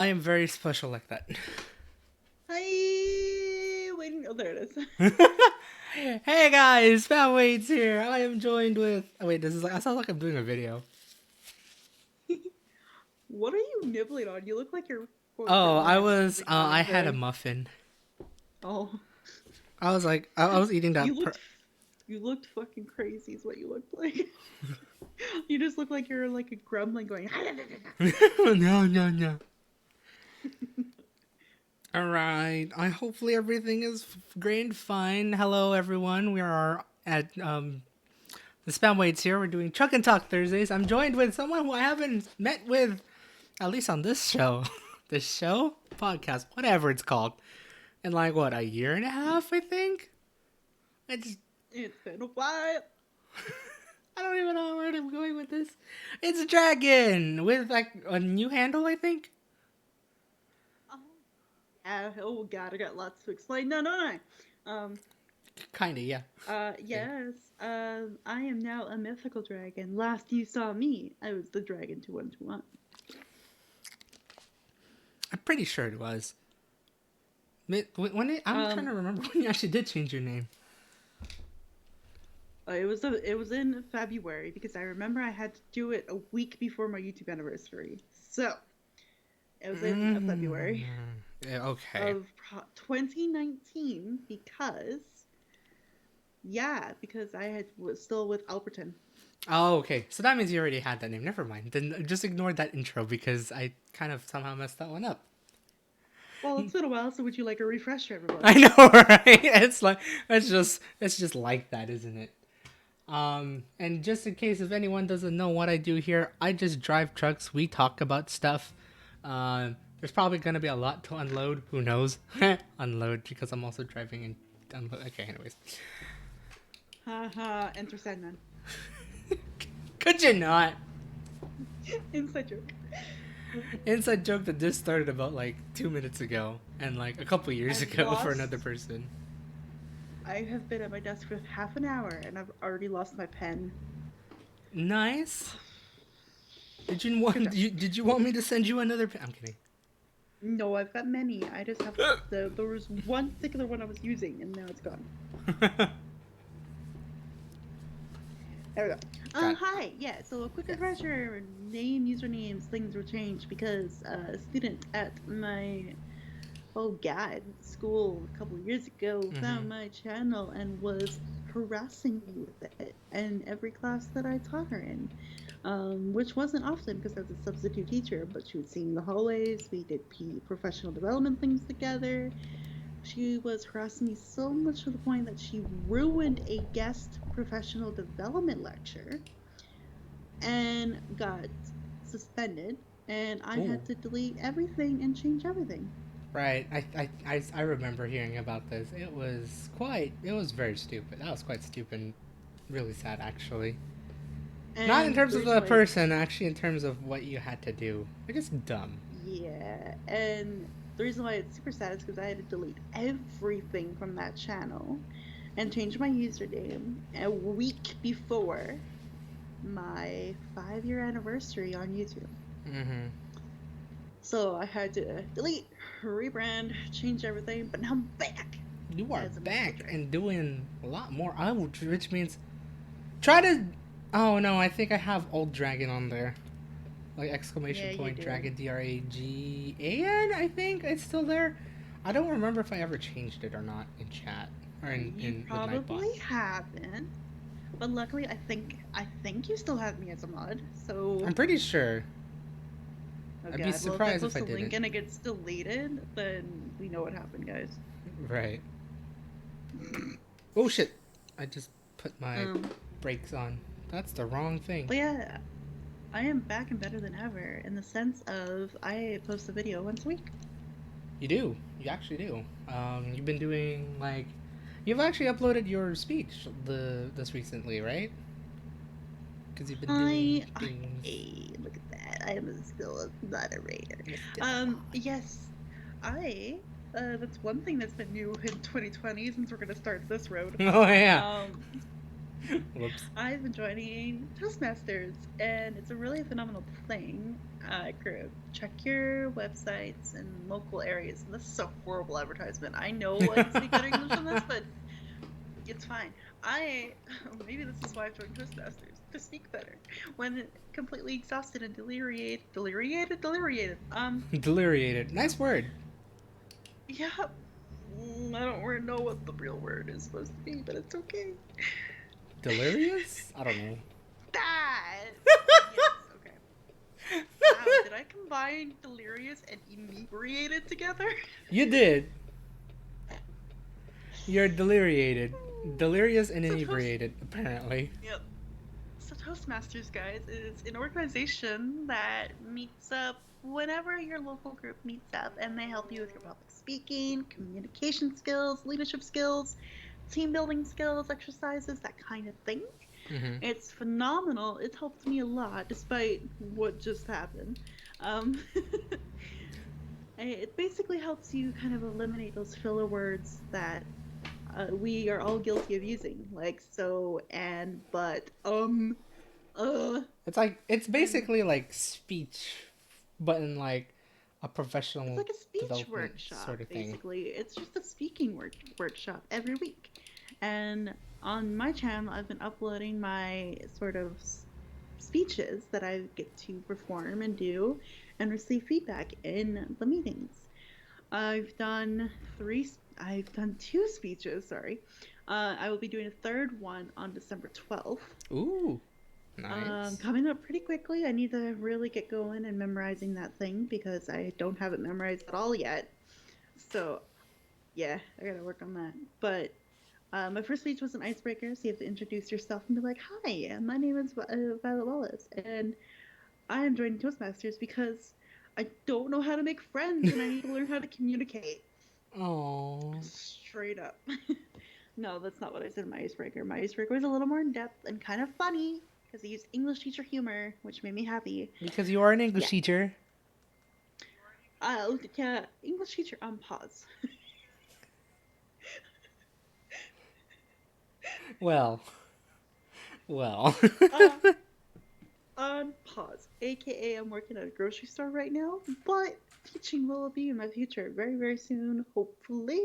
I am very special like that. Hi, waiting. Oh, there it is. Hey guys, Fat Waits here. I am joined with. Oh, wait, this is like. I sound like I'm doing a video. What are you nibbling on? You look like you're going for Oh, I lunch or was. something kind I of had a big. muffin. Oh, I was like, I was eating you that. looked, you looked fucking crazy. Is what you looked like. You just look like you're like a gremlin going. No, no, no. All right. I hopefully everything is great and fine. Hello, everyone. We are at the Spam Waits here. We're doing Chuck and Talk Thursdays. I'm joined with someone who I haven't met with, at least on this show, this show podcast, whatever it's called, in like what, a year and a half, I think. I just It's been a while. I don't even know where I'm going with this. It's Dragon with like a new handle, I think. Oh, yeah. Oh God, I got lots to explain. No. Um. Kinda, yeah. Yes. I am now a mythical dragon. Last you saw me, I was the dragon 2121. I'm pretty sure it was. I'm trying to Um. remember when you actually did change your name. It was in February because I remember I had to do it a week before my YouTube anniversary. So it was in February Yeah, okay. of 2019 because I was still with Alberton. Oh, okay. So that means you already had that name. Never mind. Then just ignore that intro because I kind of somehow messed that one up. Well, it's been a while, so would you like a refresher, I everybody? know, right? It's like it's just like that, isn't it? And just in case if anyone doesn't know what I do here, I just drive trucks. We talk about stuff. There's probably gonna be a lot to unload. Who knows? Unload because I'm also driving and unload. Okay, anyways. Haha, enter Sandman. Could you not? Inside joke. Inside joke that this started about like 2 minutes ago and like a couple years I've ago for another lost. person. I have been at my desk for half an hour and I've already lost my pen. Nice. Did you Good want job. did you want me to send you another? I'm kidding. No, I've got many. I just have there was one particular one I was using and now it's gone. There we go. Got Hi. Yeah, so a quick yes. refresher. Name, usernames, things were changed because a student at my, oh God, school a couple of years ago found my channel and was harassing me with it in every class that I taught her in. Which wasn't often because I was a substitute teacher, but she would see me in the hallways. We did professional development things together. She was harassing me so much to the point that she ruined a guest professional development lecture and got suspended. And I Ooh. had to delete everything and change everything. Right. I remember hearing about this. It was very stupid. That was quite stupid. Really sad, actually. Not in And terms the of reason the why, person, actually, in terms of what you had to do. They're just dumb. yeah, and the reason why it's super sad is because I had to delete everything from that channel and change my username a week before my 5-year anniversary on YouTube. Mm-hmm. So I had to delete, rebrand, change everything, but now I'm back You are as a mythical back dragon. and doing a lot more. Which means try to. Oh no, I think I have old dragon on there. Like exclamation Yeah, you point do. dragon DRAGAN. I think it's still there. I don't remember if I ever changed it or not in chat or You in with Nightbot. probably haven't, but luckily I think you still have me as a mod. I'm So, pretty sure. oh I'd be God, well if I surprised if post I a link didn't. and it gets deleted, then we know what happened, guys. Right. Oh shit! I just put my Um, brakes on. That's the wrong thing. but yeah, I am back and better than ever in the sense of I post a video once a week. You do. You actually do. You've been doing like, you've actually uploaded your speech this recently, right? Because you've been doing I, things. hey, look at that. I am still a moderator. Mr. Mod. Yes, I. That's one thing that's been new in 2020 since we're gonna start this road. Oh yeah. Um, Whoops. I've been joining Toastmasters, and it's a really phenomenal thing. Check your websites in local areas. And this is a horrible advertisement. I know I can speak better English than this, but it's fine. I maybe this is why I've joined Toastmasters to speak better. When completely exhausted and deliriated. Deliriated. Nice word. Yeah. I don't really know what the real word is supposed to be, but it's okay. Delirious? I don't know. That. Yes. Okay. Wow. Did I combine delirious and inebriated together? You did. You're deliriated. Delirious and So inebriated, apparently. Yep. So Toastmasters, guys, is an organization that meets up whenever your local group meets up, and they help you with your public speaking, communication skills, leadership skills, team building skills, exercises, that kind of thing. Mm-hmm. It's phenomenal. It's helped me a lot, despite what just happened. Um, it basically helps you kind of eliminate those filler words that we are all guilty of using, like so and but It's and basically like speech, but in like a it's professional like a speech development workshop. sort of thing. Basically, it's just a speaking workshop every week. And on my channel, I've been uploading my sort of speeches that I get to perform and do and receive feedback in the meetings. I've done two speeches, sorry. I will be doing a third one on December 12th. Ooh, nice. Coming up pretty quickly. I need to really get going and memorizing that thing because I don't have it memorized at all yet. So, yeah, I gotta work on that. But my first speech was an icebreaker, so you have to introduce yourself and be like, "Hi, my name is Violet Wallace, and I am joining Toastmasters because I don't know how to make friends and I need to learn how to communicate." Oh. Straight up. No, that's not what I said in my icebreaker. My icebreaker was a little more in depth and kind of funny because I used English teacher humor, which made me happy. Because you are an English Yeah. teacher. Yeah, English teacher on pause. Well. Well. uh, on pause. AKA, I'm working at a grocery store right now, but teaching will be in my future very, very soon, hopefully.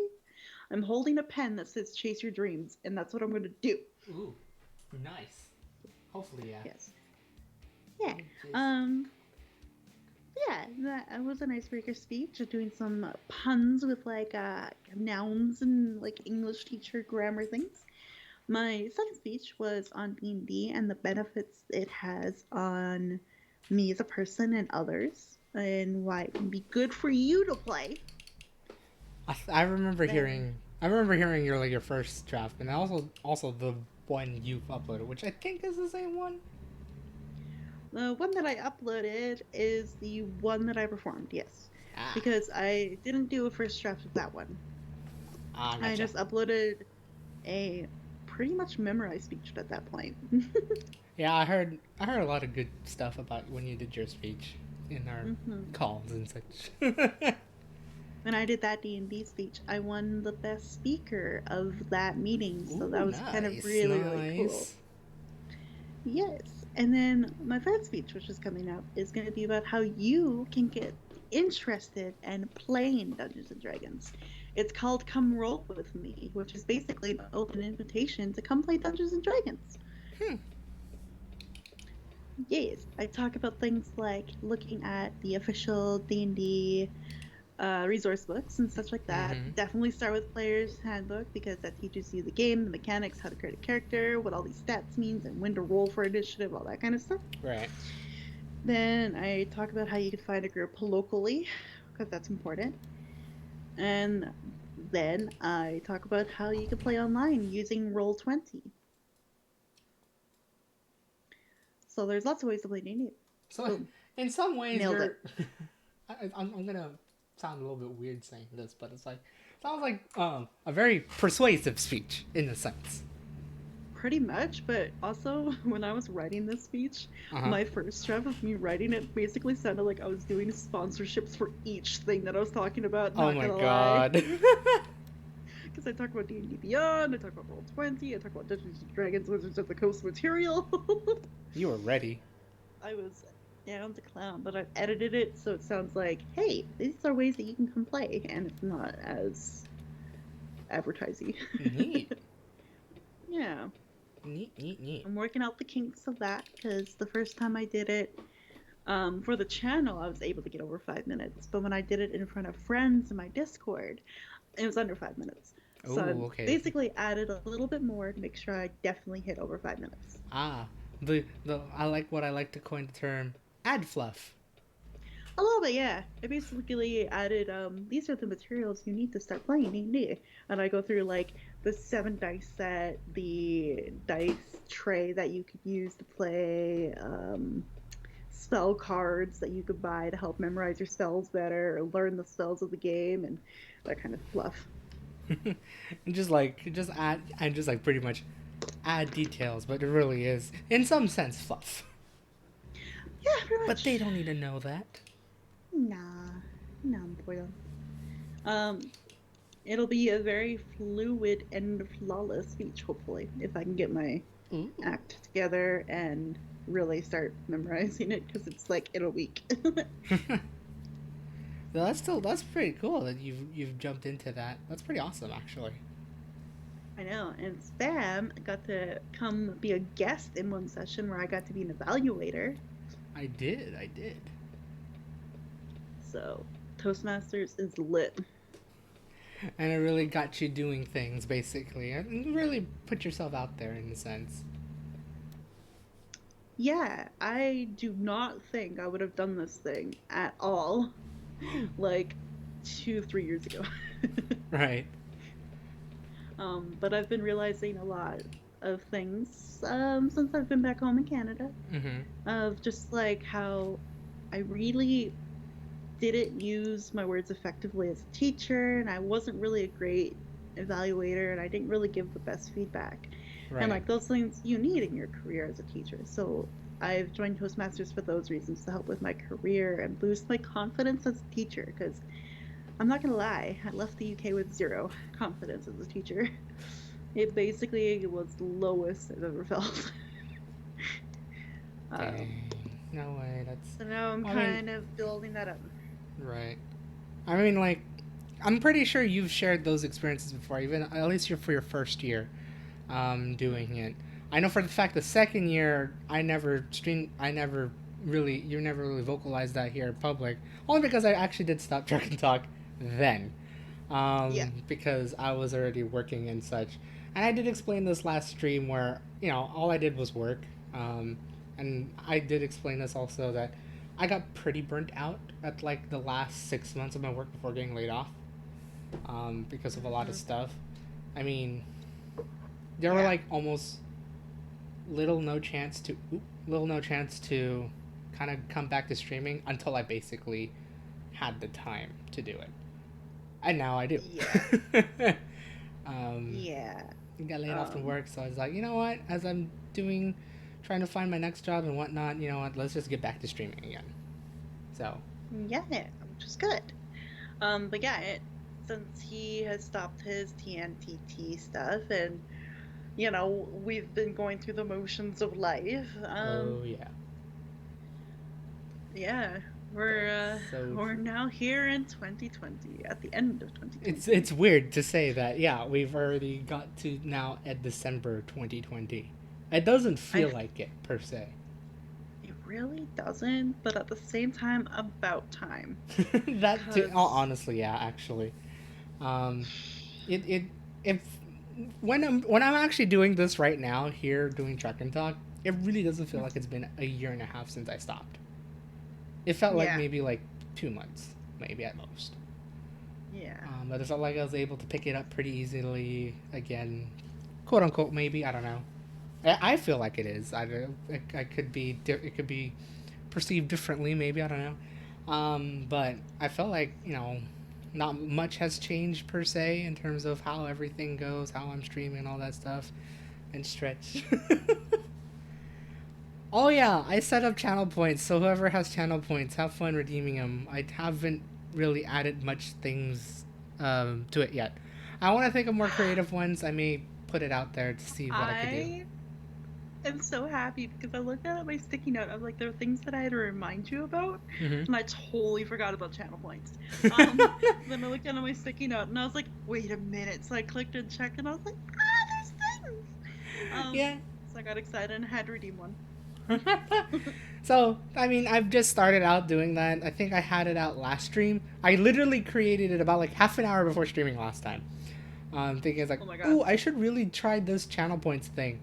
I'm holding a pen that says chase your dreams, and that's what I'm going to do. Ooh, nice. Hopefully, yeah. Yes. Yeah. Yeah, that was an icebreaker speech, doing some puns with like nouns and like English teacher grammar things. My second speech was on D&D and the benefits it has on me as a person and others, and why it can be good for you to play. I remember hearing. I remember hearing your first draft, and also the one you've uploaded, which I think is the same one. The one that I uploaded is the one that I performed, yes. Ah. Because I didn't do a first draft of that one. Gotcha. I just uploaded a pretty much memorized speech at that point. Yeah, I heard a lot of good stuff about when you did your speech in our calls and such. When I did that D&D speech, I won the best speaker of that meeting, so that was kind of really cool. Yes. And then my third speech, which is coming up, is going to be about how you can get interested in playing Dungeons and Dragons. It's called Come Roll With Me, which is basically an open invitation to come play Dungeons and Dragons. Yes, I talk about things like looking at the official D&D resource books and such like that. Definitely start with Player's Handbook because that teaches you the game, the mechanics, how to create a character, what all these stats means, and when to roll for initiative, all that kind of stuff. Right. Then I talk about how you can find a group locally because that's important. And then I talk about how you can play online using Roll20. So there's lots of ways to play D&D. So in some ways, nailed it. I'm gonna sound a little bit weird saying this, but sounds like a very persuasive speech in a sense. Pretty much, but also when I was writing this speech, my first draft of me writing it basically sounded like I was doing sponsorships for each thing that I was talking about. Oh my god. because I talk about D&D Beyond, I talk about Roll20, I talk about Dungeons and Dragons, Wizards of the Coast material. You were ready. I was down to clown, but I've edited it so it sounds like, hey, these are ways that you can come play, and it's not as advertising. Neat. Yeah. Neat. I'm working out the kinks of that because the first time I did it for the channel, I was able to get over 5 minutes. But when I did it in front of friends in my Discord, it was under 5 minutes. So I Oh, okay. basically added a little bit more to make sure I definitely hit over 5 minutes. Ah, the I like what I like to coin the term ad fluff. A little bit, yeah. I basically added these are the materials you need to start playing D&D. And I go through like the 7 dice set, the dice tray that you could use to play, spell cards that you could buy to help memorize your spells better or learn the spells of the game and that kind of fluff. And just add and just like pretty much add details, but it really is in some sense fluff. Yeah, pretty But much. they don't need to know that. Nah, no, boy. Um, it'll be a very fluid and flawless speech, hopefully, if I can get my Ooh. act together and really start memorizing it because it's like in a week. That's pretty cool that you've jumped into that. That's pretty awesome actually. I know, and Spam got to come be a guest in one session where I got to be an evaluator. I did. So Toastmasters is lit. And it really got you doing things basically, and really put yourself out there in a sense. Yeah, I do not think I would have done this thing at all like 2, 3 years ago. Right. But I've been realizing a lot of things since I've been back home in Canada, Mm-hmm. of just like how I really didn't use my words effectively as a teacher, and I wasn't really a great evaluator, and I didn't really give the best feedback. And Right. like those things you need in your career as a teacher. So I've joined Toastmasters for those reasons to help with my career and boost my confidence as a teacher. Because I'm not gonna lie, I left the UK with zero confidence as a teacher. It basically was the lowest I've ever felt. um, Dang. No way. That's. so now I'm I mean, kind of building that up. right. I mean, like, I'm pretty sure you've shared those experiences before, even at least for your first year, doing it. I know for the fact the second year, I never really, you never really vocalized that here in public, only because I actually did stop Truck and Talk then, Yeah. because I was already working and such. And I did explain this last stream where all I did was work, um, and I did explain this also that I got pretty burnt out at like the last 6 months of my work before getting laid off, because of a lot of Hmm. stuff. I mean, there were Yeah. like almost little no chance to kind of come back to streaming until I basically had the time to do it, and now I do. Yeah. um, Yeah. got laid off from Um, work, so I was like, you know what? As I'm trying to find my next job and whatnot, you know what? Let's just get back to streaming again. So, yeah, which is good. But yeah, since he has stopped his TnTT stuff and we've been going through the motions of life. oh yeah, Yeah, that's so we're true. now here in 2020, at the end of 2020. It's weird to say that. Yeah, we've already got to now at December 2020. It doesn't I feel like it per se. It really doesn't, but at the same time, about time. That too. Oh, Cause honestly, yeah, actually, um, it if when I'm actually doing this right now here doing Truck and Talk, it really doesn't feel like it's been a year and a half since I stopped. It felt like yeah, maybe like 2 months, maybe at most. yeah, But it felt like I was able to pick it up pretty easily again, quote unquote. Maybe I don't know. I feel like it is. I could be. It could be perceived differently. Maybe I don't know. But I felt like not much has changed per se in terms of how everything goes, how I'm streaming, all that stuff, and stretch. Oh yeah, I set up channel points, so whoever has channel points, have fun redeeming them. I haven't really added much things to it yet. I want to think of more creative ones. I may put it out there to see what I could do. I am so happy because I looked at my sticky note. I was like, there are things that I had to remind you about, Hmm. and I totally forgot about channel points. Then I looked at my sticky note and I was like, wait a minute. So I clicked and checked, and I was like, there's things. Yeah. So I got excited and had to redeem one. So, I mean, I've just started out doing that. I think I had it out last stream. I literally created it about like half an hour before streaming last time. Thinking it's like, Oh my god. ooh, I should really try this channel points thing.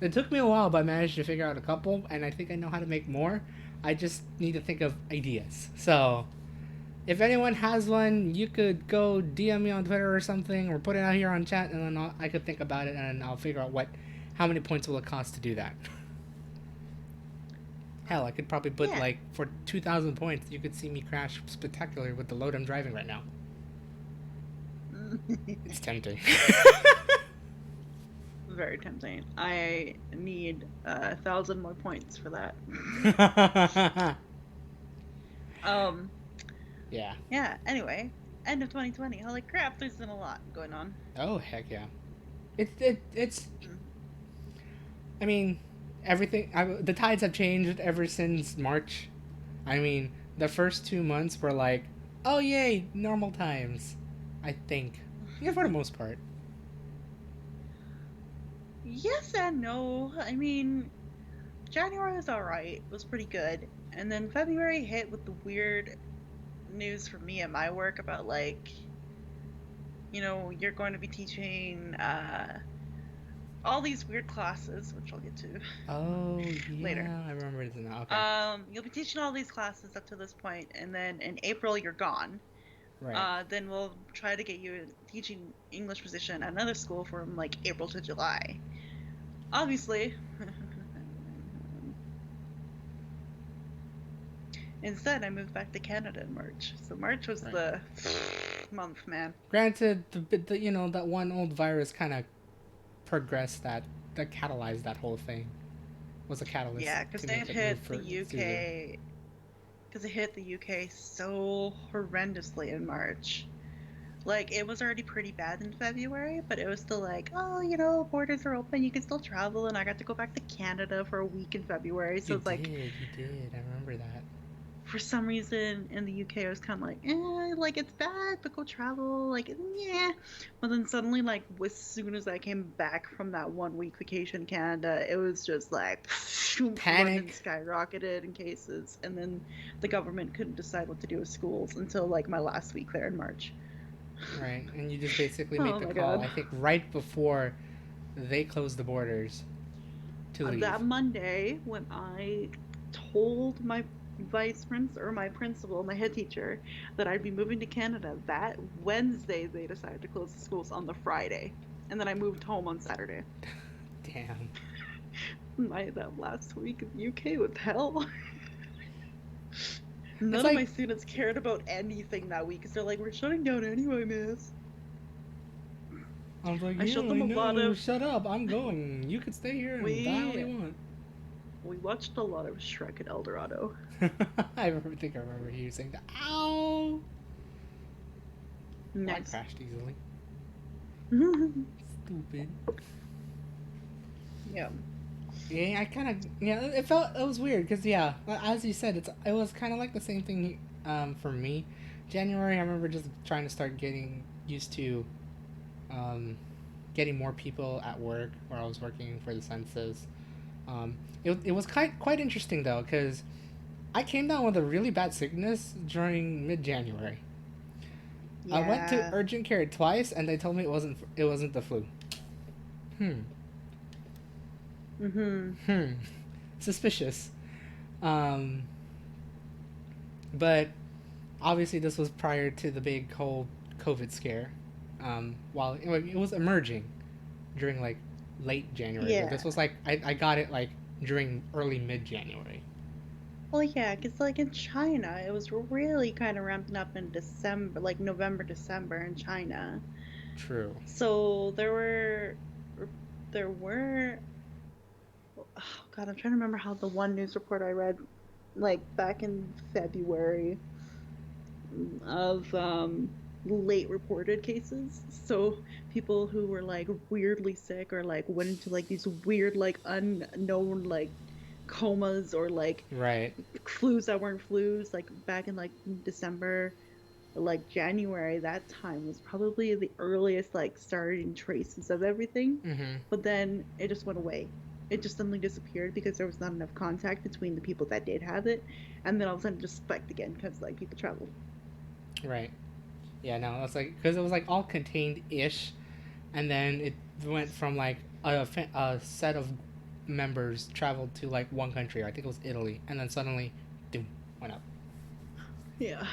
It took me a while, but I managed to figure out a couple, and I think I know how to make more. I just need to think of ideas. So, if anyone has one, you could go DM me on Twitter or something, or put it out here on chat, and then I could think about it, and I'll figure out how many points will it cost to do that. Hell, I could probably put Yeah. like for 2,000 points, you could see me crash spectacularly with the load I'm driving right now. It's tempting. Very tempting. I need 1,000 more points for that. um. Yeah. Yeah. Anyway, end of 2020. Holy crap! There's been a lot going on. Oh heck yeah. It's. Mm. I mean, everything. The tides have changed ever since March. I mean, the first 2 months were like, oh yay, normal times. I think. Yeah, for the most part. Yes and no. I mean, January was alright. It was pretty good. And then February hit with the weird news for me at my work about like, you're going to be teaching all these weird classes, which I'll get to Oh later. yeah, I remember this now. Okay. You'll be teaching all these classes up to this point, and then in April you're gone. Right. Then we'll try to get you a teaching English position at another school from like April to July. Obviously, instead I moved back to Canada in March. So March was Right. the month, man. Granted, that one old virus kind of progressed that catalyzed that whole thing. Was a catalyst Yeah, because to it make it move hit the for smoother. UK. Because it hit the UK so horrendously in March. Like, it was already pretty bad in February, but it was still like, oh, borders are open, you can still travel, and I got to go back to Canada for a week in February. So it's like, You did. I remember that. for some reason in the UK, I was kind of like, like it's bad, but go travel, like, yeah. But then suddenly, like, as soon as I came back from that 1 week vacation in Canada, it was just like, London Panic. skyrocketed in cases, and then the government couldn't decide what to do with schools until like my last week there in March. Right, and you just basically make Oh the my call. god. I think right before they closed the borders to leave. That Monday, when I told my vice prince or my principal, my head teacher, that I'd be moving to Canada, that Wednesday they decided to close the schools on the Friday. And then I moved home on Saturday. Damn. That last week in the UK was hell. It's None of my like students cared about anything that week because they're like, we're shutting down anyway, miss. I was like, I yeah, showed I them a lot know. of. Shut up. I'm going. You could stay here and die all We you want. we watched a lot of Shrek at Eldorado. I remember you saying that. Ow! Well, I Nice. crashed easily. Stupid. Yeah. Yeah, I kind of it was weird because yeah, as you said, it was kind of like the same thing for me. January, I remember just trying to start getting used to um, getting more people at work where I was working for the census. It was quite interesting though because I came down with a really bad sickness during mid January. I went to Yeah. urgent care twice and they told me it wasn't the flu. Hmm. Mhm. Hmm. Suspicious. Um, but obviously this was prior to the big whole COVID scare. While it was emerging during like late January, but Yeah. this was like I got it like during early mid January. Well, yeah, because like in China, it was really kind of ramping up in December, like November, December in China. True. So there were, oh God, I'm trying to remember how the one news report I read, like back in February of late reported cases. So people who were like weirdly sick or like went into like these weird like unknown like comas or like Right. flus that weren't flus, like back in like December or like January. That time was probably the earliest like starting traces of everything. Mm-hmm. But then it just went away. It just suddenly disappeared because there was not enough contact between the people that did have it, and then all of a sudden it just spiked again because like people traveled. Right. Yeah, no, it's like because it was like all contained ish, and then it went from like a set of members traveled to like one country. I think it was Italy, and then suddenly, doom, went up. Yeah.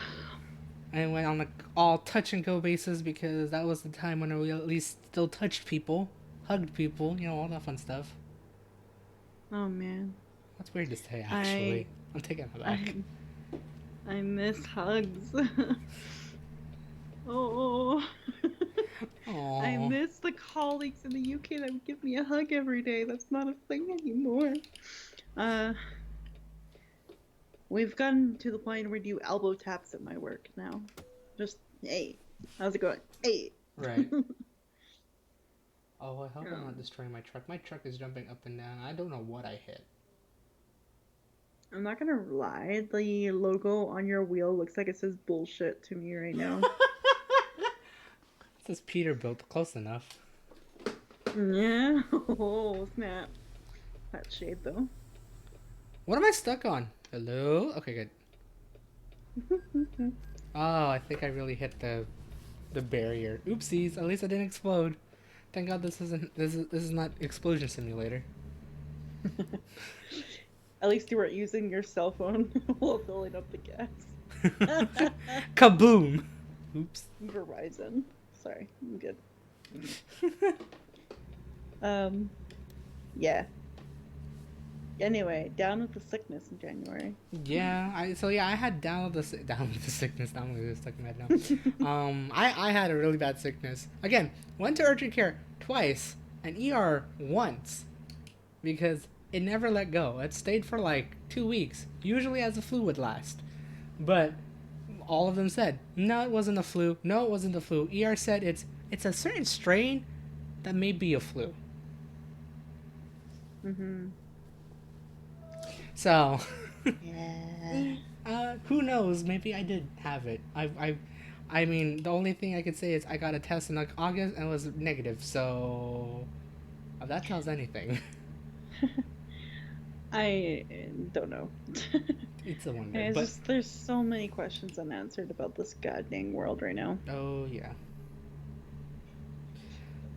And it went on like all touch and go basis because that was the time when we at least still touched people, hugged people, all that fun stuff. Oh man. That's weird to say, I actually. I'm taking it back. I I miss hugs. Oh. I Aww. miss the colleagues in the UK that would give me a hug every day. That's not a thing anymore. Uh we've gotten to the point where we do elbow taps at my work now. Just hey, how's it going? Hey. Right. Oh, I hope I'm not um, destroying my truck. My truck is jumping up and down. I don't know what I hit. I'm not gonna lie, the logo on your wheel looks like it says bullshit to me right now. It says Peterbilt, close enough. Yeah. Oh snap. That shade though. What am I stuck on? Hello? Okay, good. Oh, I think I really hit the barrier. Oopsies, at least I didn't explode. Thank God this is not explosion simulator. At least you weren't using your cell phone while filling up the gas. Kaboom! Oops. Verizon. Sorry, I'm good. Um, yeah. Anyway, down with the sickness in January. Yeah, I had down with the sickness. I'm gonna get stuck in my head now. I had a really bad sickness. Again, went to urgent care twice and ER once because it never let go. It stayed for like 2 weeks, usually as the flu would last. But all of them said, no, it wasn't a flu. No, it wasn't the flu. ER said it's a certain strain that may be a flu. Mhm. So, Yeah. who knows? Maybe I did have it. I mean, the only thing I could say is I got a test in like August and it was negative. So, if that tells anything, I don't know. it's a wonder. It's But just there's so many questions unanswered about this goddamn world right now. oh yeah,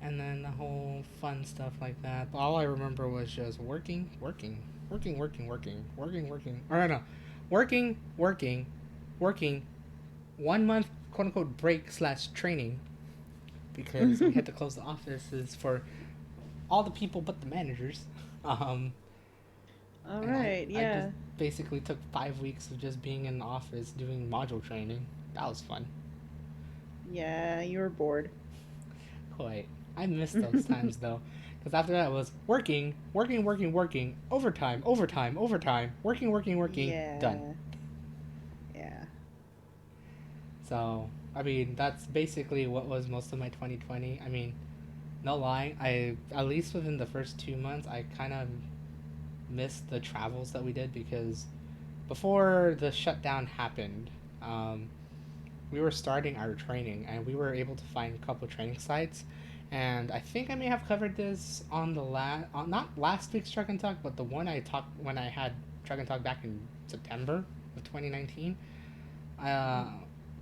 and then the whole fun stuff like that. But all I remember was just working, working, working, working, working, working, working. Or no, working, working, working. 1 month quote unquote break slash training because we had to close the offices for all the people but the managers. Um, All and right, I just yeah. basically took 5 weeks of just being in the office doing module training. That was fun. Yeah, you were bored. Quite. I missed those times though. Because after that it was working, working, working, working, overtime, overtime, overtime, working, working, working, done. Yeah. Yeah. So, I mean, that's basically what was most of my 2020. I mean, no lie, at least within the first 2 months, I kind of missed the travels that we did because before the shutdown happened, um, we were starting our training and we were able to find a couple training sites. And I think I may have covered this on the not last week's Truck and Talk, but the one I talked when I had Truck and Talk back in September of 2019. Uh,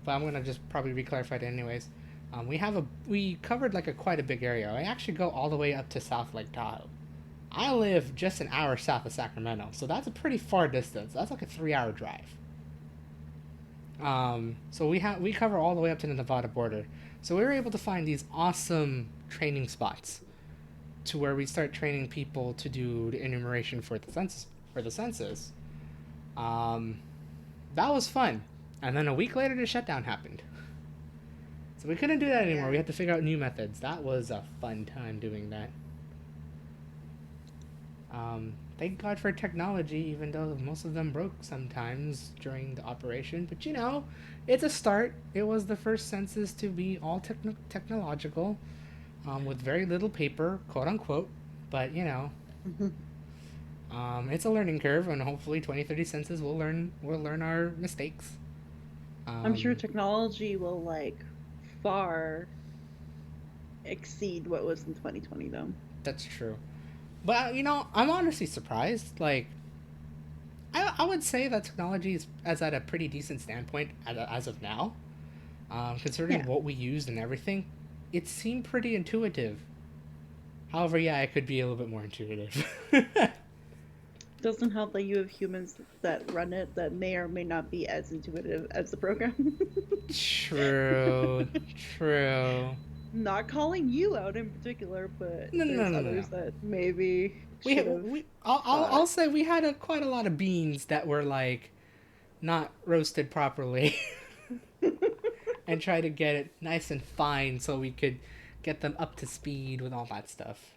but I'm gonna just probably reclarify it anyways. We covered like a quite a big area. I actually go all the way up to South Lake Tahoe. I live just an hour south of Sacramento, so that's a pretty far distance. That's like a 3 hour drive. So we cover all the way up to the Nevada border. So we were able to find these awesome training spots to where we start training people to do the enumeration for the census. For the census, um, that was fun. And then a week later, the shutdown happened. So we couldn't do that anymore. Yeah. We had to figure out new methods. That was a fun time doing that. Thank God for technology, even though most of them broke sometimes during the operation. But it's a start. It was the first census to be all technological, with very little paper, quote unquote. But it's a learning curve, and hopefully 2030 census will learn our mistakes. I'm sure Um, technology will like far exceed what was in 2020 though. that's true. But I'm honestly surprised. Like, I would say that technology is at a pretty decent standpoint as of now. Considering Yeah. what we used and everything, it seemed pretty intuitive. However, yeah, it could be a little bit more intuitive. Doesn't help that you have humans that run it that may or may not be as intuitive as the program. True. True. Not calling you out in particular, but No, no, no, there's no, no, no. others that maybe We should have we I'll thought. say we had quite a lot of beans that were like not roasted properly, and try to get it nice and fine so we could get them up to speed with all that stuff.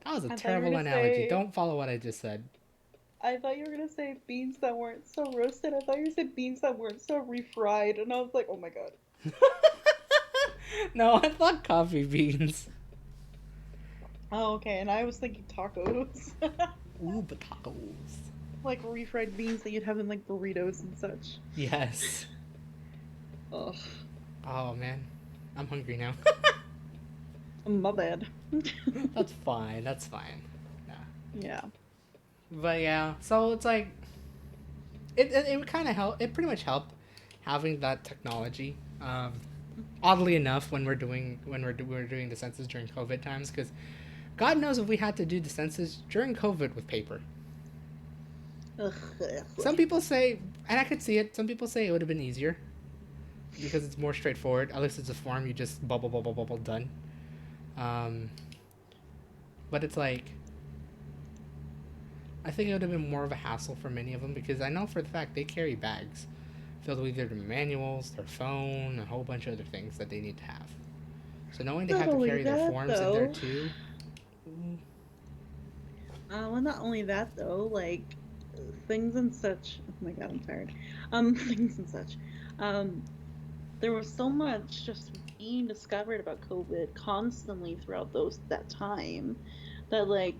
That was a I thought you were terrible gonna analogy. say Don't follow what I just said. I thought you were gonna say beans that weren't so roasted. I thought you said beans that weren't so refried, and I was like, oh my god. No, I thought coffee beans. Oh, okay, and I was thinking tacos. Ooh, but tacos. Like refried beans that you'd have in like burritos and such. Yes. Ugh. Oh man, I'm hungry now. My bad. That's fine. That's fine. Yeah. Yeah. But yeah, so it's like it kind of help. It pretty much helped having that technology. Oddly enough, we're doing the census during COVID times, because God knows if we had to do the census during COVID with paper. Ugh. Some people say, and I could see it. Some people say it would have been easier because it's more straightforward. At least it's a form you just bubble bubble bubble done. Um, but it's like, I think it would have been more of a hassle for many of them, because I know for the fact they carry bags filled with either their manuals, their phone, a whole bunch of other things that they need to have. So knowing they Not have to only carry their that forms in there though. too. Well, not only that though, like things and such. Oh my god, I'm tired. Things and such. Um, there was so much just being discovered about COVID constantly throughout that time that like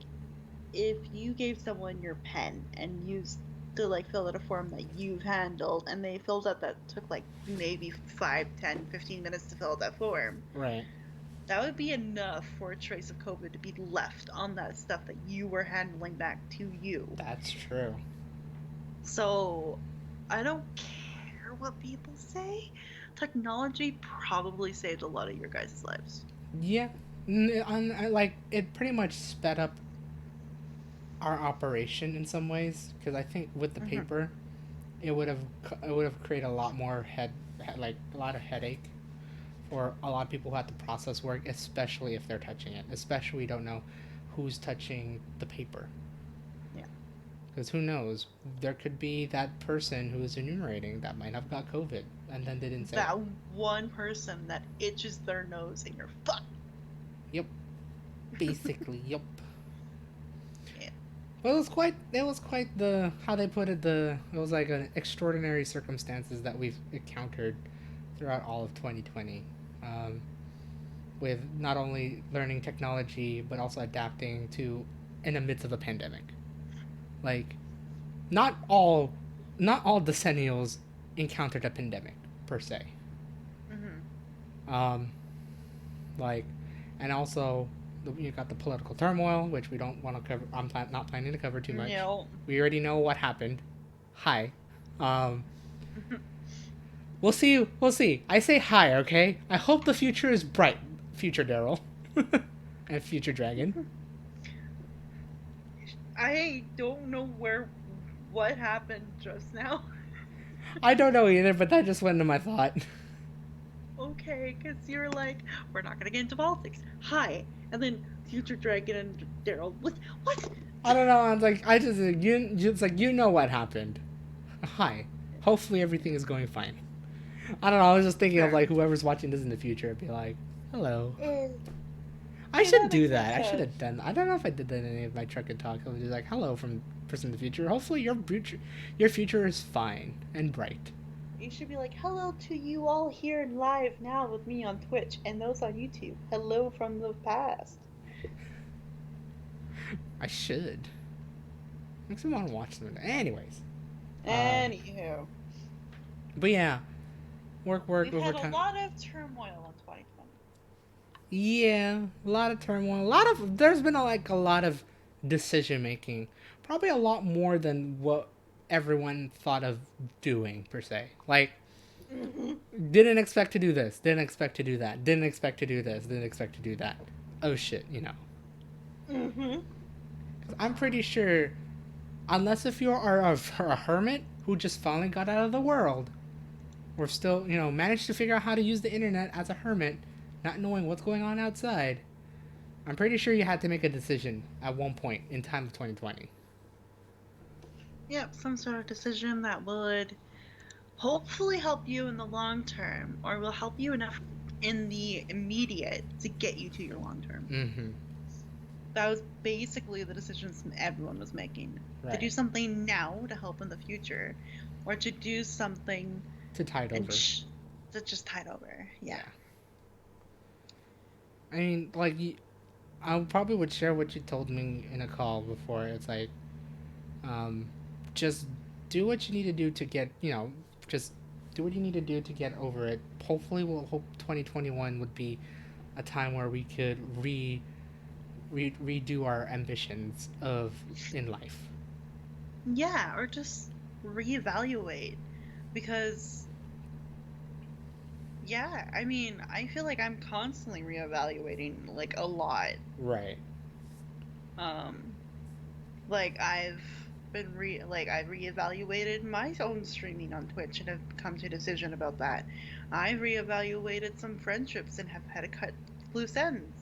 if you gave someone your pen and used to like fill out a form that you've handled and they filled out that took like maybe 5, 10, 15 minutes to fill out that form, Right. that would be enough for a trace of COVID to be left on that stuff that you were handling back to you. That's true. So I don't care what people say. Technology probably saved a lot of your guys' lives. Yeah. Like, it pretty much sped up our operation in some ways, because I think with the Hmm. paper, it would have created a lot more like a lot of headache for a lot of people who have to process work, especially if they're touching it. Especially we don't know who's touching the paper, Yeah. because who knows? There could be that person who is enumerating that might have got COVID and then didn't say it. That one person that itches their nose and you're fucked. Yep. Basically, yep. Yeah. Well, it was quite the how they put it. It was like an extraordinary circumstances that we've encountered throughout all of 2020, um, with not only learning technology but also adapting to in the midst of a pandemic. Like, not all not all decennials encountered a pandemic per se. Hmm. Um, like, and also you got the political turmoil, which we don't want to cover. Not planning to cover too much. No. We already know what happened. Hi. Um, we'll see. We'll see. I say hi, okay? I hope the future is bright. Future Daryl. And future Dragon. I don't know what happened just now. I don't know either, but that just went into my thought. Okay, because you're like, we're not gonna get into politics. Hi, and then Future Dragon and Daryl. What? I don't know. I was like, I just it's like you know what happened. Hi. Hopefully everything is going fine. I don't know. I was just thinking of Fair. like whoever's watching this in the future, it'd be like, hello. I Yeah, should that do makes more that. I should sense. have done. I don't know if I did that in any of my truck and talk. I was just like, "Hello, from person in the future. Hopefully, your future is fine and bright." You should be like, hello to you all here live now with me on Twitch and those on YouTube. Hello from the past. I should. Makes me want to watch them. Anyways. Anywho, But yeah. Work, we've had a overtime. lot of turmoil in 2020. Yeah, a lot of turmoil. There's been a lot of decision making. Probably a lot more than what everyone thought of doing per se. Like, Mm-hmm. didn't expect to do this, didn't expect to do that, didn't expect to do this, didn't expect to do that. Oh shit, you know. Mm-hmm. 'Cause I'm pretty sure, unless if you are a hermit who just finally got out of the world, or still, managed to figure out how to use the internet as a hermit, not knowing what's going on outside, I'm pretty sure you had to make a decision at one point in time of 2020. Yep, some sort of decision that would hopefully help you in the long term, or will help you enough in the immediate to get you to your long term. Mm-hmm. That was basically the decisions everyone was making. Right. To do something now to help in the future, or to do something To tide over. to just tide over. Yeah. I mean, I probably would share what you told me in a call before. It's like, um, just do what you need to do to get, just do what you need to do to get over it. Hopefully, we'll hope 2021 would be a time where we could redo our ambitions in life. Yeah, or just reevaluate, because yeah, I mean, I feel like I'm constantly reevaluating like a lot. Right. Like I've I've reevaluated my own streaming on Twitch and have come to a decision about that. I've reevaluated some friendships and have had to cut loose ends.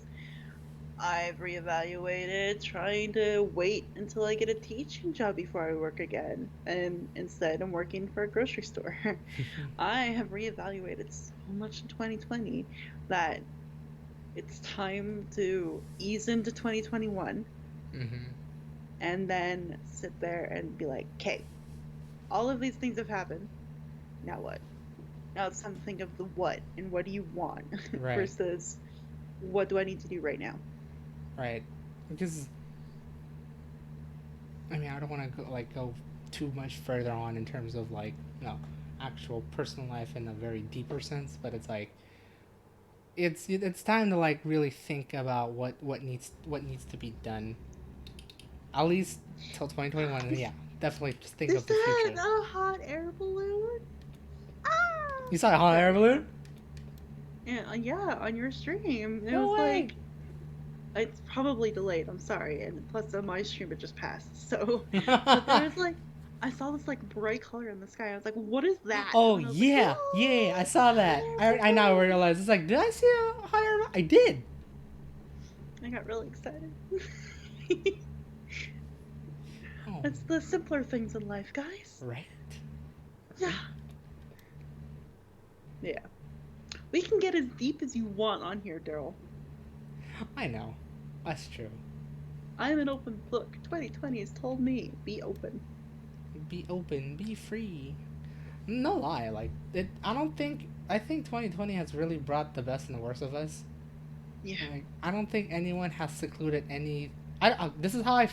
I've reevaluated trying to wait until I get a teaching job before I work again, and instead I'm working for a grocery store. I have reevaluated so much in 2020 that it's time to ease into 2021. Mm-hmm. And then sit there and be like, okay, all of these things have happened. Now what? Now it's time to think of the what and what do you want Right. versus what do I need to do right now? Right. Because I mean, I don't want to go too much further on in terms of actual personal life in a very deeper sense, but it's like it's time to really think about what needs to be done. At least till 2021. And yeah, definitely just think of the future. Is that a hot air balloon? Ah! You saw a hot air balloon? Yeah, on your stream. It No was way. like, it's probably delayed. I'm sorry, and plus on my stream it just passed. So, but there was I saw this bright color in the sky. I was like, what is that? Oh And I was yeah, like, yeah, I saw that. I now realize it's like, did I see a hot air balloon? I did. I got really excited. Oh. It's the simpler things in life, guys. Right. Yeah. Yeah. We can get as deep as you want on here, Daryl. I know. That's true. I'm an open book. 2020 has told me, be open. Be open, be free. No lie, I think 2020 has really brought the best and the worst of us. Yeah. I don't think anyone has secluded any. This is how I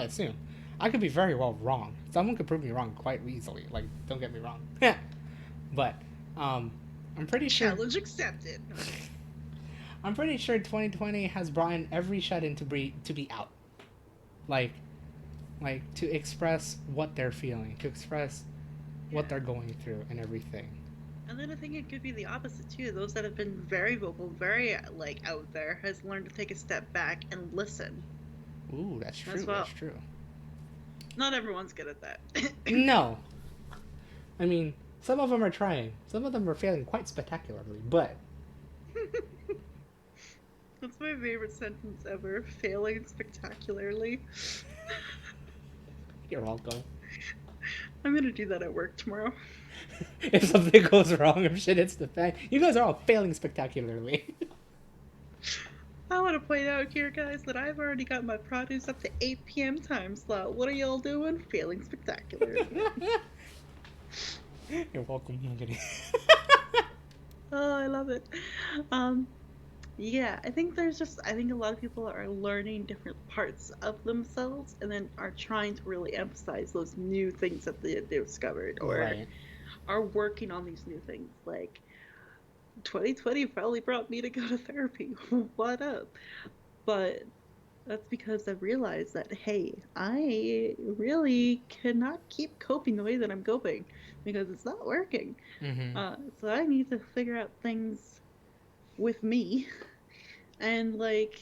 assume. I could be very well wrong. Someone could prove me wrong quite easily. Don't get me wrong. But I'm pretty sure. Challenge accepted. I'm pretty sure 2020 has brought in every shut-in to be out. To express what they're feeling, to express what they're going through and everything. And then I think it could be the opposite too. Those that have been very vocal, very out there, has learned to take a step back and listen. Ooh, that's true. That's true. Not everyone's good at that. No. I mean, some of them are trying. Some of them are failing quite spectacularly, but That's my favorite sentence ever. Failing spectacularly. You're welcome. I'm gonna do that at work tomorrow. If something goes wrong, if shit hits the fan, you guys are all failing spectacularly. I want to point out here, guys, that I've already got my produce up to 8 p.m. time slot. What are y'all doing? Failing spectacularly. You're welcome. I'm kidding. Oh, I love it. Yeah, I think a lot of people are learning different parts of themselves and then are trying to really emphasize those new things that they discovered or Right. are working on these new things. Like 2020 probably brought me to go to therapy. What up? But that's because I've realized that, hey, I really cannot keep coping the way that I'm coping because it's not working. Mm-hmm. So I need to figure out things with me and like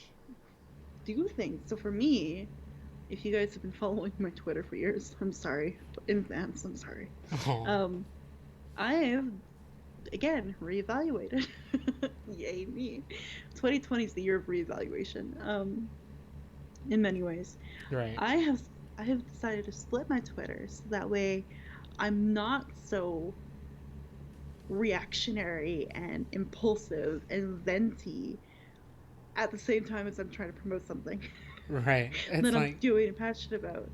do things. So for me, if you guys have been following my Twitter for years, I'm sorry in advance. I'm sorry. Oh. Um, I have again reevaluated. Yay me! 2020 is the year of reevaluation. In many ways, Right. I have I have decided to split my Twitter so that way I'm not so reactionary and impulsive and venti at the same time as I'm trying to promote something Right. It's that I'm like. doing and passionate about.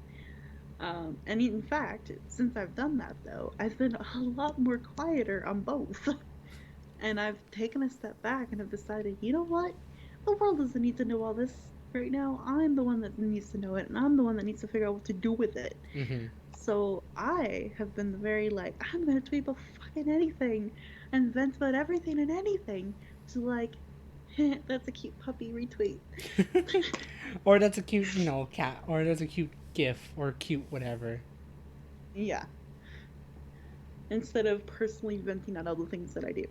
And in fact, since I've done that though, I've been a lot more quieter on both. And I've taken a step back and have decided, you know what? The world doesn't need to know all this right now. I'm the one that needs to know it, and I'm the one that needs to figure out what to do with it. Mm-hmm. So I have been very like, I'm gonna tweet about fucking anything and vent about everything and anything. To like, that's a cute puppy retweet. Or that's a cute, cat. Or that's a cute GIF or cute whatever. Yeah. Instead of personally venting out all the things that I do.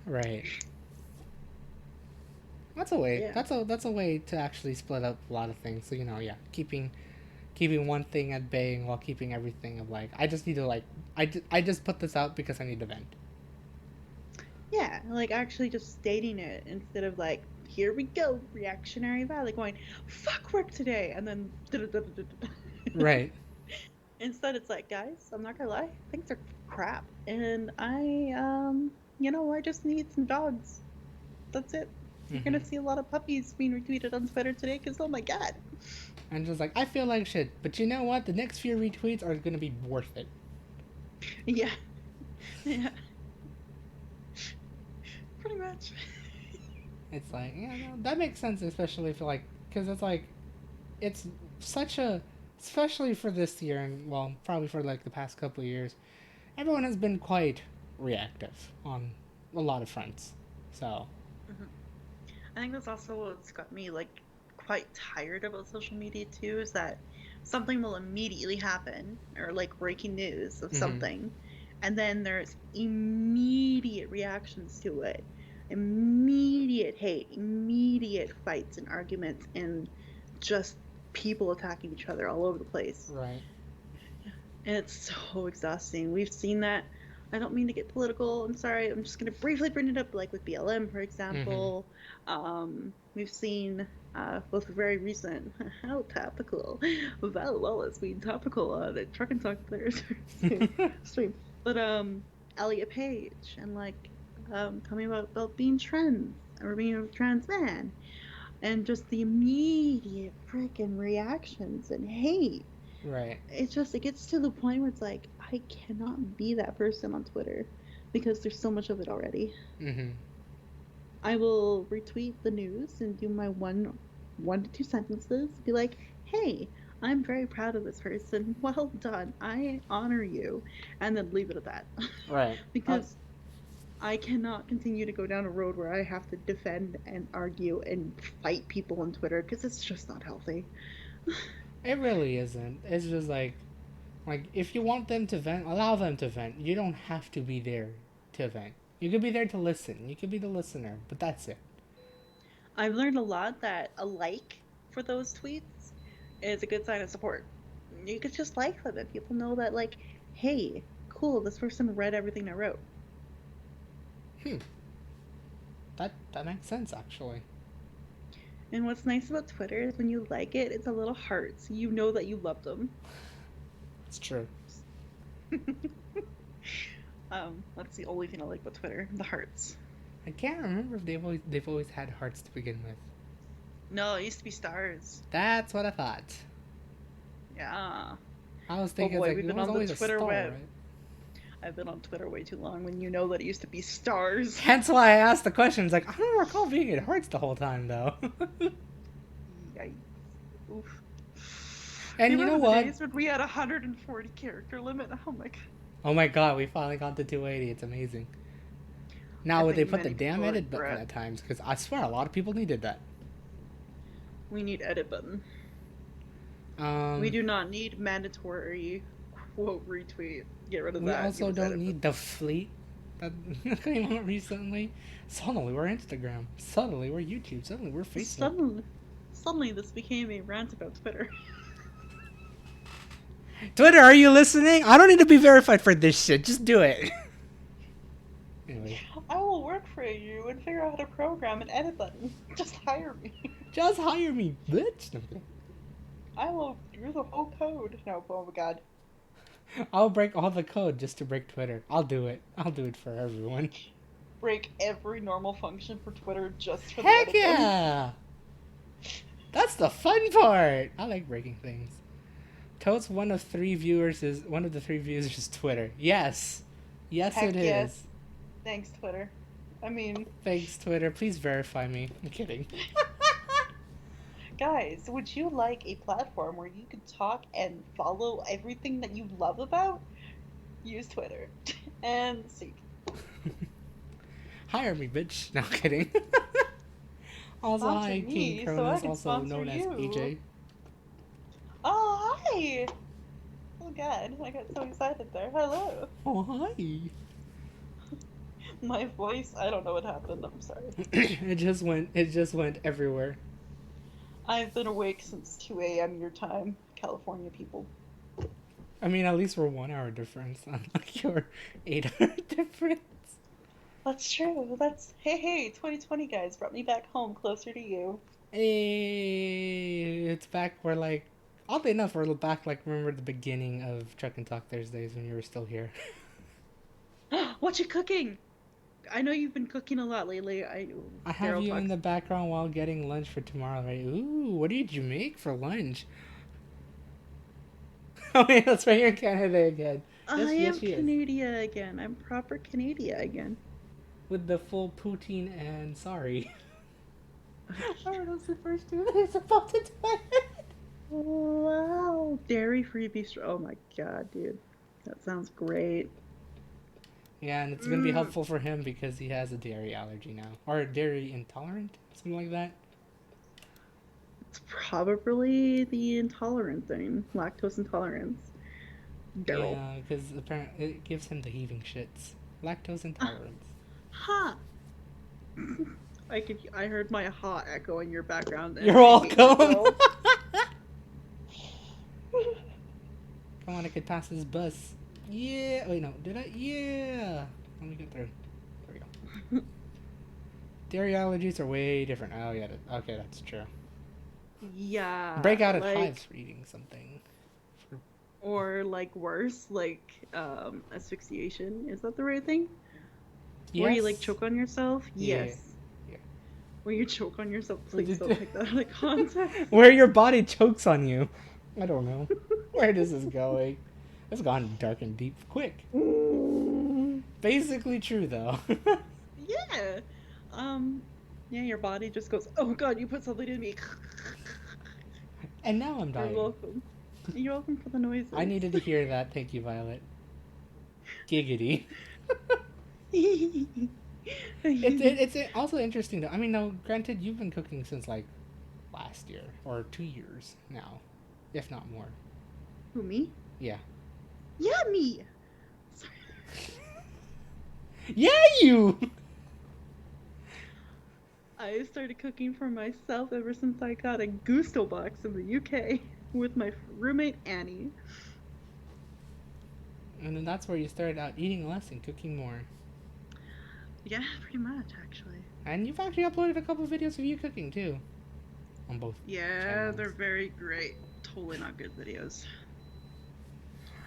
Right. That's a way. Yeah. That's a way to actually split up a lot of things. So yeah, keeping one thing at bay while keeping everything of like I just need to like I just put this out because I need to vent. Yeah, like actually just stating it instead of like, here we go, reactionary valley going, fuck work today, and then Right. instead it's like, guys, I'm not gonna lie, things are crap, and I just need some dogs. That's it. You're Mm-hmm. gonna see a lot of puppies being retweeted on Twitter today because oh my god. And just like I feel like shit, but you know what? The next few retweets are gonna be worth it. Yeah, yeah, pretty much. It's like no, that makes sense, especially for like because it's like it's such a especially for this year and well probably for like the past couple of years everyone has been quite reactive on a lot of fronts. So, Mhm. I think that's also what's got me like quite tired about social media too is that something will immediately happen or like breaking news of mm-hmm. something and then there's immediate reactions to it. Immediate hate, immediate fights and arguments and just people attacking each other all over the place. Right. And it's so exhausting. We've seen that. I don't mean to get political. I'm sorry. I'm just going to briefly bring it up, like with BLM, for Mm-hmm. example. We've seen both very recent, how topical, Val Wallace being topical on the Truck and Talk stream. But Elliot Page and like coming about being trans or being a trans man and just the immediate freaking reactions and hate Right. it gets to the point where it's like I cannot be that person on Twitter because there's so much of it already. Mm-hmm. I will retweet the news and do my one to two sentences, be like, "Hey, I'm very proud of this person. Well done. I honor you," and then leave it at that. Right. Because I cannot continue to go down a road where I have to defend and argue and fight people on Twitter because it's just not healthy. It really isn't. It's just like if you want them to vent, allow them to vent. You don't have to be there to vent. You could be there to listen. You could be the listener, but that's it. I've learned a lot that a like for those tweets is a good sign of support. You could just like them and people know that like, hey, cool, this person read everything I wrote. Hmm. That makes sense actually. And what's nice about Twitter is when you like it, it's a little heart, so you know that you love them. It's true. That's the only thing I like about Twitter, the hearts. I can't remember if they've always had hearts to begin with. No, it used to be stars. That's what I thought. Yeah. I was Oh thinking it's boy, like we've there been was on the always a Twitter star, web. right? I've been on Twitter way too long when you know that it used to be stars. Hence why I asked the questions. Like, I don't recall being at Hearts the whole time, though. Yikes. Oof. And you know remember the what? days when we had 140 character limit? Oh my god. Oh my god, we finally got to 280. It's amazing. Now, I would they think put the many damn people edit button regret. at times? Because I swear a lot of people needed that. We need edit button. We We do not need mandatory quote retweet. Get rid of that. also Give us don't edit need the fleet that came out recently. Suddenly we're Instagram. Suddenly we're YouTube. Suddenly we're button. Facebook. Suddenly this became a rant about Twitter. Twitter, are you listening? I don't need to be verified for this shit. Just do it. Anyway, I will work for you and figure out how to program an edit button. Just hire me. just hire me, bitch. No, I'm kidding. I will do the whole code. No, oh my god. I'll break all the code just to break Twitter. I'll do it. I'll do it for everyone. Break every normal function for Twitter just for the Heck edit button. yeah! That's the fun part. I like breaking things. Toad's one of the three viewers is Twitter. Yes, yes Heck it is. yes. Thanks, Twitter. I mean, Thanks, Twitter. Please verify me. I'm kidding. guys, would you like a platform where you could talk and follow everything that you love about? Use Twitter. And seek. Hire me, bitch. No, I'm kidding. Also, Sponsor hi, me, King so I Cronus, can also sponsor known as you. AJ. Oh, hi! Oh god, I got so excited there. Hello. Oh, hi. My voice, I don't know what happened. I'm sorry. It just went everywhere. I've been awake since 2 a.m. your time, California people. I mean, at least we're 1 hour difference, unlike your 8 hour difference. That's true. Hey, 2020 guys brought me back home closer to you. Hey, it's back. We're like, oddly enough, we're back. Like, remember the beginning of Truck and Talk Thursdays when you were still here. What you cooking? I know you've been cooking a lot lately. I have you in the background while getting lunch for tomorrow, right? Ooh, what did you make for lunch? Oh yeah, that's right. You're in Canada again. I am Canada again. I'm proper Canada again. With the full poutine and sorry. Oh, those the first two that is about to do it. Wow. Dairy-free bistro. Oh my god, dude. That sounds great. Yeah, and it's gonna be helpful for him because he has a dairy allergy now. Or dairy intolerant? Something like that. It's probably the intolerant thing. Lactose intolerance. Daryl. Yeah, because apparently it gives him the heaving shits. Lactose intolerance. Ha! I heard my ha echo in your background. You're welcome! Come on, I could pass this bus. Yeah! Wait, no. Did I? Yeah! Let me get through. There we go. Dairy allergies are way different. Oh, yeah. Okay, that's true. Yeah. Break out at hives for eating something. Or, like, worse, like, asphyxiation. Is that the right thing? Yes. Where you, like, choke on yourself? Yeah. Yes. Yeah. Where you choke on yourself? Please don't take that out of context. Where your body chokes on you. I don't know. Where this is going. It's gone dark and deep quick. Basically true, though. Yeah. Yeah, your body just goes, oh god, you put something in me. And now I'm dying. You're welcome. You're welcome for the noises. I needed to hear that. Thank you, Violet. Giggity. It's also interesting, though. I mean, no, granted, you've been cooking since, like, last year. Or 2 years now. If not more. Who, me? Yeah. Yeah, me! Sorry. Yeah, you! I started cooking for myself ever since I got a Gusto box in the UK with my roommate Annie. And then that's where you started out eating less and cooking more. Yeah, pretty much, actually. And you've actually uploaded a couple videos of you cooking, too. On both channels. They're very great. Totally not good videos.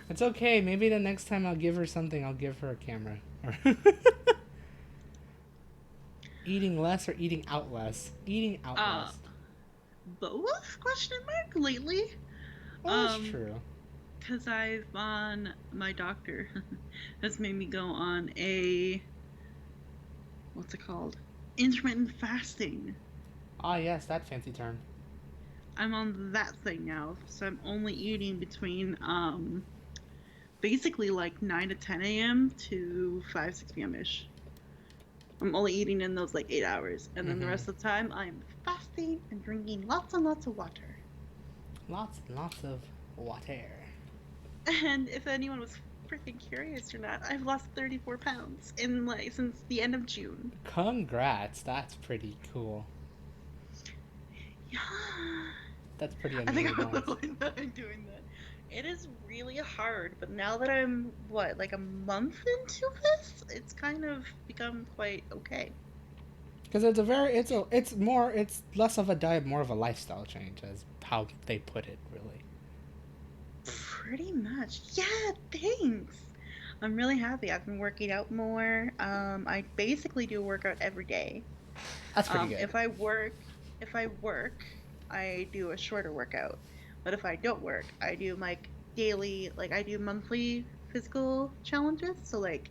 It's okay. Maybe the next time I'll give her something, I'll give her a camera. Eating less or eating out less? Eating out less. Both? Question mark? Lately? Well, that's true. Because my doctor has made me go on a, what's it called? Intermittent fasting. Ah, yes, that fancy term. I'm on that thing now. So I'm only eating between, basically like 9 to 10 a.m. to 5, 6 p.m.-ish. I'm only eating in those like 8 hours. And then the rest of the time, I'm fasting and drinking lots and lots of water. Lots and lots of water. And if anyone was freaking curious or not, I've lost 34 pounds since the end of June. Congrats, that's pretty cool. Yeah. That's pretty I think amazing. I'm doing that. It is really hard, but now that I'm like a month into this, it's kind of become quite okay. Because it's less of a diet, more of a lifestyle change, as how they put it, really. Pretty much. Yeah, thanks. I'm really happy. I've been working out more. I basically do a workout every day. That's pretty good. If I work, I do a shorter workout. But if I don't work, I do like daily, like I do monthly physical challenges. So like,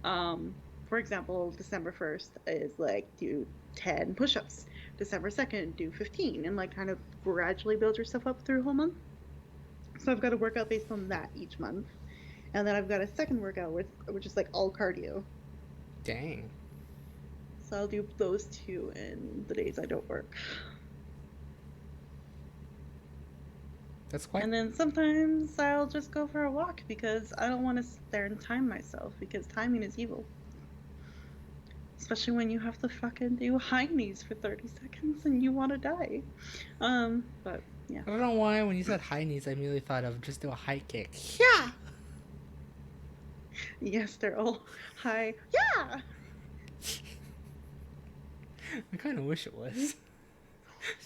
for example, December 1st is like do 10 push-ups. December 2nd, do 15, and like kind of gradually build yourself up through a whole month. So I've got a workout based on that each month. And then I've got a second workout which is like all cardio. Dang. So I'll do those two in the days I don't work. That's quite. And then sometimes I'll just go for a walk because I don't want to sit there and time myself, because timing is evil. Especially when you have to fucking do high knees for 30 seconds and you want to die. But yeah. I don't know why when you said high knees, I immediately thought of just do a high kick. Yeah! Yes, they're all high. Yeah! I kind of wish it was.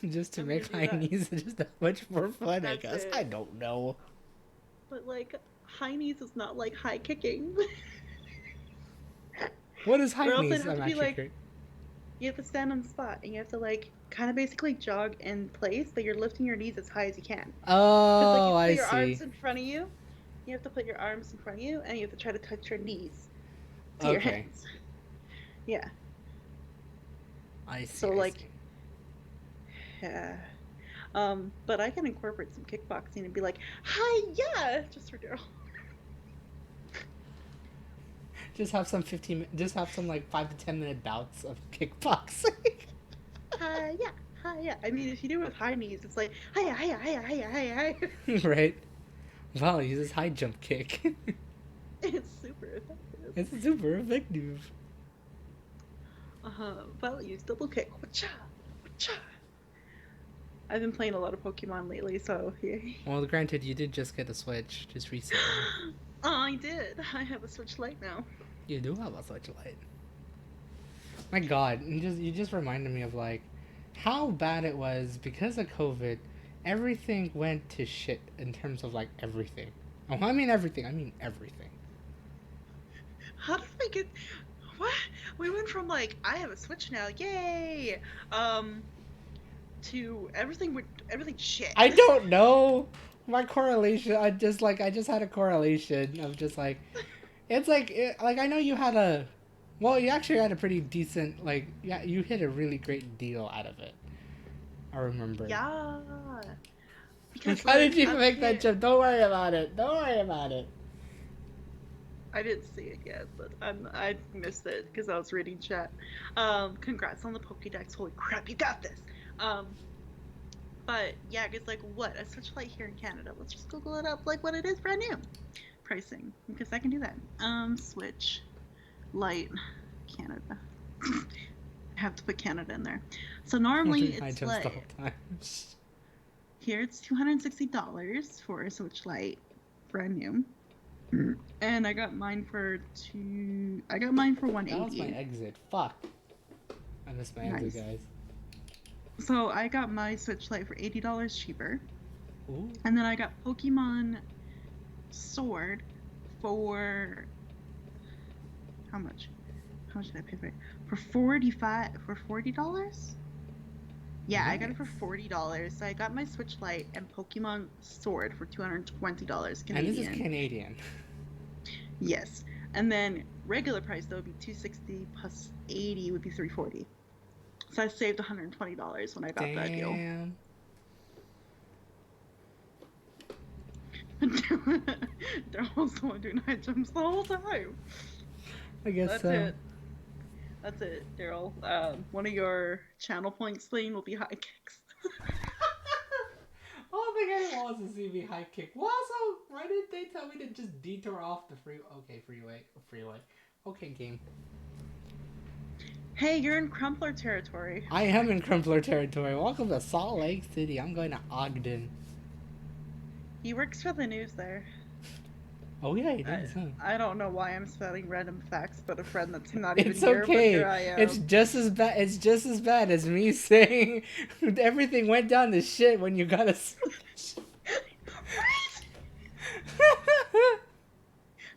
Just to I'm make gonna do high that. knees just that much more fun, I That's guess. it. I don't know. But like, high knees is not like high kicking. What is high Or else it'd knees? have I'm to be actually like, curious. you have to stand on the spot and you have to like kind of basically jog in place, but you're lifting your knees as high as you can. Because like you Oh, put I your arms see. in front of you, you have to put your arms in front of you, and you have to try to touch your knees to your Okay. hands. Yeah. I see, So I like, see. yeah. But I can incorporate some kickboxing and be like, hi, yeah, just for Daryl. Just have some like 5 to 10 minute bouts of kickboxing. Hi, yeah, hi, yeah. I mean, if you do it with high knees, it's like, hiya, hiya, hiya, hiya, hiya, hiya. Right? Wow, he uses high jump kick. It's super effective. It's super effective. But I'll use double kick. Wacha, wacha. I've been playing a lot of Pokemon lately, so yeah. Well, granted, you did just get a Switch just recently. Oh, I did. I have a Switch Lite now. You do have a Switch Lite. My God, you just reminded me of like how bad it was because of COVID. Everything went to shit in terms of like everything. Oh, I mean everything. I mean everything. How did I get? What? We went from like I have a Switch now, yay, to everything shit. I don't know. My correlation. I just had a correlation of just like it's like I know you had a well, you actually had a pretty decent like yeah, you hit a really great deal out of it. I remember. Yeah, Like, because how did like you I'm make that here. jump? Don't worry about it. Don't worry about it. I didn't see it yet, but I missed it because I was reading chat. Congrats on the Pokédex. Holy crap, you got this. But yeah, it's like what a Switch Lite here in Canada. Let's just Google it up, like what it is brand new pricing, because I can do that. Switch Lite Canada. I have to put Canada in there. So normally I it's jumps the whole like time. here it's $260 for a Switch Lite, brand new. And I got mine for That was my 180. exit. Fuck. I missed my Nice. exit, guys. So I got my Switch Lite for $80 cheaper. Ooh. And then I got Pokemon Sword for how much? How much did I pay for it? For $40. Yeah, I got it for Nice. $40. So I got my Switch Lite and Pokemon Sword for $220 And this is Canadian. Canadian. Yes. And then regular price though would be 260 plus 80 would be 340. So I saved $120 when I got that deal. Damn. They're also doing high jumps the whole time. I guess That's so. it. That's it, Daryl. One of your channel points thing will be high kicks. All the guy wants to see me high kick. Well, also, why didn't they tell me to just detour off the freeway? Okay, freeway. Okay, game. Hey, you're in Crumpler territory. I am in Crumpler territory. Welcome to Salt Lake City. I'm going to Ogden. He works for the news there. Oh yeah, he I, does, huh? I don't know why I'm spouting random facts about a friend that's not even It's here, but okay. here I am. It's just as bad. It's just as bad as me saying everything went down to shit when you got a Switch.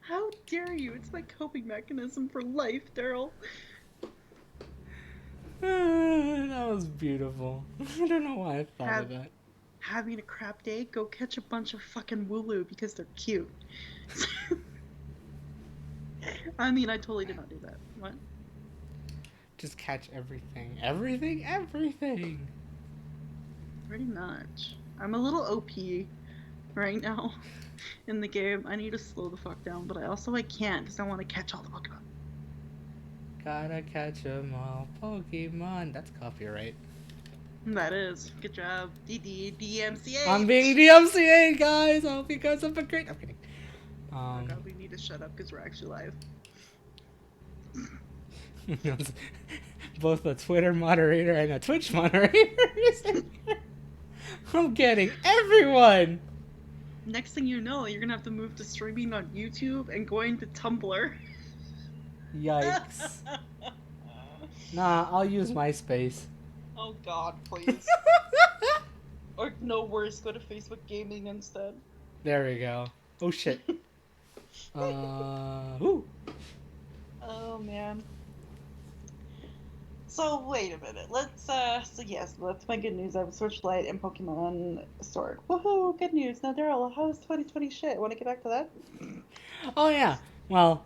How dare you? It's my coping mechanism for life, Daryl. That was beautiful. I don't know why I thought of that. Having a crap day, go catch a bunch of fucking Wooloo because they're cute. I mean, I totally did not do that. What? Just catch everything. Everything. Pretty much. I'm a little OP right now in the game. I need to slow the fuck down, but I can't because I want to catch all the Pokemon. Gotta catch 'em all, Pokemon. That's copyright. That is. Good job. DMCA. I'm being DMCA, guys. I hope you guys have a great. I'm kidding. Oh god, we need to shut up because we're actually live. Both a Twitter moderator and a Twitch moderator. I'm getting everyone. Next thing you know, you're gonna have to move to streaming on YouTube and going to Tumblr. Yikes. Nah, I'll use MySpace. Oh god, please. Or no worse, go to Facebook Gaming instead. There we go. Oh shit. Whoo. Oh man. So wait a minute. So yes, that's my good news. I have a Switch Lite and Pokemon Sword. Woohoo! Good news. Now Daryl, how's 2020 shit? Want to get back to that? Oh yeah. Well,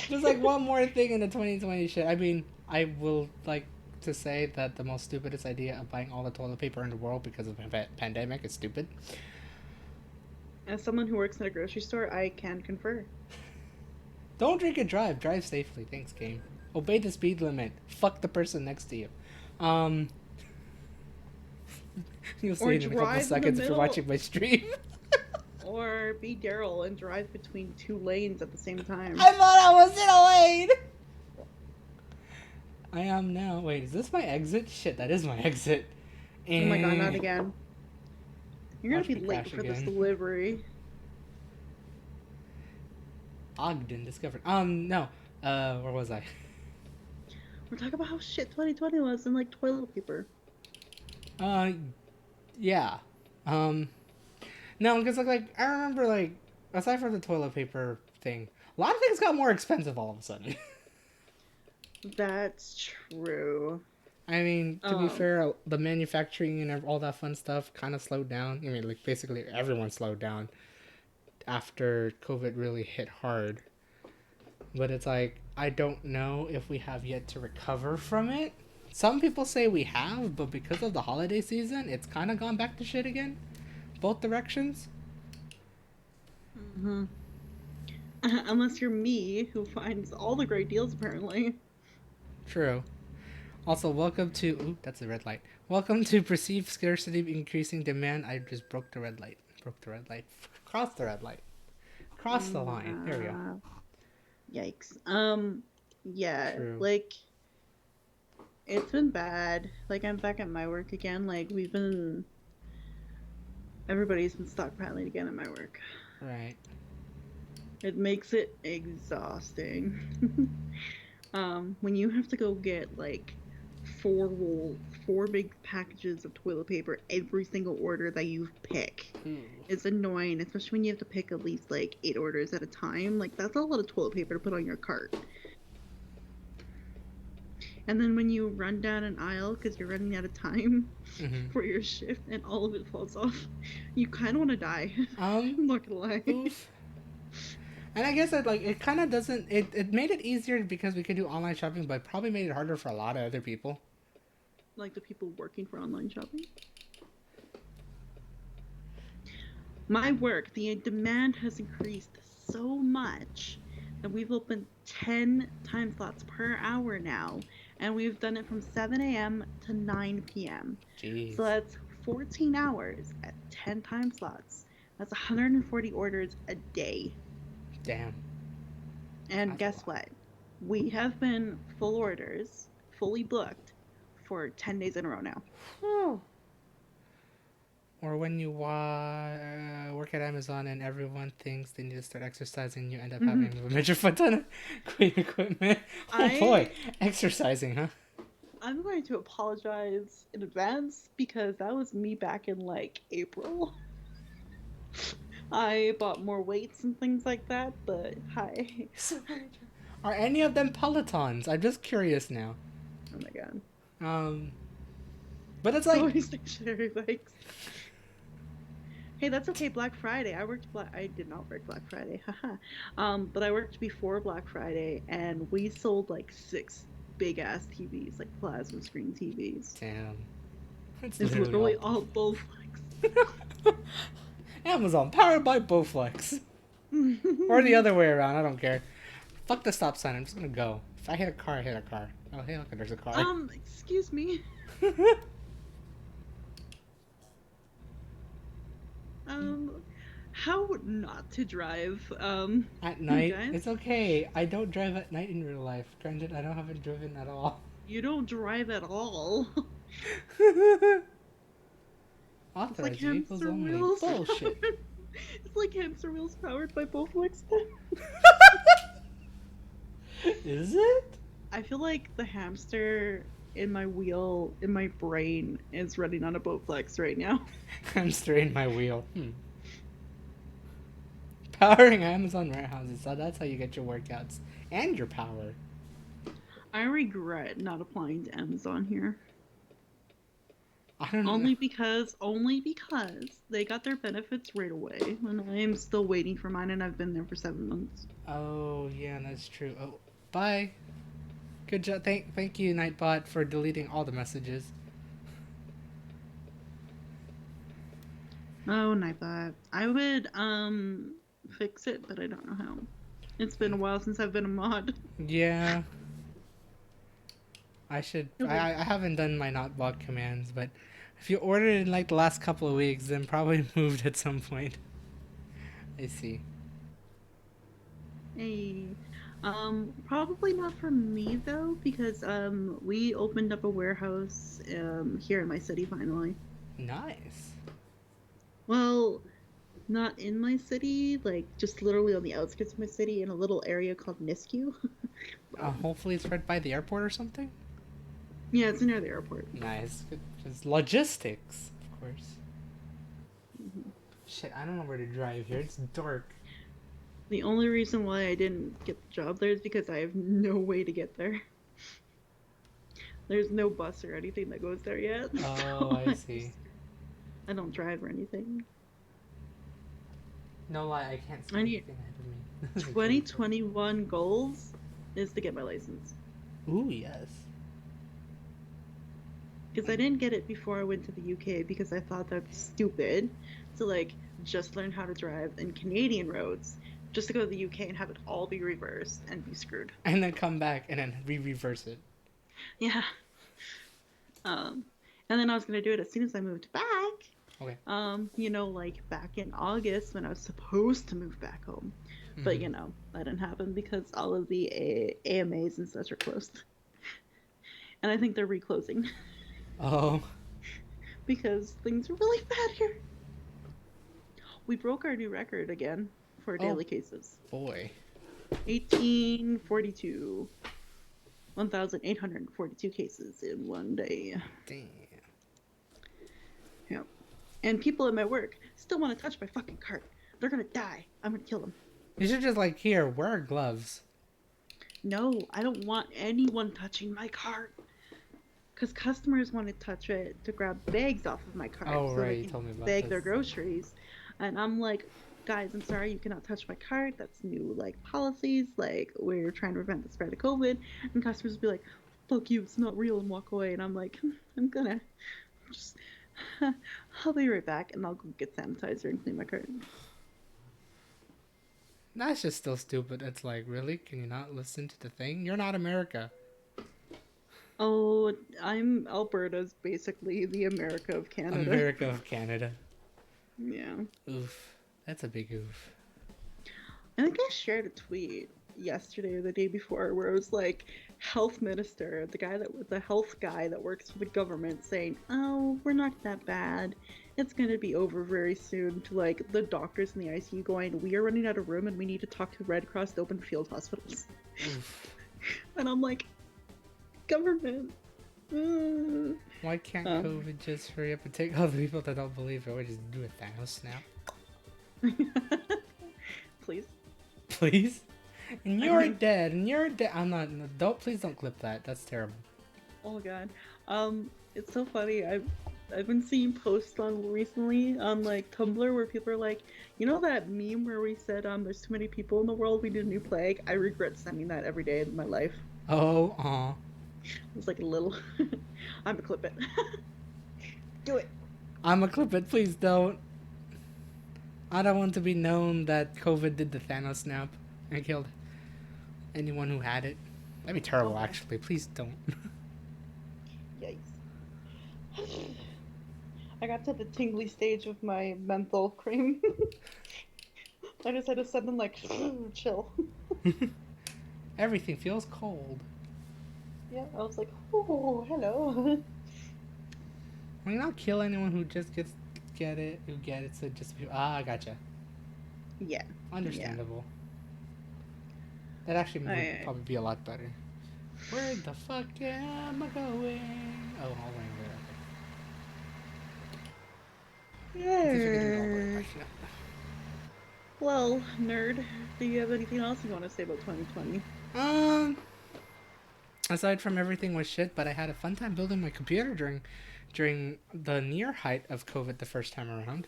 there's like one more thing in the 2020 shit. I mean, I will like to say that the most stupidest idea of buying all the toilet paper in the world because of the pandemic is stupid. As someone who works at a grocery store, I can confer. Don't drink and drive. Drive safely. Thanks, game. Obey the speed limit. Fuck the person next to you. You'll see it in a couple seconds if you're watching my stream. Or be Daryl and drive between two lanes at the same time. I thought I was in a lane! I am now. Wait, is this my exit? Shit, that is my exit. Oh my god, not again. You're gonna be late for this delivery. Ogden discovered. No. Where was I? We're talking about how shit 2020 was and like toilet paper. Yeah. No, because like I remember like aside from the toilet paper thing, a lot of things got more expensive all of a sudden. That's true. I mean, to be fair, the manufacturing and all that fun stuff kind of slowed down. I mean, like basically everyone slowed down after COVID really hit hard. But it's like I don't know if we have yet to recover from it. Some people say we have, but because of the holiday season, it's kind of gone back to shit again. Both directions. Mm-hmm. Unless you're me, who finds all the great deals, apparently. True. Also, welcome to... Ooh, that's a red light. Welcome to perceived scarcity increasing demand. I just broke the red light. Crossed the red light. Crossed the line. There we go. Yikes. Yeah, True. like... It's been bad. Like, I'm back at my work again. Like, everybody's been stockpiling again at my work. Right. It makes it exhausting. When you have to go get, like, four big packages of toilet paper every single order that you pick. It's annoying, especially when you have to pick at least, like, 8 orders at a time. Like, that's a lot of toilet paper to put on your cart. And then when you run down an aisle because you're running out of time Mm-hmm. for your shift and all of it falls off, you kind of want to die. Um, I'm not gonna lie. oof. And I guess that like it kind of doesn't. It made it easier because we could do online shopping, but probably made it harder for a lot of other people. Like the people working for online shopping. My work, the demand has increased so much that we've opened 10 time slots per hour now, and we've done it from 7 a.m. to 9 p.m. So Jeez, that's 14 hours at 10 time slots. That's 140 orders a day. damn, And that's a guess lot. what? We have been full orders, fully booked for 10 days in a row now. Whew. Or when you work at Amazon and everyone thinks they need to start exercising, you end up Mhm. having a major foot ton of great equipment. Oh boy, I exercising, huh? I'm going to apologize in advance because that was me back in like April. I bought more weights and things like that, but hi. So, are any of them Pelotons? I'm just curious now. Oh my god. Um, but it's So like, many stationary bikes. Hey, that's okay. Black Friday. I did not work Black Friday. Haha. But I worked before Black Friday and we sold like 6 big ass TVs, like plasma screen TVs. damn, it's It's literally all literally all Bowflex. Amazon powered by Bowflex, or the other way around. I don't care. Fuck the stop sign. I'm just gonna go. If I hit a car, I hit a car. Oh, hey, look, there's a car. Excuse me. Um, how not to drive, At you night, guys? it's okay. I don't drive at night in real life. Granted, I don't haven't driven at all. You don't drive at all. It's like Authorized vehicles hamster only. wheels. Bullshit. It's like hamster wheels powered by Bowflex. Is it? I feel like the hamster in my wheel, in my brain, is running on a Bowflex right now. I'm straining my wheel. Powering Amazon warehouses. So that's how you get your workouts and your power. I regret not applying to Amazon here. I don't know. Only because they got their benefits right away, and I'm still waiting for mine, and I've been there for 7 months. Oh yeah, that's true. Oh, bye. Good job. Thank you, Nightbot, for deleting all the messages. Oh, Nightbot. I would fix it, but I don't know how. It's been a while since I've been a mod. Yeah. I should. Really? I haven't done my Nightbot commands, but if you ordered in like the last couple of weeks, then probably moved at some point. I see. Hey. Probably not for me though, because we opened up a warehouse here in my city finally. Nice. Well, not in my city, like just literally on the outskirts of my city in a little area called Nisku. Hopefully it's right by the airport or something. Yeah, it's near the airport. Nice. Good. Just logistics, of course. Hmm. Shit, I don't know where to drive here. It's dark. The only reason why I didn't get the job there is because I have no way to get there. There's no bus or anything that goes there yet. Oh, So I see. I don't drive or anything. No lie, I can't see I need anything ahead of me. This is a great 2021 goals is to get my license. point. Ooh, yes. Because I didn't get it before I went to the UK because I thought that'd be stupid to like just learn how to drive in Canadian roads just to go to the UK and have it all be reversed and be screwed. And then come back and then reverse it. Yeah. And then I was gonna do it as soon as I moved back. Okay. Like back in August when I was supposed to move back home. But that didn't happen because all of the AMAs and such are closed. And I think they're reclosing Oh. because things are really bad here. We broke our new record again for Oh. daily cases. Boy. 1842. 1,842 cases in one day. Damn. Yeah. And people at my work still want to touch my fucking cart. They're gonna die. I'm gonna kill them. You should just like here wear gloves. No, I don't want anyone touching my cart. Because customers want to touch it to grab bags off of my cart Oh so they right, you can told me about bag this. their groceries. And I'm like, guys, I'm sorry, you cannot touch my cart. That's new, like, policies. Like, we're trying to prevent the spread of COVID. And customers will be like, fuck you, it's not real, and walk away. And I'm like, I'm gonna just, I'll be right back, and I'll go get sanitizer and clean my cart. That's just still stupid. It's like, really? Can you not listen to the thing? You're not America. Oh, Alberta's basically the America of Canada. America of Canada. Yeah. Oof. That's a big oof. I think I shared a tweet yesterday or the day before where it was like health minister, the health guy that works for the government saying, "Oh, we're not that bad. It's going to be over very soon," to like the doctors in the ICU going, "We are running out of room and we need to talk to Red Cross to open field hospitals." Oof. And I'm like, "Government. Mm. Why can't COVID just hurry up and take all the people that don't believe it? We just do a Thanos snap. Please." Please? And you're dead, and you're dead. I'm not. Don't. Please don't clip that. That's terrible. Oh god. It's so funny. I've been seeing posts on recently on like Tumblr where people are like, you know that meme where we said there's too many people in the world, we need a new plague? I regret sending that every day of my life. Oh, aw. It's like a little I'm gonna clip it. Do it. I'm gonna clip it. Please don't. I don't want to be known that COVID did the Thanos snap and killed anyone who had it. That'd be terrible, Okay. actually. Please don't. Yikes. I got to the tingly stage of my menthol cream. I just had to send them like chill. Everything feels cold. Yeah, I was like, oh, hello. Why not kill anyone who just get it, so just be, I gotcha. Yeah. Understandable. That actually would probably be a lot better. Where the fuck am I going? Oh, I'll run there. Yeah. Well, nerd, do you have anything else you want to say about 2020? Aside from everything was shit, but I had a fun time building my computer during the near height of COVID the first time around.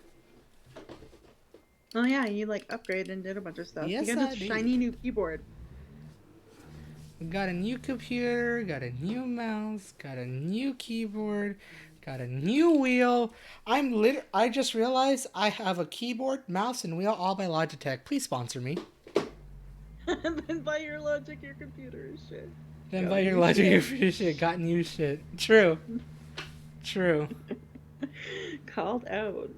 Oh yeah, you like upgraded and did a bunch of stuff. Yes, you got I a did. shiny new keyboard. Got a new computer, got a new mouse, got a new keyboard, got a new wheel. I just realized I have a keyboard, mouse, and wheel all by Logitech. Please sponsor me. And then buy your Logic, your computer and shit. Then buy your Logic, your shit. Got new shit. True. True. Called out.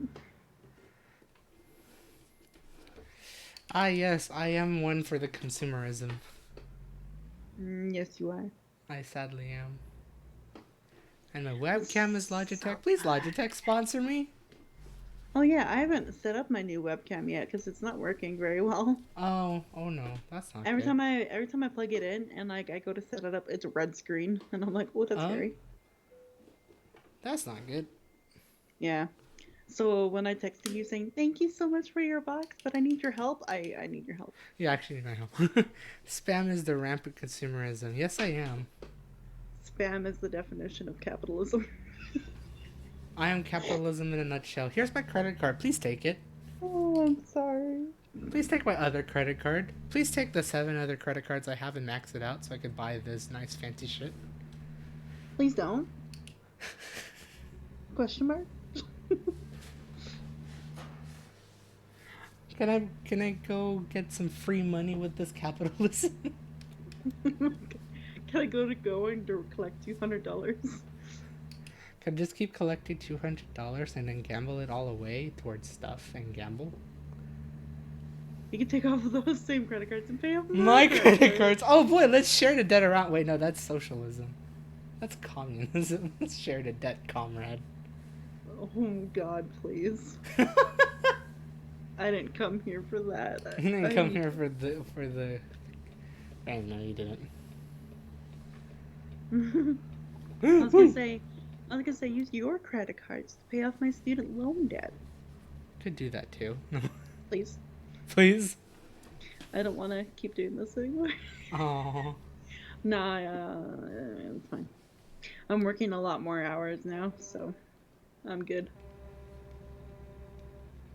Ah, yes, I am one for the consumerism. Yes, you are. I sadly am. And my webcam is Logitech. Please, Logitech, sponsor me. Oh yeah, I haven't set up my new webcam yet because it's not working very well. Oh no, that's not every good. time I plug it in and like I go to set it up, it's a red screen, and I'm like, oh, that's scary. That's not good. Yeah. So when I texted you saying thank you so much for your box, but I need your help, I need your help. You actually need my help. Spam is the rampant consumerism. Yes, I am. Spam is the definition of capitalism. I am capitalism in a nutshell. Here's my credit card. Please take it. Oh, I'm sorry. Please take my other credit card. Please take the 7 other credit cards I have and max it out so I could buy this nice fancy shit. Please don't. Question mark? Can I go get some free money with this capitalism? Can I go and collect $200? Can I just keep collecting $200 and then gamble it all away towards stuff and gamble? You can take off of those same credit cards and pay off my credit cards. Oh boy, let's share the debt around. Wait, no, that's socialism. That's communism. Let's share the debt, comrade. Oh God, please. I didn't come here for that. You didn't come here for the. I know you didn't. I was gonna say, use your credit cards to pay off my student loan debt. Could do that too. Please. Please. I don't want to keep doing this anymore. Oh. Nah, it's fine. I'm working a lot more hours now, so I'm good.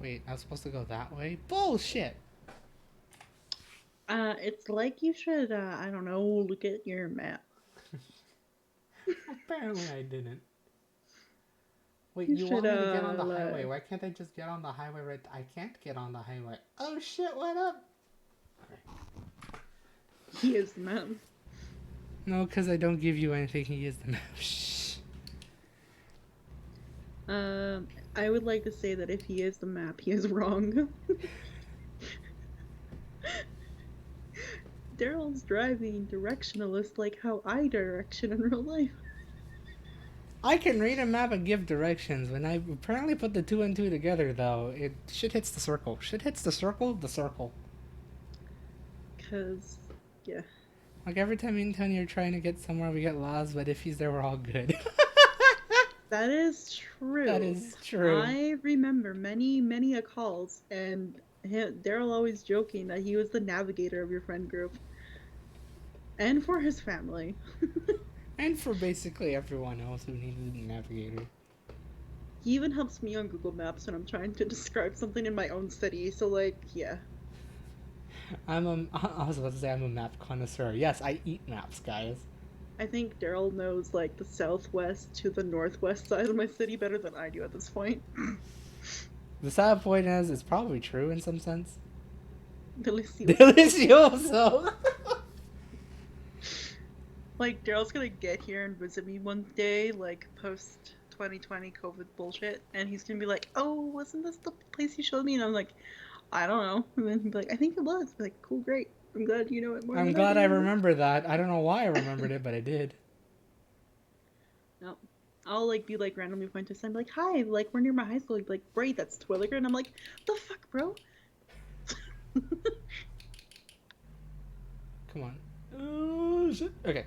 Wait, I was supposed to go that way? Bullshit! It's like you should, I don't know, look at your map. Apparently I didn't. Wait, You you should, want me to get on the highway? like, Why can't I just get on the highway right? I can't get on the highway. Oh shit, what up? he is the map. No, because I don't give you anything. He is the map. Shh. I would like to say that if he is the map, he is wrong. Daryl's driving directionalist like how I direction in real life. I can read a map and give directions. When I apparently put the two and two together, though, it shit hits the circle. Shit hits the circle, the circle. Cause, yeah. Like every time me and Tony are trying to get somewhere, we get lost, but if he's there, we're all good. That is true. That is true. I remember many a calls, and Daryl always joking that he was the navigator of your friend group. And for his family. And for basically everyone else who needed a navigator. He even helps me on Google Maps when I'm trying to describe something in my own city, so like, yeah. I was about to say I'm a map connoisseur. Yes, I eat maps, guys. I think Daryl knows like the southwest to the northwest side of my city better than I do at this point. The sad point is, it's probably true in some sense. Delicioso. Delicioso! Like, Daryl's gonna get here and visit me one day, like, post 2020 COVID bullshit, and he's gonna be like, oh, wasn't this the place you showed me? And I'm like, I don't know. And then he'd be like, I think it was. I'd be like, cool, great. I'm glad you know it more I'm than glad I do. remember that. I don't know why I remembered it, but I did. No. I'll, like, be, like, randomly point to sign, like, hi, like, we're near my high school. He'd be like, great, that's Twilliger. And I'm like, the fuck, bro? Come on. Oh, shit. Okay.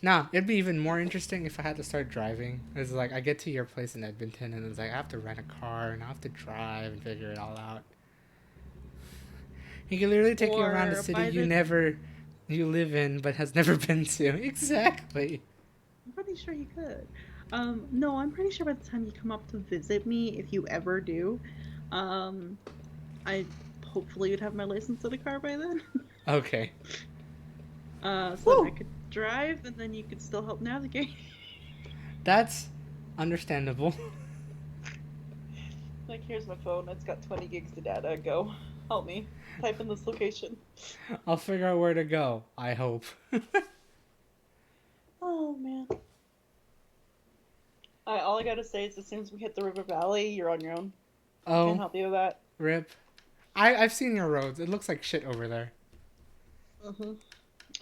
Now, it'd be even more interesting if I had to start driving. It's like, I get to your place in Edmonton, and it's like, I have to rent a car, and I have to drive and figure it all out. He can literally take you around a city you live in, but has never been to. Exactly. I'm pretty sure he could. No, I'm pretty sure by the time you come up to visit me, if you ever do, I hopefully would have my license in the car by then. Okay. So I could drive, and then you could still help navigate. That's understandable. Like, here's my phone. It's got 20 gigs of data. Go. Help me. Type in this location. I'll figure out where to go, I hope. Oh, man. All I gotta say is as soon as we hit the river valley, you're on your own. I can't help you with that. Rip. I've seen your roads. It looks like shit over there. Mm-hmm.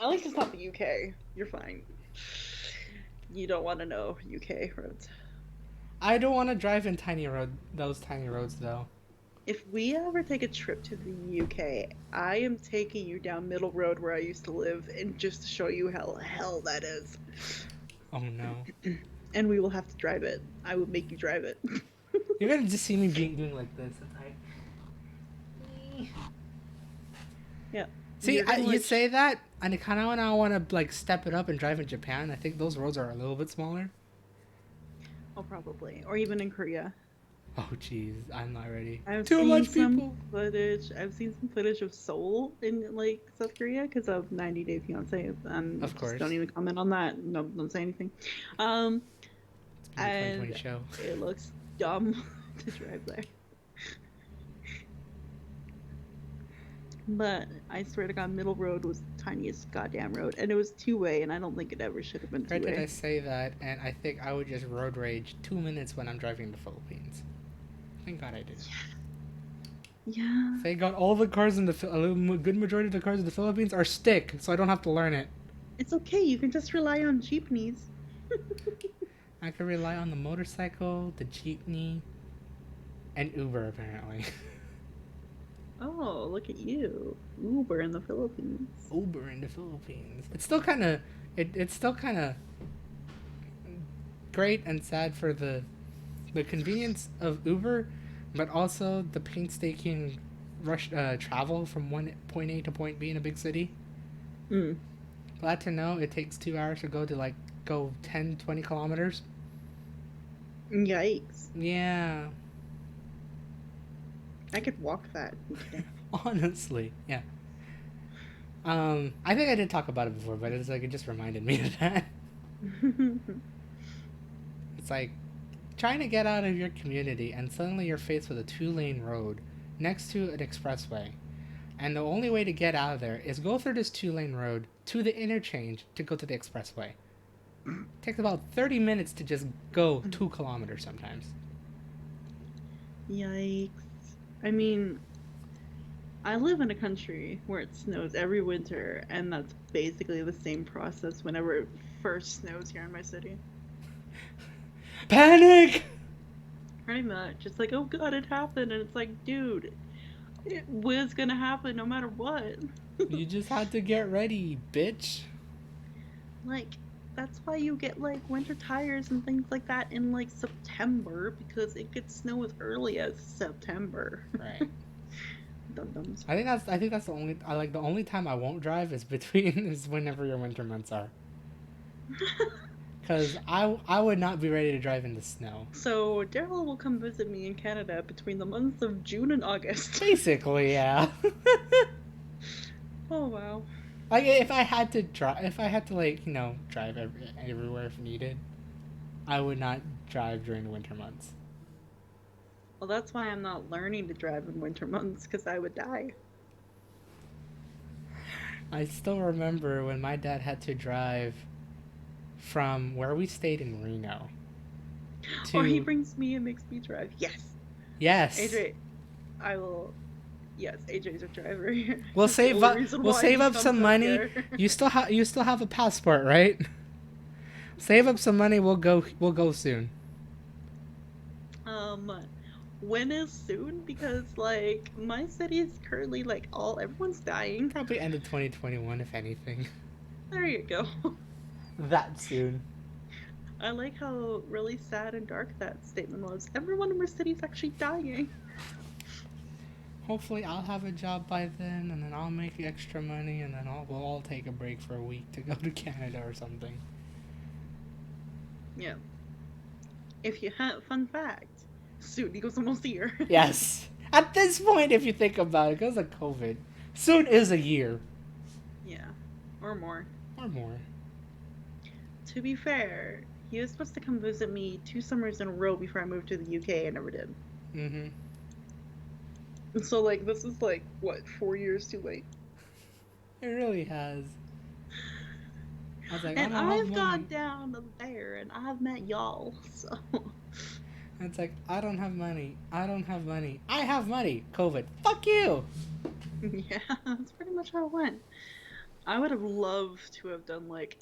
At least it's not the UK. You're fine. You don't want to know UK roads. I don't want to drive in those tiny roads, though. If we ever take a trip to the UK, I am taking you down Middle Road where I used to live, and just to show you how hell that is. Oh no. And we will have to drive it. I will make you drive it. You're gonna just see me doing like this. Yeah. See, you say that, and it kind of when I want to like step it up and drive in Japan. I think those roads are a little bit smaller. Oh, probably. Or even in Korea. Oh, jeez, I'm not ready. I've Too seen much some people. footage. I've seen some footage of Seoul in like South Korea because of 90 Day Fiance. Of course. Don't even comment on that. No, don't say anything. It's been a 2020 show. It looks dumb to drive there. But I swear to God, Middle Road was the tiniest goddamn road, and it was two-way, and I don't think it ever should have been two-way. Granted, I say that, and I think I would just road rage 2 minutes when I'm driving the Philippines. Thank God I did. Yeah. Thank God all the cars in a good majority of the cars in the Philippines are stick, so I don't have to learn it. It's okay. You can just rely on jeepneys. I can rely on the motorcycle, the jeepney, and Uber apparently. Oh, look at you. Uber in the Philippines. Uber in the Philippines. It's still kind of it's still kind of great and sad for the convenience of Uber, but also the painstaking travel from one point A to point B in a big city. Glad to know it takes 2 hours to go 10, 20 kilometers. Yikes. Yeah. I could walk that today. Honestly, yeah. I think I did talk about it before, but it's like it just reminded me of that. It's like trying to get out of your community and suddenly you're faced with a 2-lane road next to an expressway. And the only way to get out of there is go through this 2-lane road to the interchange to go to the expressway. It takes about 30 minutes to just go 2 kilometers sometimes. Yikes. I mean, I live in a country where it snows every winter, and that's basically the same process whenever it first snows here in my city. Panic! Pretty much. It's like, oh god, it happened. And it's like, dude, it was gonna happen no matter what. You just had to get ready, bitch. Like, that's why you get like winter tires and things like that in like September, because it could snow as early as September. Right. Dum-dums. I think that's the only time I won't drive is whenever your winter months are. Because I would not be ready to drive in the snow. So Daryl will come visit me in Canada between the months of June and August. Basically, yeah. Oh wow. Like if I had to drive everywhere if needed, I would not drive during the winter months. Well, that's why I'm not learning to drive in winter months, because I would die. I still remember when my dad had to drive from where we stayed in Reno to. Or he brings me and makes me drive. Yes. Yes. AJ, I will. Yes, AJ's a driver here. We'll save up some money. Here. You still have a passport, right? Save up some money. We'll go soon. When is soon? Because like my city is currently like everyone's dying. Probably end of 2021, if anything. There you go. That soon. I like how really sad and dark that statement was. Everyone in my city is actually dying. Hopefully I'll have a job by then, and then I'll make extra money, and then we'll all take a break for a week to go to Canada or something. Yeah. If you have fun fact, soon equals almost a year. Yes. At this point, if you think about it, because of COVID, soon is a year. Yeah. Or more. Or more. To be fair, he was supposed to come visit me 2 summers in a row before I moved to the UK. I never did. Mm-hmm. And so, like, this is, like, what, 4 years too late? It really has. I was like, and I've gone down there, and I've met y'all, so... It's like, I don't have money. I don't have money. I have money. COVID. Fuck you! Yeah, that's pretty much how it went. I would have loved to have done, like,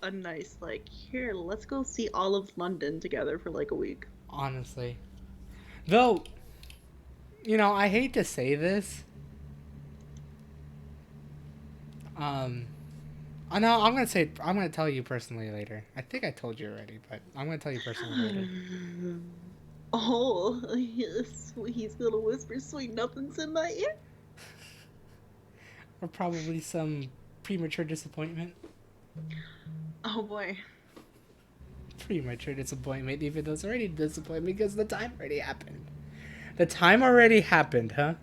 a nice, like, here, let's go see all of London together for, like, a week. Honestly. Though, I hate to say this. I know I'm gonna tell you personally later. I think I told you already, but I'm gonna tell you personally later. Oh, he's gonna whisper sweet nothings in my ear. Or probably some premature disappointment. Oh boy. Premature disappointment, even though it's already disappointment because the time already happened. The time already happened, huh?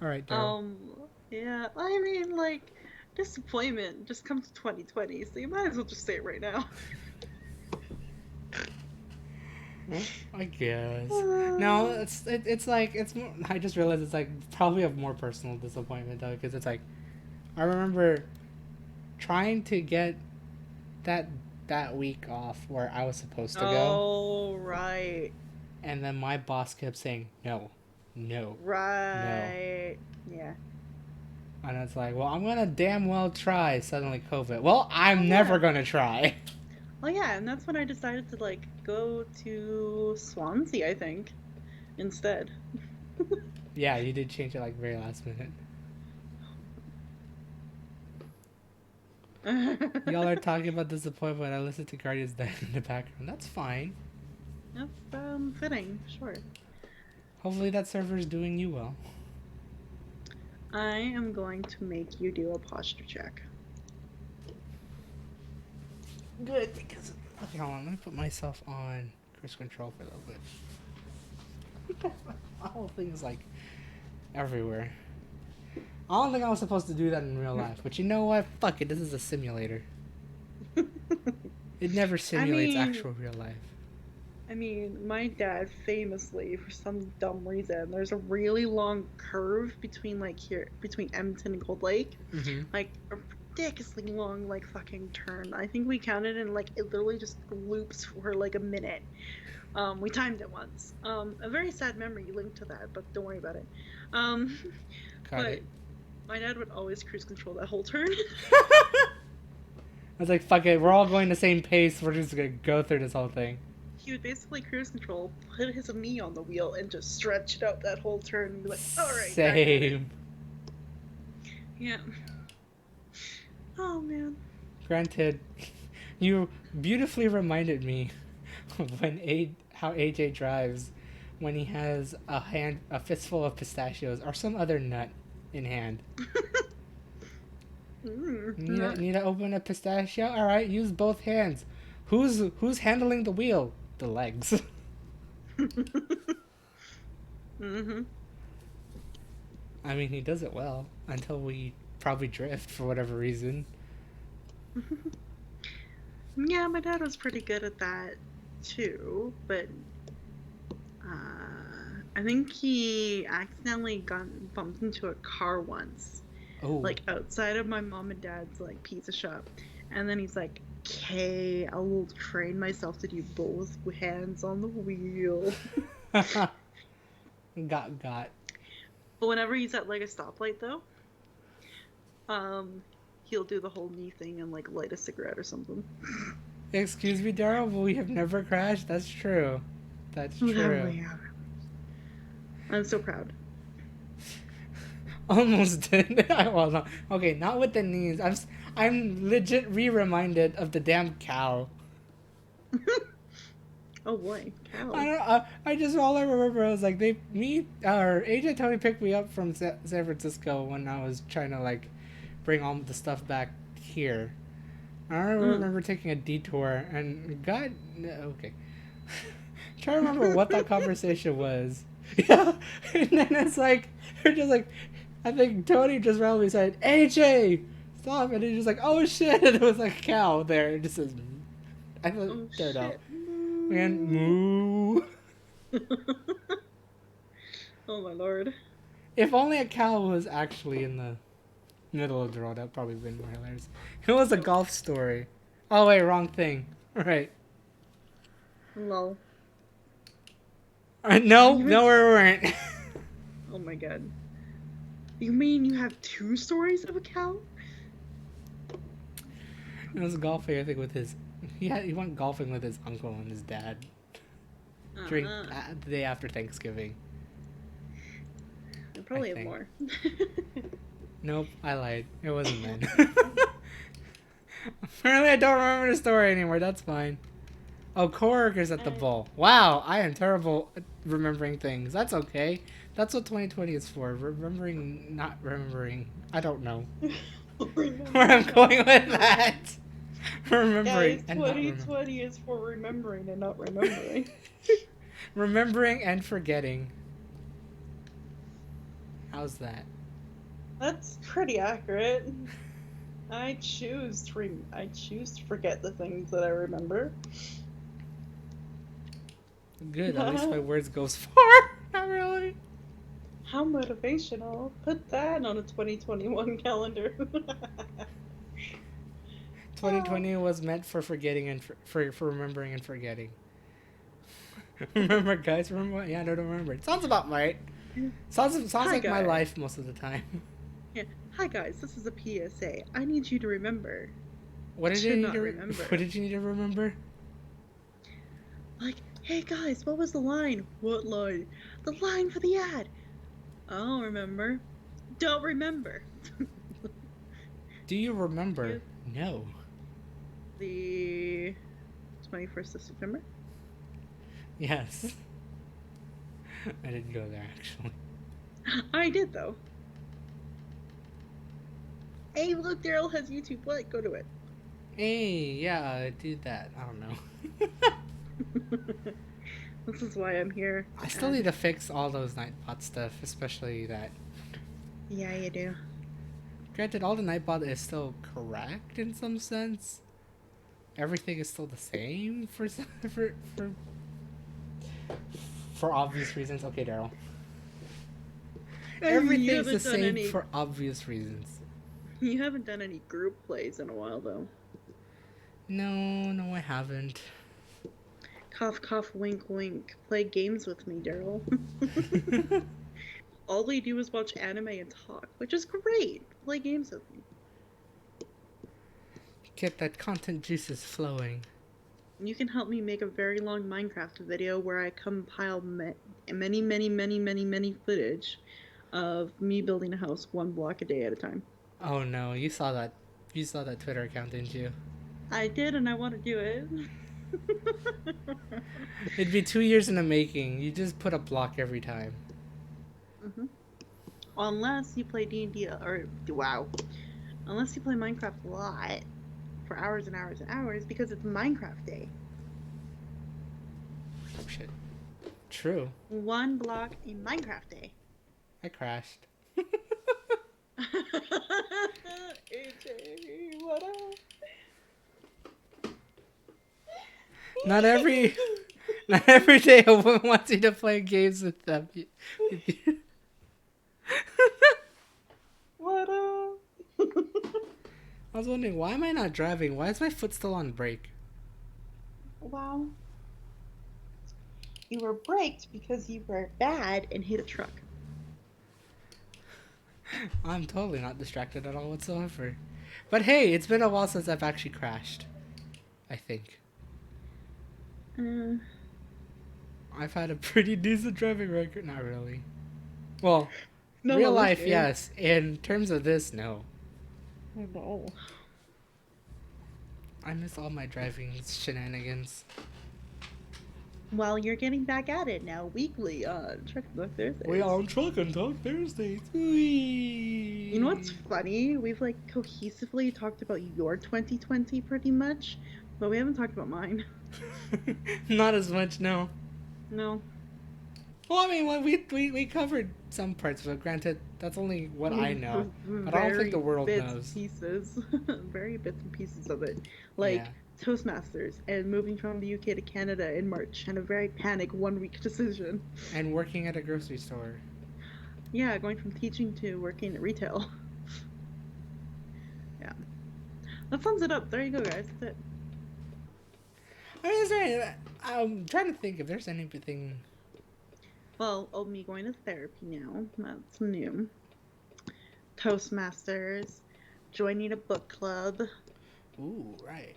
Alright, Daryl. Yeah, I mean, like, disappointment just comes to 2020, so you might as well just say it right now. I guess. No, it's like, it's more, I just realized it's like probably a more personal disappointment though, because it's like, I remember trying to get that week off where I was supposed to go. Oh, right. And then my boss kept saying, no. Right. No. Yeah. And it's like, well, I'm going to damn well try suddenly COVID. Well, I'm never going to try. Well, yeah, and that's when I decided to, like, go to Swansea, I think, instead. Yeah, you did change it, like, very last minute. Y'all are talking about disappointment. I listened to Guardians Dead in the background. That's fine. That's, fitting, sure. Hopefully that server's doing you well. I am going to make you do a posture check. good because okay, hold on. Let me put myself on cruise control for a little bit. My whole thing is like everywhere. I don't think I was supposed to do that in real life, but you know what? Fuck it. This is a simulator. It never simulates actual real life. I mean, my dad famously, for some dumb reason, there's a really long curve between like here, between Edmonton and Cold Lake, Mm-hmm. like a ridiculously long like fucking turn. I think we counted and like it literally just loops for like a minute. We timed it once. A very sad memory linked to that, but don't worry about it. Um, Got but it. my dad would always cruise control that whole turn. I was like, fuck it. We're all going the same pace. We're just gonna go through this whole thing. He would basically cruise control, put his knee on the wheel, and just stretch it out that whole turn and be like, all right, back at it. Same. Yeah. Oh, man. Granted, you beautifully reminded me of how AJ drives when he has a fistful of pistachios or some other nut in hand. Need to open a pistachio? All right, use both hands. Who's handling the wheel? The legs. Mm-hmm. I mean, he does it well until we probably drift for whatever reason. Yeah, my dad was pretty good at that too, but I think he accidentally got bumped into a car once, Oh, like outside of my mom and dad's like pizza shop, and then he's like, "Okay, I will train myself to do both hands on the wheel." got. But whenever he's at like a stoplight though, he'll do the whole knee thing and like light a cigarette or something. Excuse me, Daryl, but we have never crashed. That's true. That's true. Yeah. I'm so proud. Almost did. Well, no. Okay, not with the knees. I'm legit reminded of the damn cow. Oh boy, cow. I don't. I just all I remember was like AJ Tony picked me up from San Francisco when I was trying to like bring all the stuff back here. I don't remember taking a detour and God. Okay. Trying to remember what that conversation was. Yeah, and then it's like we're just like, I think Tony just randomly said, "AJ, stop!" And he's just like, "Oh shit!" And it was like a cow there. It just says, I thought, Oh there it out. shit. Man, moo. Oh my lord. If only a cow was actually in the middle of the road, that'd probably been more hilarious. It was a golf story. Oh wait, wrong thing. Right. Lol. No, we weren't. Oh my god. You mean you have two stories of a cow? It was golfing, I think, with his. He went golfing with his uncle and his dad during the day after Thanksgiving. I probably have more. Nope, I lied. It wasn't then. Apparently, I don't remember the story anymore. That's fine. Oh, coworkers at the bowl. Wow, I am terrible at remembering things. That's okay. That's what 2020 is for. Remembering, not remembering. I don't know where I'm going with that. Remembering and not remembering. 2020 is for remembering and not remembering. Remembering and forgetting. How's that? That's pretty accurate. I choose to forget the things that I remember. Good, at least my words goes far. Not really. How motivational. Put that on a 2021 calendar. 2020 was meant for forgetting and for remembering and forgetting. Remember, guys? Remember? Yeah, I don't remember. It sounds about right. Sounds like my life most of the time. Yeah. Hi guys, this is a PSA. I need you to remember. What did you need to remember? What did you need to remember? Like, hey guys, what was the line? What line? The line for the ad. I don't remember. Don't remember. Do you remember? No. The 21st of September? Yes. I didn't go there, actually. I did, though. Hey, look, Daryl has YouTube. What? Go to it. Hey, yeah, do that. I don't know. This is why I'm here. I still And need to fix all those Nightbot stuff, especially that. yeah, you do. Granted, all the Nightbot is still correct in some sense. Everything is still the same for obvious reasons. Okay, Daryl. I mean, you Everything's the haven't done same any. for obvious reasons. You haven't done any group plays in a while, though. No, no, I haven't. Cough, cough, wink, wink. Play games with me, Daryl. All we do is watch anime and talk, which is great. Play games with me. Get that content juices flowing. You can help me make a very long Minecraft video where I compile many footage of me building a house one block a day at a time. Oh no, you saw that. You saw that Twitter account, didn't you? I did, and I want to do it. It'd be 2 years in the making. You just put a block every time. Mm-hmm. Unless you play D&D, or wow, unless you play Minecraft a lot for hours and hours and hours because it's Minecraft Day. Oh shit. True. One block in Minecraft Day. I crashed. AJ, what up? Not every day a woman wants you to play games with them. What up? I was wondering, why am I not driving? Why is my foot still on brake? Wow. You were braked because you were bad and hit a truck. I'm totally not distracted at all whatsoever. But hey, it's been a while since I've actually crashed. I think. I've had a pretty decent driving record. Not really. Well, No, real life, okay. yes. In terms of this, no. No. I miss all my driving shenanigans. Well, you're getting back at it now, weekly on Truck Talk Thursdays. We are on Truck and Talk Thursdays. Whee! You know what's funny? We've like cohesively talked about your 2020 pretty much, but we haven't talked about mine. Not as much, no. No. Well, I mean, well, we covered some parts, but granted, that's only what I know. But I don't think the world knows. Pieces. Very bits and pieces of it. Like Yeah. Toastmasters and moving from the UK to Canada in March and a very panic 1 week decision. And working at a grocery store. Yeah, going from teaching to working at retail. Yeah. That sums it up. There you go, guys. That's it. I mean, is there, I'm trying to think if there's anything. Well, me going to therapy now. That's new. Toastmasters. Joining a book club. Ooh, right.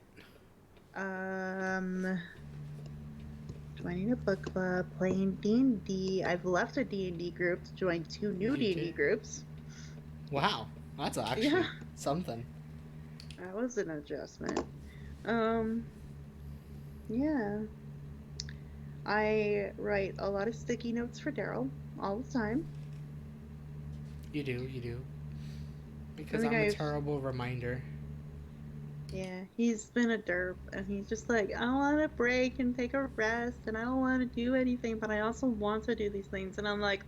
Joining a book club, playing D&D. I've left a D&D group to join 2 new D&D groups. Wow, that's actually something. That was an adjustment. Yeah. I write a lot of sticky notes for Daryl all the time. You do. Because I'm a terrible reminder. Yeah, he's been a derp, and he's just like, I want to break and take a rest, and I don't want to do anything, but I also want to do these things. And I'm like,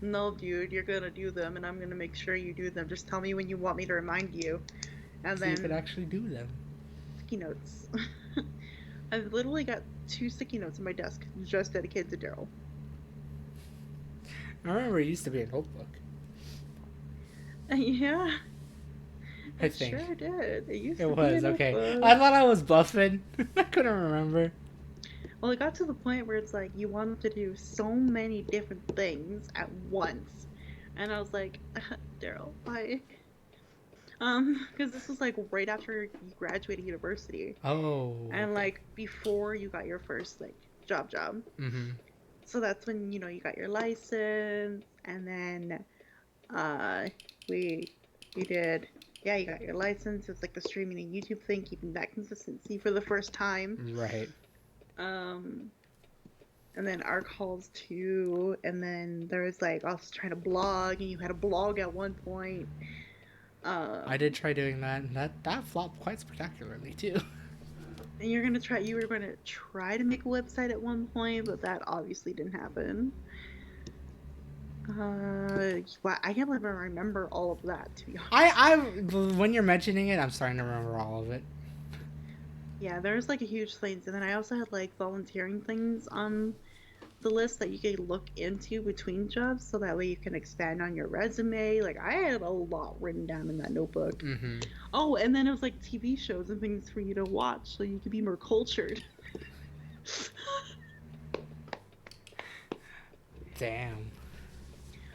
no, dude, you're gonna do them, and I'm gonna make sure you do them. Just tell me when you want me to remind you. And so then you could actually do them. Sticky notes. I've literally got 2 sticky notes on my desk just dedicated to Daryl. I remember it used to be a notebook. Yeah. I think. Sure did. It used it to was, be okay. notebook. I thought I was buffing. I couldn't remember. Well, it got to the point where it's like you wanted to do so many different things at once. And I was like, Daryl, why? Because this was like right after you graduated university. Oh. And like before you got your first like job. Mm-hmm. So that's when, you got your license, and then you got your license. It's like the streaming and YouTube thing, keeping that consistency for the first time. Right. And then our calls too, and then there was like also trying to blog, and you had a blog at one point. I did try doing that, and that flopped quite spectacularly too. And you were gonna try to make a website at one point, but that obviously didn't happen. Wow, I can't believe I remember all of that, to be honest. When you're mentioning it, I'm starting to remember all of it. Yeah, there's like a huge things, and then I also had like volunteering things on the list that you could look into between jobs, so that way you can expand on your resume. Like I had a lot written down in that notebook. Mm-hmm. Oh, and then it was like TV shows and things for you to watch, so you could be more cultured. Damn.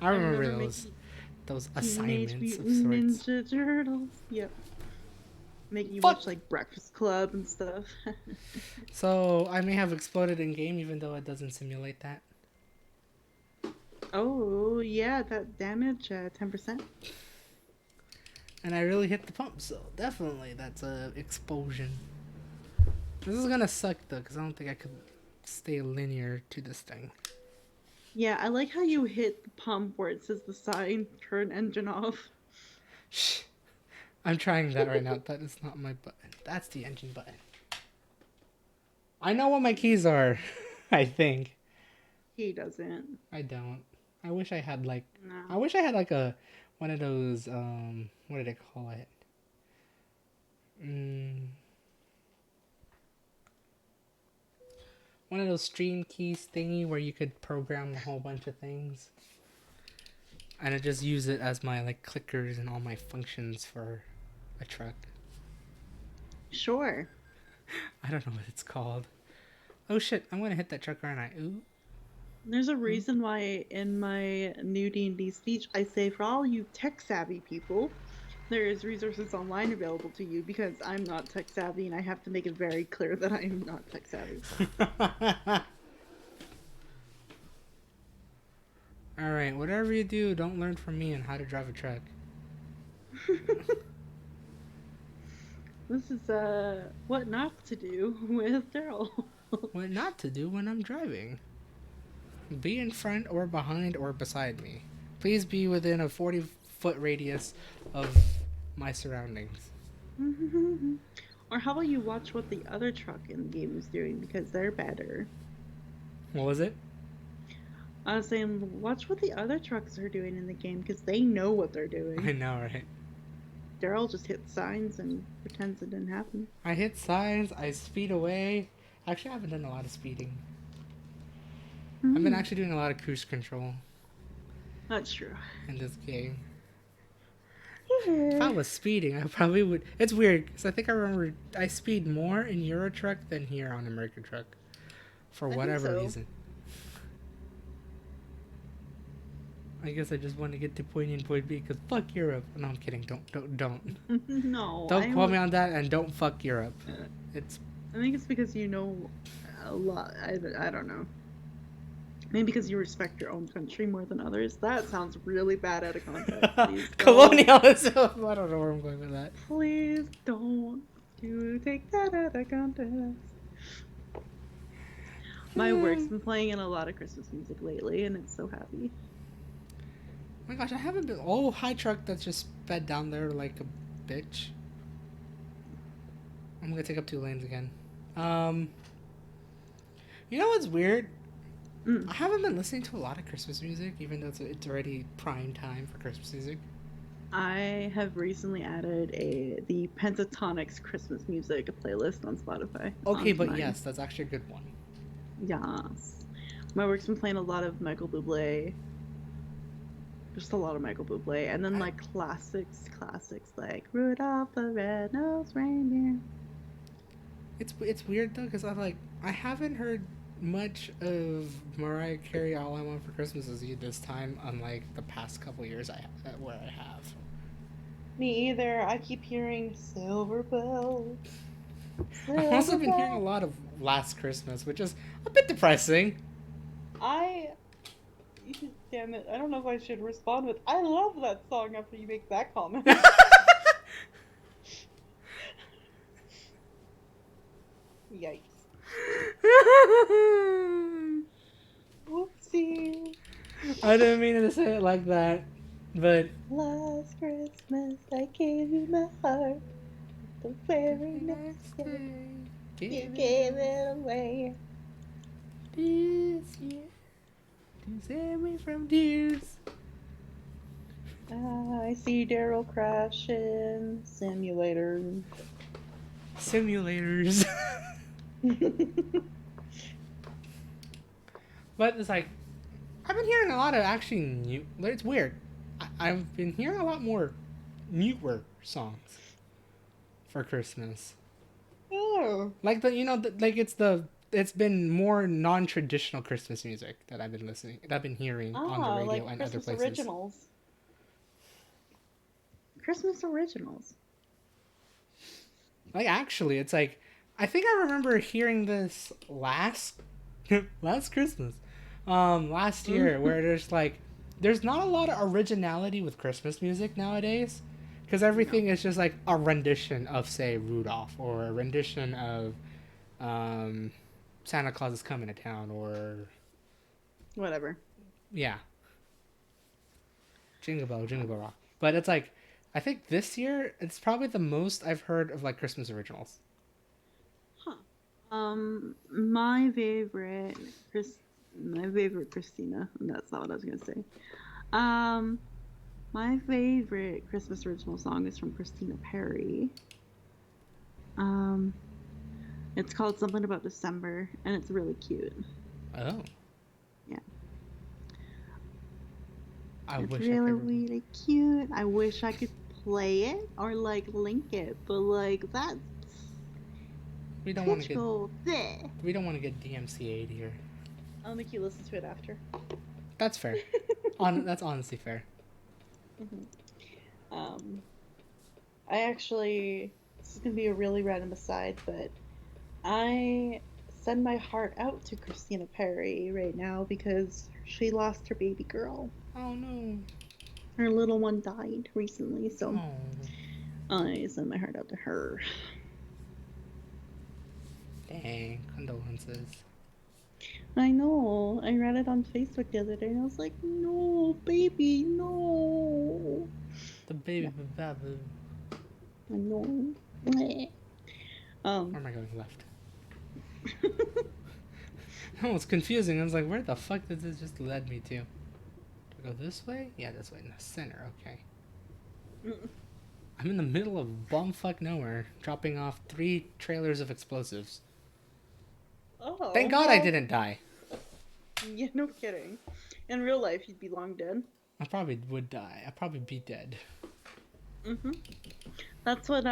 I remember those Teenage assignments of Mutant sorts. Ninja Turtles. Yep. Making you Fuck. watch like Breakfast Club and stuff. So I may have exploded in game, even though it doesn't simulate that. Oh yeah, that damage 10%. And I really hit the pump, so definitely that's a explosion. This is gonna suck though, because I don't think I could stay linear to this thing. Yeah, I like how you hit the pump where it says the sign, turn engine off. Shh. I'm trying that right now. That is not my button. That's the engine button. I know what my keys are. I think. He doesn't. I don't. I wish I had like. No. I wish I had like a one of those. What did I call it? One of those stream keys thingy where you could program a whole bunch of things. And I just use it as my like clickers and all my functions for a truck. Sure. I don't know what it's called. Oh shit, I'm gonna hit that truck, aren't I? Ooh. There's a reason why in my new D&D speech I say for all you tech-savvy people, there is resources online available to you, because I'm not tech-savvy and I have to make it very clear that I am not tech-savvy. Alright, whatever you do, don't learn from me on how to drive a truck. This is what not to do with Daryl. What not to do when I'm driving. Be in front or behind or beside me. Please be within a 40-foot radius of my surroundings. Or how about you watch what the other truck in the game is doing, because they're better. What was it? I was saying, watch what the other trucks are doing in the game, because they know what they're doing. I know, right? Daryl just hits signs and pretends it didn't happen. I hit signs, I speed away. Actually, I haven't done a lot of speeding. I've been actually doing a lot of cruise control. That's true. In this game. If I was speeding, I probably would. It's weird, because I think I remember I speed more in Euro Truck than here on American Truck. For whatever reason. I guess I just want to get to point A and point B, because fuck Europe. No, I'm kidding. Don't. No. Don't quote me on that, and don't fuck Europe. I think it's because you know a lot. I don't know. Maybe because you respect your own country more than others. That sounds really bad out of context. Colonialism. I don't know where I'm going with that. Please don't you take that out of context. My work's been playing in a lot of Christmas music lately, and it's so happy. Oh my gosh, I haven't been. Oh, hi truck that's just sped down there like a bitch. I'm gonna take up 2 lanes again. You know what's weird? I haven't been listening to a lot of Christmas music, even though it's already prime time for Christmas music. I have recently added the Pentatonics Christmas music playlist on Spotify. Okay, but yes, that's actually a good one. Yes. My work's been playing a lot of Michael Bublé. Just a lot of Michael Bublé. And then like classics like Rudolph the Red-Nosed Reindeer. It's weird though, because I haven't heard much of Mariah Carey All I Want for Christmas Is You this time, unlike the past couple years where I have. Me either. I keep hearing Silver Bells. I've also been hearing a lot of Last Christmas, which is a bit depressing. Damn it, I don't know if I should respond with, I love that song after you make that comment. Yikes. Whoopsie. I didn't mean to say it like that. But Last Christmas, I gave you my heart. The very the next next day, day, you give gave it it away. this year to save me from tears. I see Daryl crashing simulator. Simulators. But it's like, I've been hearing a lot of actually new. It's weird. I've been hearing a lot more newer songs for Christmas. Oh. Like like it's been more non-traditional Christmas music that I've been hearing on the radio Like and other Christmas places. originals. Christmas originals. Like actually, it's like I think I remember hearing this last Christmas, last year, where there's not a lot of originality with Christmas music nowadays, because No. everything is just like a rendition of say Rudolph or a rendition of um, Santa Claus is coming to town or Whatever. yeah, Jingle Bell Rock. But it's like I think this year it's probably the most I've heard of like Christmas originals. Huh. My favorite my favorite Christina. That's not what I was gonna say. Um, my favorite Christmas original song is from Christina Perry. Um, it's called Something About December, and it's really cute. Oh, Yeah, I it's wish I could really remember. really cute. I wish I could play it or like link it, but like that's We don't want to Twitch get gold. Bleh. we don't want to get DMCA'd here. I'll make you listen to it after. That's fair. That's honestly fair. hmm Um, I actually, this is gonna be a really random aside, but I send my heart out to Christina Perry right now because she lost her baby girl. Oh no. Her little one died recently, so Oh, I send my heart out to her. dang. Condolences. I know. I read it on Facebook the other day and I was like, no, baby, no. The baby Yeah, babu. I know. Bleh. Um, Where am I going left? No, it's confusing. I was like, where the fuck did this just lead me to? Do I go this way? Yeah, this way in the center. Okay. I'm in the middle of bumfuck nowhere, dropping off 3 trailers of explosives. oh, Thank God I well, didn't die. yeah, no kidding. In real life, you'd be long dead. I probably would die. I'd probably be dead. hmm That's what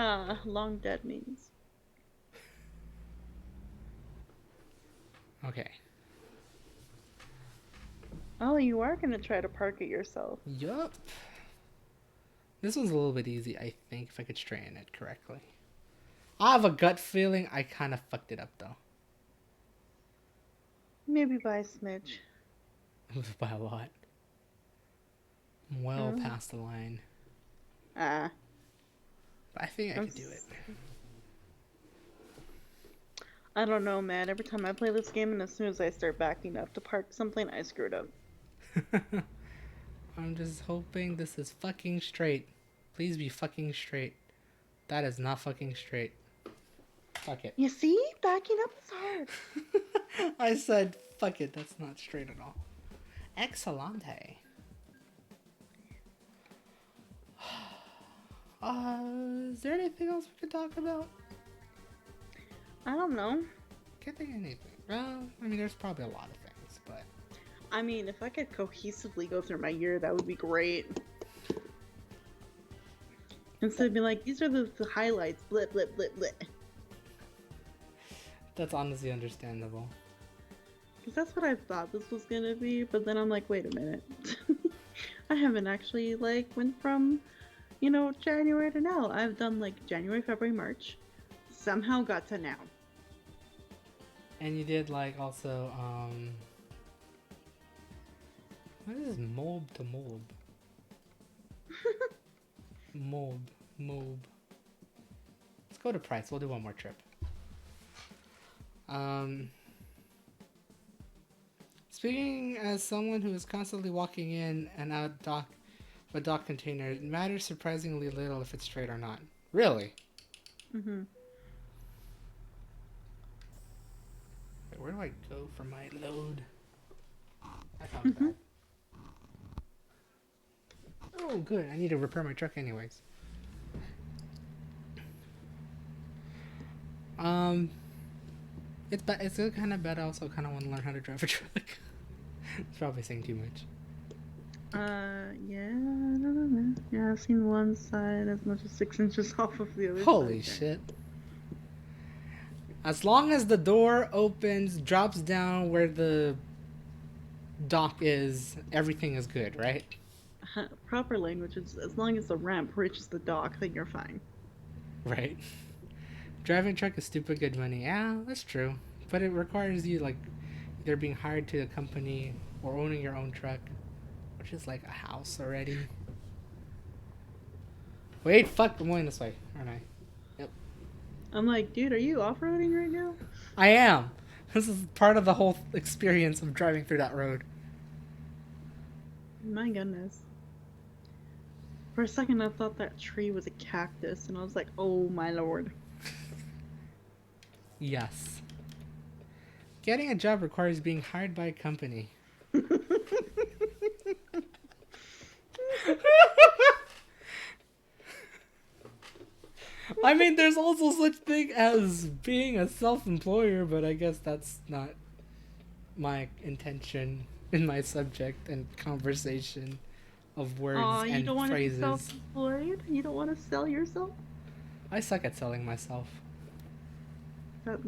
long dead means. Okay. Oh, you are gonna try to park it yourself. Yup. This one's a little bit easy, I think, if I could straighten it correctly. I have a gut feeling I kind of fucked it up, though. Maybe by a smidge. By a lot. I'm well Mm. past the line. Ah, But I think I I'm. could do it. I don't know, man. Every time I play this game, and as soon as I start backing up to park something, I screwed up. I'm just hoping this is fucking straight. Please be fucking straight. That is not fucking straight. Fuck it. You see, backing up is hard. I said, fuck it, that's not straight at all. Excellente. Is there anything else we could talk about? I don't know. Can't think of anything. Well, I mean, there's probably a lot of things, but I mean, if I could cohesively go through my year, that would be great. Instead of being like, these are the highlights, blip, blip, blip, blip. that's honestly understandable. Because that's what I thought this was gonna be, but then I'm like, wait a minute. I haven't actually, like, went from, January to now. I've done, like, January, February, March. Somehow got to now. And you did like also, what is mob to mob? Mob. Let's go to Price. We'll do one more trip. Speaking as someone who is constantly walking in and out dock a dock container, it matters surprisingly little if it's straight or not. Really? Mhm. Wait, where do I go for my load? I found Mhm. that. Oh, good. I need to repair my truck anyways. Um, it's kind of bad. I also kind of want to learn how to drive a truck. It's probably saying too much. Yeah, I don't know. Yeah, I've seen one side as much as 6 inches off of the other Holy side. shit. As long as the door opens, drops down where the dock is, everything is good, right? Proper language is as long as the ramp reaches the dock, then you're fine. Right. Driving a truck is stupid good money. Yeah, that's true. But it requires you, like, either being hired to a company or owning your own truck, which is like a house already. Wait, fuck, I'm going this way, aren't I? Yep. I'm like, dude, are you off-roading right now? I am. This is part of the whole experience of driving through that road. My goodness. For a second, I thought that tree was a cactus, and I was like, oh my lord. Yes. Getting a job requires being hired by a company. I mean, there's also such thing as being a self-employer, but I guess that's not my intention in my subject and conversation of words Aw, you and don't want to be phrases. self-employed? You don't want to sell yourself? I suck at selling myself.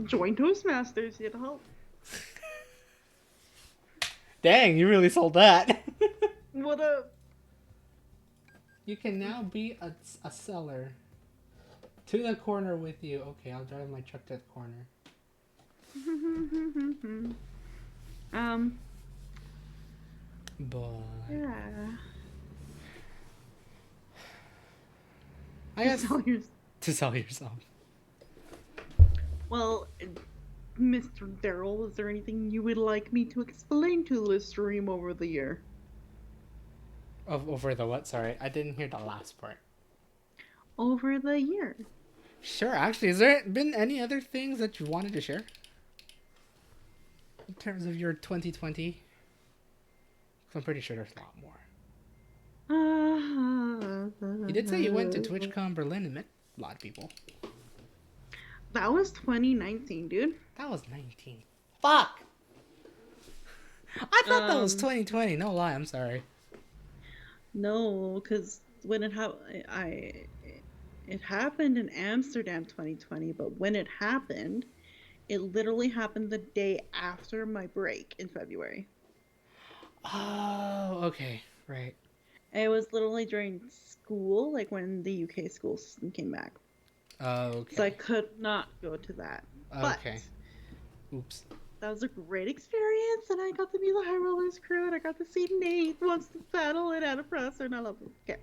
Join Toastmasters, you'd help. Dang, you really sold that. What up? You can now be a seller. To the corner with you. Okay, I'll drive my truck to the corner. um, But yeah. I guess Sell your... to sell yourself. Well, Mr. Daryl, is there anything you would like me to explain to the stream over the year? Over the what? Sorry, I didn't hear the last part. Over the year. Sure, actually, has there been any other things that you wanted to share? In terms of your 2020? 'Cause I'm pretty sure there's a lot more. You did say you went to TwitchCon Berlin and met a lot of people. That was 2019, dude. That was 19. Fuck! I thought that was Um, 2020. No lie, I'm sorry. no, because when it it happened in Amsterdam 2020, but when it happened, it literally happened the day after my break in February. Oh, okay. Right. It was literally during school, like when the UK school system came back. Okay. So I could not go to that. Okay. But Oops. that was a great experience, and I got to be the High Rollers crew, and I got to see Nate once the battle and Annapressor, and I love him. Okay.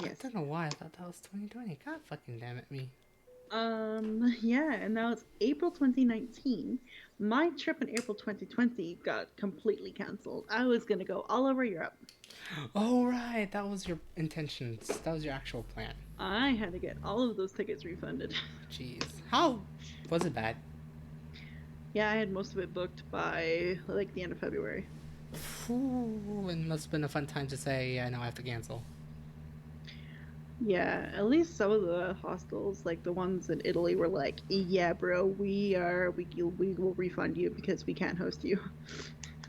Yes. I don't know why I thought that was 2020. God fucking damn it, me. Yeah, and that was April 2019. My trip in April 2020 got completely canceled. I was gonna go all over Europe. Oh, right. That was your intentions. That was your actual plan. I had to get all of those tickets refunded. Jeez. How was it bad? Yeah, I had most of it booked by like the end of February. Ooh, it must have been a fun time to say, yeah, no, I have to cancel. Yeah, at least some of the hostels, like the ones in Italy, were like, "Yeah, bro, we will refund you because we can't host you.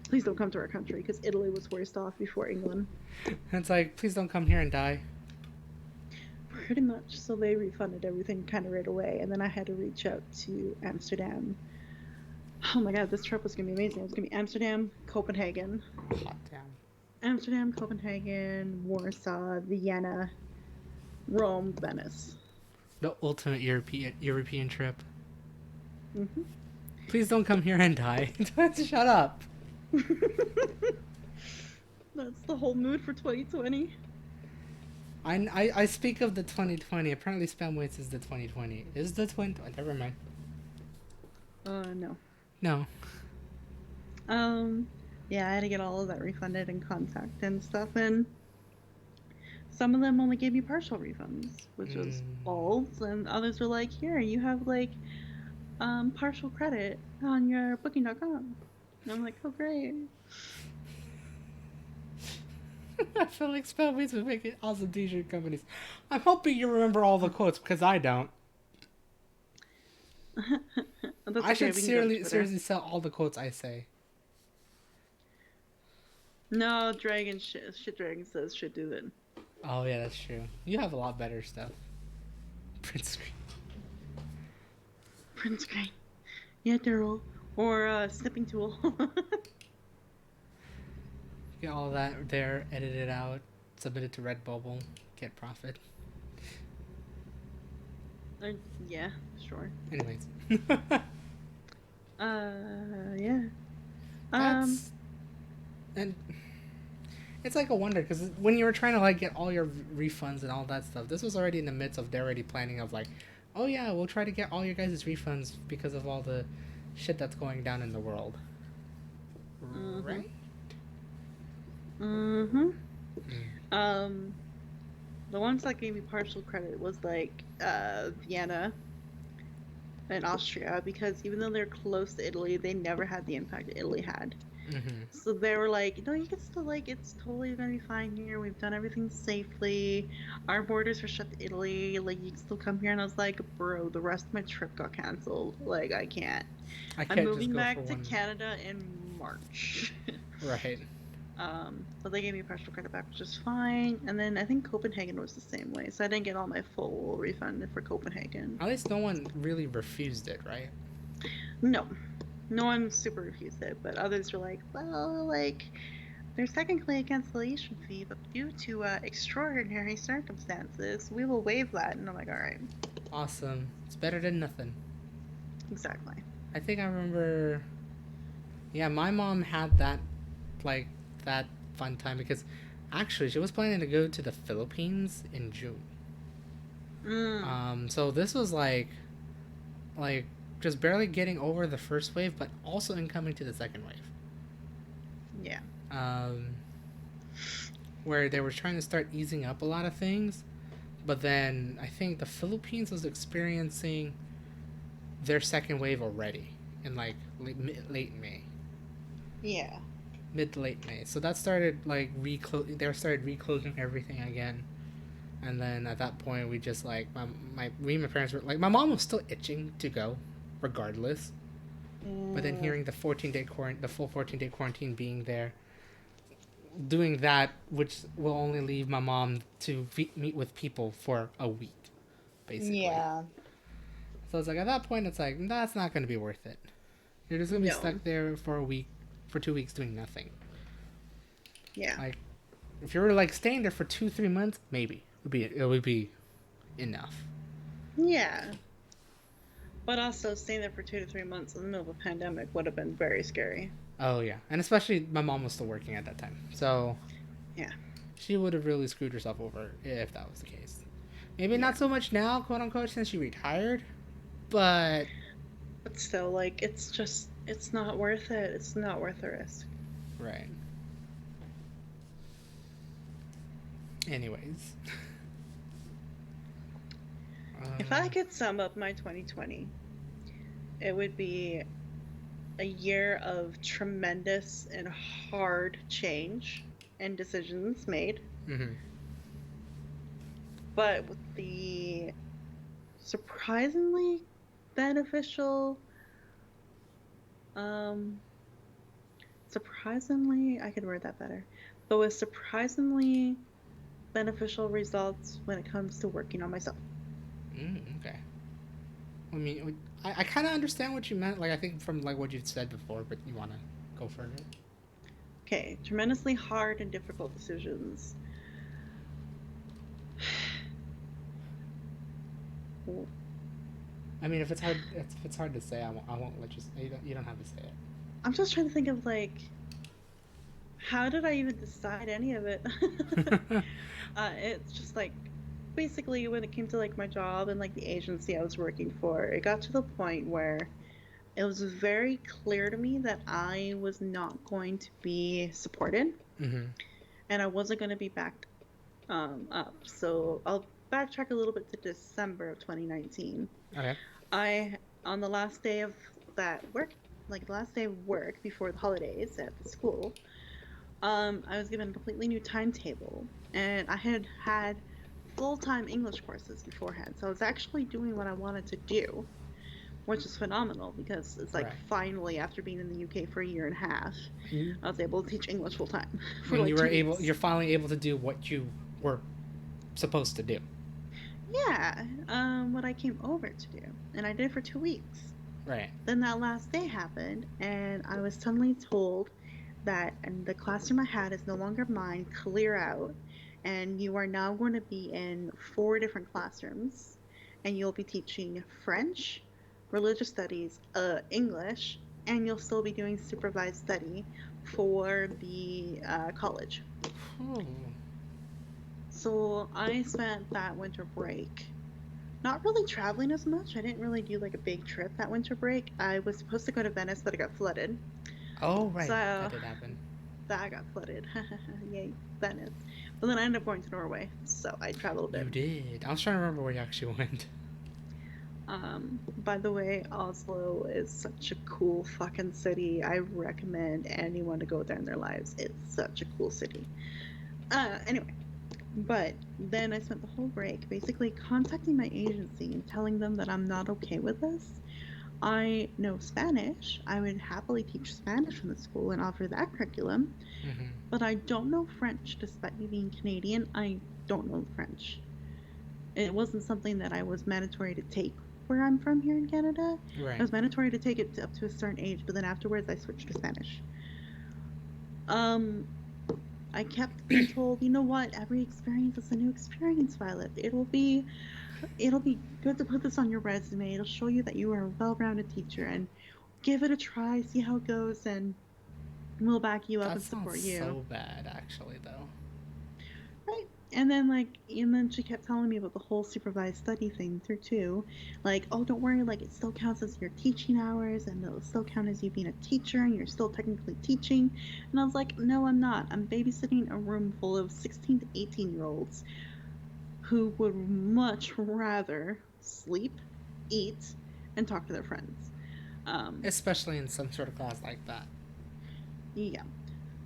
Please don't come to our country," because Italy was worst off before England. And it's like, please don't come here and die. Pretty much. So they refunded everything kind of right away, and then I had to reach out to Amsterdam. Oh my god, this trip was gonna be amazing. It was gonna be Amsterdam, Copenhagen, Hot damn. Amsterdam, Copenhagen, Warsaw, Vienna, Rome, Venice. The ultimate European trip. Mm-hmm. Please don't come here and die. Shut up. That's the whole mood for 2020. I speak of the 2020. Apparently, Spam Waits is the 2020. Is the 2020? Never mind. No. No. Um, yeah, I had to get all of that refunded and contact and stuff, and some of them only gave me partial refunds, which was Mm. balls, and others were like, "Here, you have like partial credit on your Booking.com." And I'm like, "Oh, great." I feel like Spellbeats would make awesome t-shirt companies. I'm hoping you remember all the quotes because I don't. That's I okay. should We can go to Twitter. seriously sell all the quotes I say. No, Dragon shit. Dragon says should do it. Oh yeah, that's true. You have a lot better stuff. Print screen. Print screen. Yeah, Daryl. Or snipping tool. Get all that there, edit it out, submit it to Redbubble, get profit. uh, yeah, sure. Anyways, Yeah. Um, that's and it's like a wonder because when you were trying to like get all your refunds and all that stuff, this was already in the midst of they're already planning of like, oh yeah, we'll try to get all your guys' refunds because of all the shit that's going down in the world, mm-hmm. right? Mm-hmm. Mm. Um, the ones that gave me partial credit was like Vienna and Austria, because even though they're close to Italy, they never had the impact Italy had. Mm-hmm. So they were like, no, you can still, like, it's totally gonna be fine here. We've done everything safely. Our borders are shut to Italy. Like, you can still come here. And I was like, bro, the rest of my trip got canceled. Like, I can't. I I'm can't just moving go for back to one. Canada in March. Right. But they gave me partial credit back, which is fine. And then I think Copenhagen was the same way. So I didn't get all my full refund for Copenhagen. At least no one really refused it, right? No. No one super refused it, but others were like, well, like, there's technically a cancellation fee, but due to extraordinary circumstances, we will waive that. And I'm like, all right. Awesome. It's better than nothing. Exactly. I think I remember. Yeah, my mom had that, like, that fun time because actually she was planning to go to the Philippines in June. Mm, So this was like just barely getting over the first wave, but also incoming to the second wave. yeah. Um, where they were trying to start easing up a lot of things, but then I think the Philippines was experiencing their second wave already in like late May, Yeah. mid to late May. So that started like they started reclosing everything again. And then at that point, we just like my parents were like, my mom was still itching to go, regardless. But then Mm, hearing the full 14-day quarantine being there, doing that, which will only leave my mom to meet with people for a week, basically. yeah. So it's like at that point, it's like that's not going to be worth it. You're just gonna be No. stuck there for a week, for 2 weeks doing nothing. Yeah. Like if you were like staying there for 2-3 months, maybe it would be enough. Yeah. But also, staying there for 2 to 3 months in the middle of a pandemic would have been very scary. Oh yeah, and especially my mom was still working at that time, so Yeah. she would have really screwed herself over if that was the case. Maybe Yeah. not so much now, quote unquote, since she retired, but But still, like, it's not worth it. It's not worth the risk. right. Anyways, If uh, I could sum up my 2020, it would be a year of tremendous and hard change and decisions made, mm-hmm. but with the surprisingly beneficial, um, surprisingly, I could word that better, but with surprisingly beneficial results when it comes to working on myself. Okay. I mean, I kind of understand what you meant. Like, I think from like what you've said before, but you want to go further. Okay, tremendously hard and difficult decisions. I mean, if it's hard to say, I won't let you. You don't have to say it. I'm just trying to think of, like, how did I even decide any of it? It's just like, basically, when it came to like my job and like the agency I was working for, it got to the point where it was very clear to me that I was not going to be supported Mm-hmm. and I wasn't going to be backed up. So I'll backtrack a little bit to December of 2019. Okay. I, on the last day of that work, like the last day of work before the holidays at the school, I was given a completely new timetable, and I had had full-time English courses beforehand. So I was actually doing what I wanted to do, which is phenomenal because it's like Right. finally, after being in the UK for a year and a half, And, I was able to teach English full time for and like you were 2 weeks. you're finally able to do what you were supposed to do. Yeah, what I came over to do, and I did it for 2 weeks. Right. Then that last day happened, and I was suddenly told that and the classroom I had is no longer mine, clear out, and you are now going to be in 4 different classrooms, and you'll be teaching French, religious studies, English, and you'll still be doing supervised study for the college. Oh. So I spent that winter break not really traveling as much. I didn't really do like a big trip that winter break. I was supposed to go to Venice, but it got flooded. Oh, right. That So did happen. that got flooded. Yay, Venice. But then I ended up going to Norway, so I traveled a bit. You did. I was trying to remember where you actually went. By the way, Oslo is such a cool fucking city. I recommend anyone to go there in their lives. It's such a cool city. Anyway, but then I spent the whole break basically contacting my agency and telling them that I'm not okay with this. I know Spanish. I would happily teach Spanish from the school and offer that curriculum, Mm-hmm. but I don't know French despite me being Canadian. I don't know French. It wasn't something that I was mandatory to take where I'm from here in Canada. I Right. was mandatory to take it up to a certain age, but then afterwards I switched to Spanish. Um, I kept being told, you know what, every experience is a new experience, Violet. It'll be good to put this on your resume. It'll show you that you are a well-rounded teacher and give it a try, see how it goes, and we'll back you up That and sounds support you. so bad, actually, though. Right. And then she kept telling me about the whole supervised study thing through too. Like, oh, don't worry, like it still counts as your teaching hours and it'll still count as you being a teacher and you're still technically teaching. And I was like, no, I'm not. I'm babysitting a room full of 16 to 18-year-olds who would much rather sleep, eat, and talk to their friends. Um, Especially in some sort of class like that. yeah.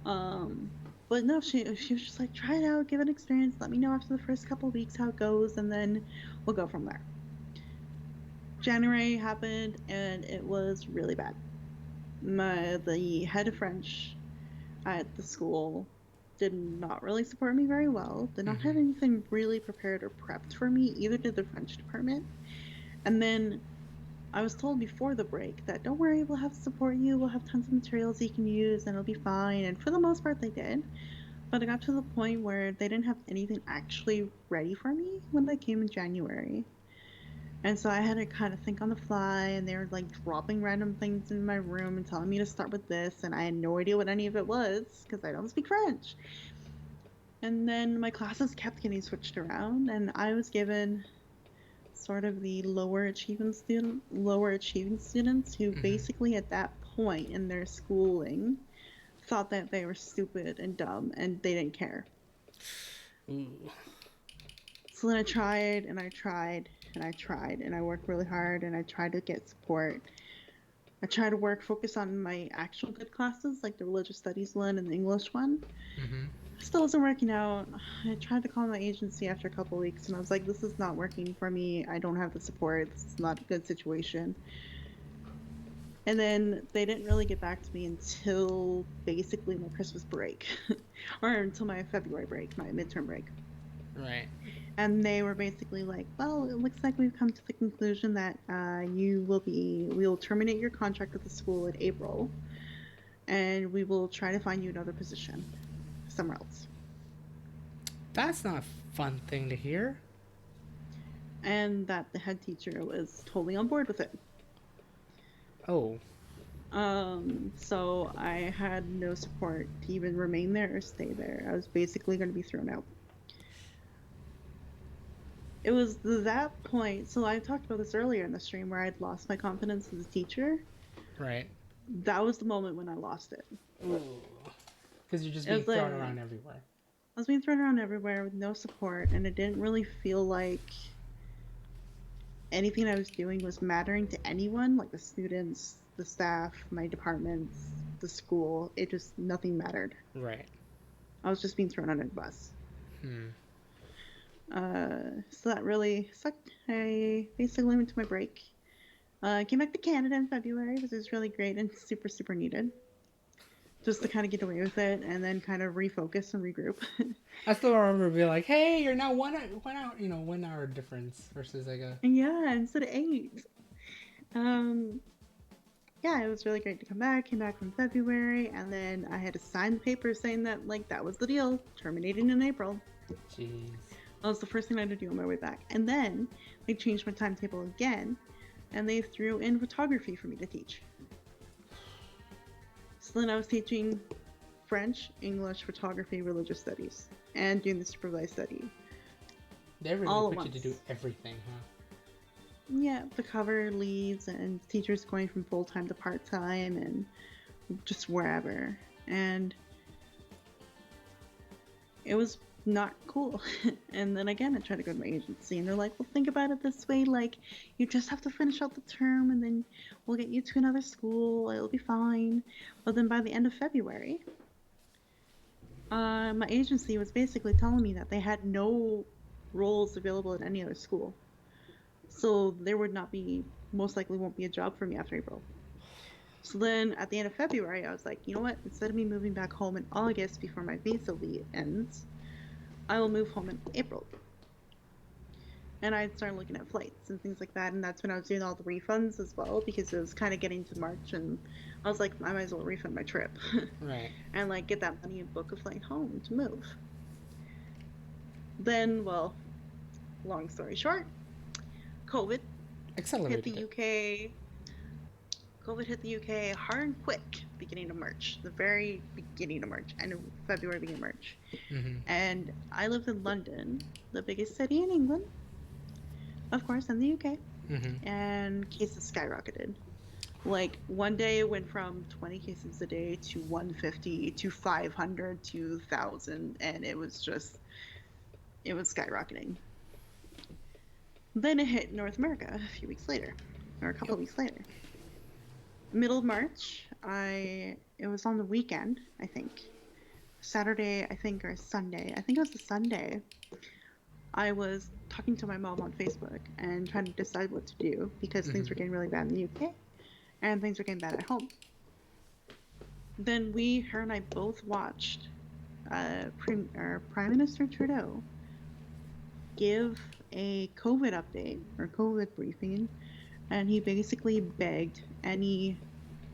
Um, but no, she was just like, try it out, give it an experience. Let me know after the first couple of weeks how it goes, and then we'll go from there. January happened, and it was really bad. The head of French at the school did not really support me very well. Did not Mm-hmm. have anything really prepared or prepped for me. Either did the French department. And then I was told before the break that don't worry, we'll have support you. We'll have tons of materials you can use, and it'll be fine. And for the most part, they did. But it got to the point where they didn't have anything actually ready for me when they came in January. And so I had to kind of think on the fly, and they were like dropping random things in my room and telling me to start with this, and I had no idea what any of it was because I don't speak French. And then my classes kept getting switched around, and I was given sort of the lower achieving students who Mm-hmm. basically at that point in their schooling thought that they were stupid and dumb and they didn't care. Ooh. So then I tried and I tried and I tried and I worked really hard and I tried to get support. I tried to focus on my actual good classes, like the religious studies one and the English one. Mm-hmm. Still wasn't working out. I tried to call my agency after a couple weeks and I was like, this is not working for me. I don't have the support. This is not a good situation. And then they didn't really get back to me until basically my Christmas break, or until my February break, my midterm break. Right. And they were basically like, well, it looks like we've come to the conclusion that we will terminate your contract with the school in April, and we will try to find you another position somewhere else. That's not a fun thing to hear. And that the head teacher was totally on board with it. Oh. So I had no support to even remain there or stay there. I was basically going to be thrown out. It was that point. So I talked about this earlier in the stream where I'd lost my confidence as a teacher. Right. That was the moment when I lost it. Ooh. Because you're just It being was like thrown around everywhere. I was being thrown around everywhere with no support, and it didn't really feel like anything I was doing was mattering to anyone, like the students, the staff, my departments, the school. It just, nothing mattered. Right. I was just being thrown under the bus. Hmm. So that really sucked. I basically went to my break. I came back to Canada in February, which was really great and super, super needed. Just to kind of get away with it and then kind of refocus and regroup. I still remember being like, "Hey, you're now 1 hour, 1 hour difference versus like a." And yeah, instead of 8. Um, yeah, it was really great to come back. Came back from February, and then I had to sign the paper saying that like that was the deal, terminating in April. Jeez. That was the first thing I had to do on my way back. And then they changed my timetable again, and they threw in photography for me to teach. So then I was teaching French, English, photography, religious studies, and doing the supervised study. They really All at put you to do once. everything, huh? Yeah, the cover leads and teachers going from full-time to part-time and just wherever. And it was not cool. And then again, I tried to go to my agency, and they're like, well, think about it this way. Like, you just have to finish out the term, and then we'll get you to another school. It'll be fine. But then by the end of February, my agency was basically telling me that they had no roles available at any other school. So there would not be, most likely won't be a job for me after April. So then at the end of February, I was like, you know what? Instead of me moving back home in August before my visa ends, I will move home in April. And I started looking at flights and things like that. And that's when I was doing all the refunds as well, because it was kind of getting to March, and I was like, I might as well refund my trip Right. and like get that money and book a flight home to move. Then, well, long story short, COVID hit the Accelerated it. UK. COVID hit the UK hard and quick beginning of March, the very beginning of March, end of February, beginning of March. Mm-hmm. And I lived in London, the biggest city in England, of course, in the UK, Mm-hmm. and cases skyrocketed. Like one day it went from 20 cases a day to 150 to 500 to 1,000, and it was skyrocketing. Then it hit North America a few weeks later, or a couple Yep. of weeks later. Middle of March, it was on the weekend, I think. Saturday, I think, or Sunday. I think it was the Sunday. I was talking to my mom on Facebook and trying to decide what to do because things were Mm-hmm. getting really bad in the UK and things were getting bad at home. Then her and I both watched Prime Minister Trudeau give a COVID update or COVID briefing, and he basically begged any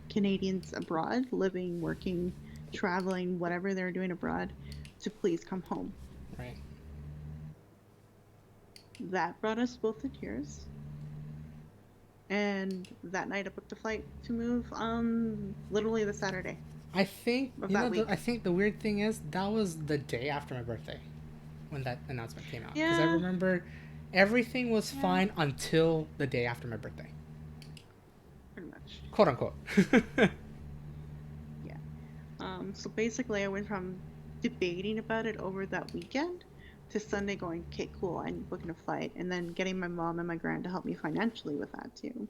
Canadians abroad, living, working, traveling, whatever they're doing abroad, to please come home. Right. That brought us both to tears. And that night I booked a flight to move on literally the Saturday I think of that I week. think the weird thing is that was the day after my birthday when that announcement came out. Because I Yeah, remember everything was yeah, fine until the day after my birthday, pretty much. quote unquote. Yeah. So basically I went from debating about it over that weekend to Sunday going, okay, cool, I'm booking a flight, and then getting my mom and my grand to help me financially with that too.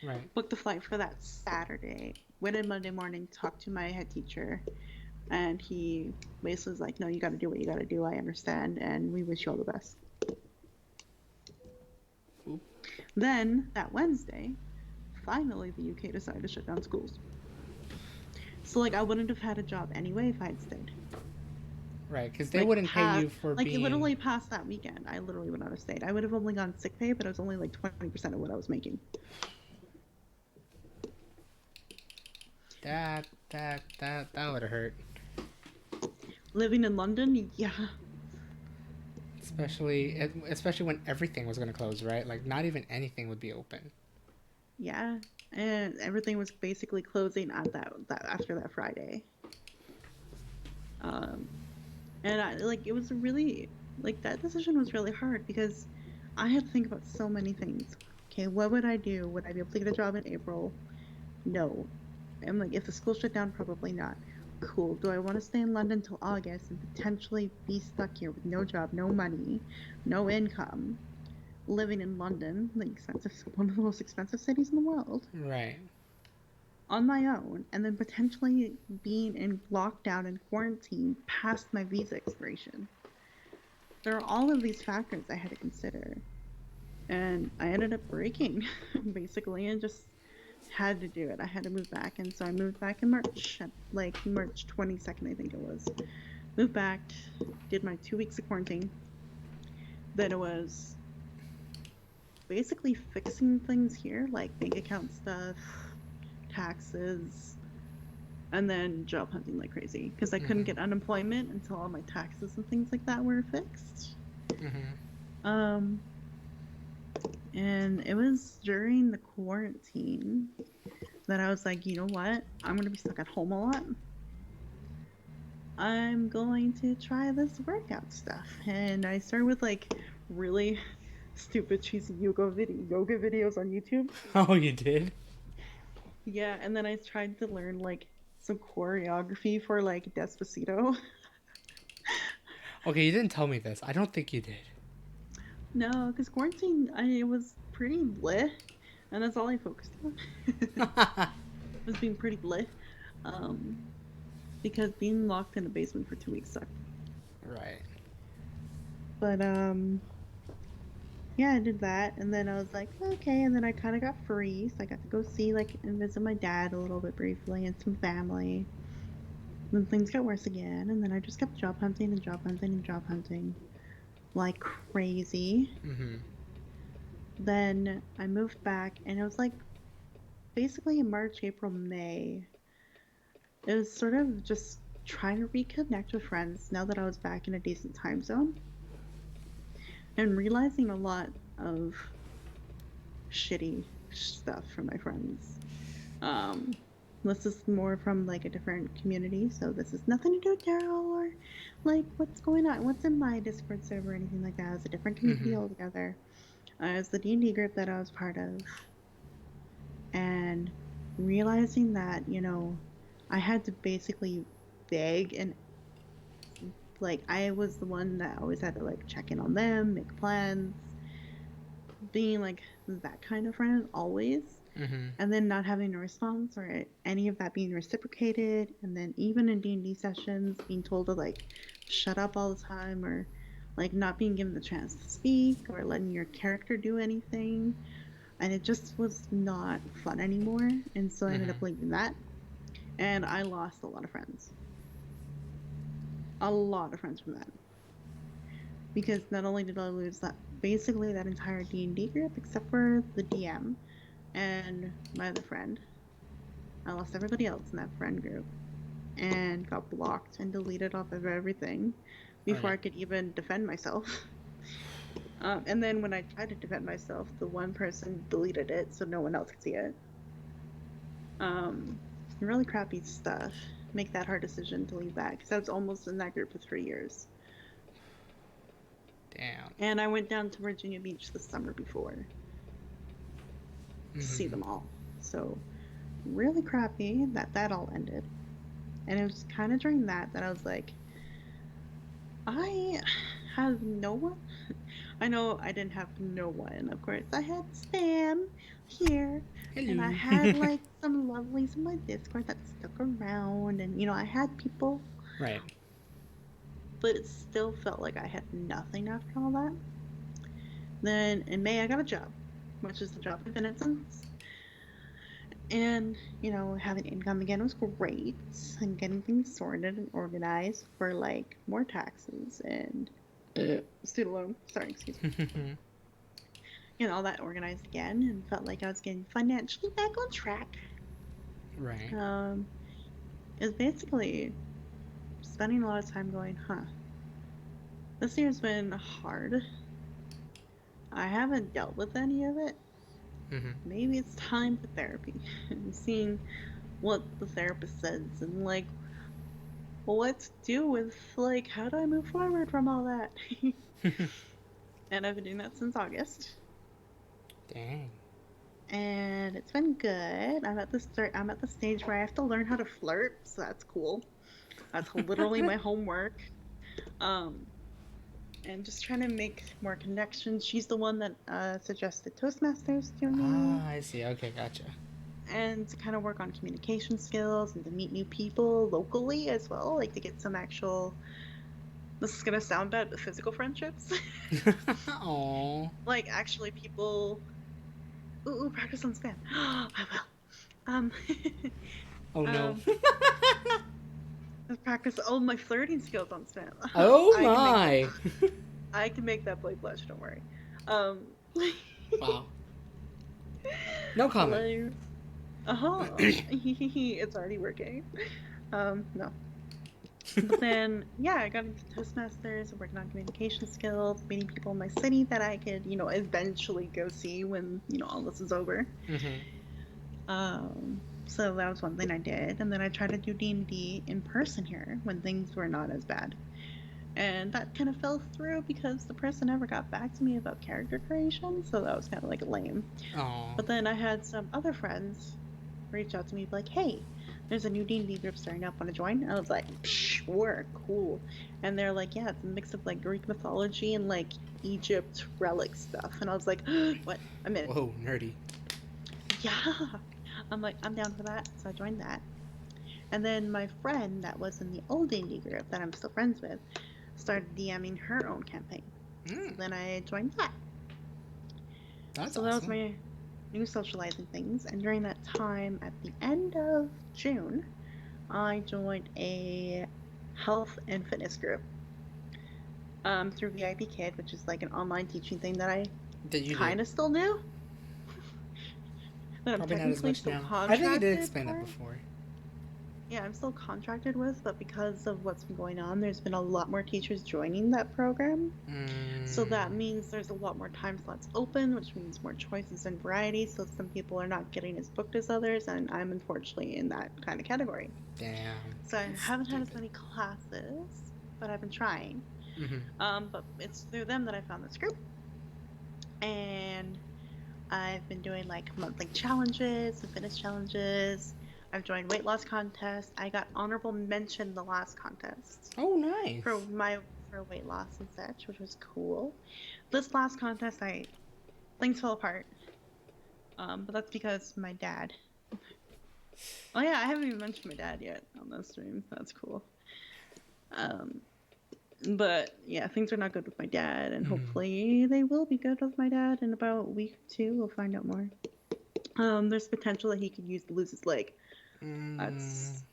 Right. Booked the flight for that Saturday. Went in Monday morning, talked to my head teacher, and he basically was like, no, you got to do what you got to do. I understand, and we wish you all the best. Oop. Then that Wednesday, finally the UK decided to shut down schools. So like I wouldn't have had a job anyway if I had stayed. Right. Because they Like wouldn't pay past you for like being literally past that weekend, I literally would not have stayed. I would have only gone sick pay, but it was only like 20% of what I was making. that would have hurt. Living in London, yeah. Especially when everything was gonna close, right? Like not even anything would be open. Yeah. And everything was basically closing at that after that Friday. Um and I like it was really like that decision was really hard because I had to think about so many things. Okay, what would I do? Would I be able to get a job in April? No. I'm like, if the school shut down, probably not. Cool. Do I want to stay in London till August and potentially be stuck here with no job, no money, no income, living in London, the expensive, one of the most expensive cities in the world, Right. on my own, and then potentially being in lockdown and quarantine past my visa expiration? There are all of these factors I had to consider. And I ended up breaking, basically, and just had to do it. I had to move back. And so I moved back in March, like March 22nd, I think it was. Moved back, did my 2 weeks of quarantine. Then it was basically fixing things here, like bank account stuff, taxes, and then job hunting like crazy because I couldn't Mm-hmm. get unemployment until all my taxes and things like that were fixed. Mm-hmm. Um, and it was during the quarantine that I was like, you know what? I'm gonna be stuck at home a lot. I'm going to try this workout stuff. And I started with like really stupid cheesy yoga videos on YouTube. Oh, you did? Yeah, and then I tried to learn like some choreography for like Despacito. Okay, you didn't tell me this. I don't think you did. No, because quarantine, it was pretty bleh, and that's all I focused on. Was being pretty bleh, um, because being locked in a basement for 2 weeks sucked. Right. But yeah, I did that, and then I was like, okay, and then I kind of got free, so I got to go see like and visit my dad a little bit briefly and some family. Then things got worse again, and then I just kept job hunting and job hunting and job hunting like crazy. Mm-hmm. Then I moved back, and it was like basically in March, April, May. It was sort of just trying to reconnect with friends now that I was back in a decent time zone and realizing a lot of shitty stuff from my friends. Um, this is more from like a different community, so this is nothing to do with Daryl or like what's going on, what's in my Discord server or anything like that. It's a different community Mm-hmm. altogether. It's the D&D group that I was part of, and realizing that I had to basically beg and like I was the one that always had to like check in on them, make plans, being like that kind of friend always, Mm-hmm. and then not having a response or any of that being reciprocated, and then even in D&D sessions being told to like shut up all the time or like not being given the chance to speak or letting your character do anything, and it just was not fun anymore, and so I ended up Mm-hmm. leaving that, and I lost a lot of friends from that, because not only did I lose that basically that entire D&D group except for the DM and my other friend, I lost everybody else in that friend group and got blocked and deleted off of everything before Right. I could even defend myself. And then when I tried to defend myself, the one person deleted it so no one else could see it. Um, really crappy stuff. Make that hard decision to leave that because I was almost in that group for 3 years. Damn. And I went down to Virginia Beach the summer before to see Mm-hmm. them all. So really crappy that that all ended. And it was kind of during that that I was like, I have no one. I know I didn't have no one. Of course, I had Sam here, and I Hello. had like some lovelies in my Discord that stuck around, and I had people, Right. but it still felt like I had nothing after all that. Then in May, I got a job, which is the job I've been at since. And, having income again was great, and getting things sorted and organized for like more taxes and student loan. Sorry, excuse me. All that organized again, and felt like I was getting financially back on track. Right. Um, is basically spending a lot of time going, huh, this year's been hard. I haven't dealt with any of it. Mm-hmm. Maybe it's time for therapy and seeing what the therapist says and like what to do with like how do I move forward from all that. And I've been doing that since August. Dang. And and it's been good. I'm at the stage where I have to learn how to flirt, so that's cool. That's literally my homework. Um, and just trying to make more connections. She's the one that suggested Toastmasters to me, Ah, I see. Okay, gotcha. and to kind of work on communication skills and to meet new people locally as well, like to get some actual. This is gonna sound bad, but physical friendships, Oh. like actually people. Ooh, practice on spam. I will. Oh no. um, let's practice all my flirting skills on spam. Oh I can make that. my. I can make that boy blush. Don't worry. Um, Wow. No comment. hello. Uh-huh. It's already working. No. But then, yeah, I got into Toastmasters, working on communication skills, meeting people in my city that I could, eventually go see when, all this is over. Mm-hmm. So that was one thing I did. And then I tried to do D&D in person here when things were not as bad. And that kind of fell through because the person never got back to me about character creation, so that was kind of like lame. Oh. But then I had some other friends reach out to me like, hey, there's a new D&D group starting up, want to join? And I was like, sure, cool. And they're like, yeah, it's a mix of like Greek mythology and like Egypt relic stuff. And I was like, what? I'm in. Whoa, nerdy. Yeah. I'm like, I'm down for that. So I joined that. And then my friend that was in the old D&D group that I'm still friends with started DMing her own campaign. So then I joined that. That's so awesome. that was my new socializing things. And during that time, at the end of June, I joined a health and fitness group through VIP Kid, which is like an online teaching thing that I kind of still do. That I'm Probably not as technically much still now. contracted. I think you did explain that before. Yeah, I'm still contracted with, but because of what's been going on, there's been a lot more teachers joining that program. So that means there's a lot more time slots open, which means more choices and variety. So some people are not getting as booked as others, and I'm unfortunately in that kind of category. Damn. So I haven't had as many classes, but I've been trying. But it's through them that I found this group. And I've been doing like monthly challenges and fitness challenges. I've joined weight loss contests. I got honorable mention the last contest. Oh, nice. For weight loss and such, which was cool. This last contest, things fell apart. But that's because my dad. Oh yeah, I haven't even mentioned my dad yet on this stream. That's cool. But yeah, things are not good with my dad, and hopefully they will be good with my dad in about a week or two. We'll find out more. There's potential that he could lose his leg. That's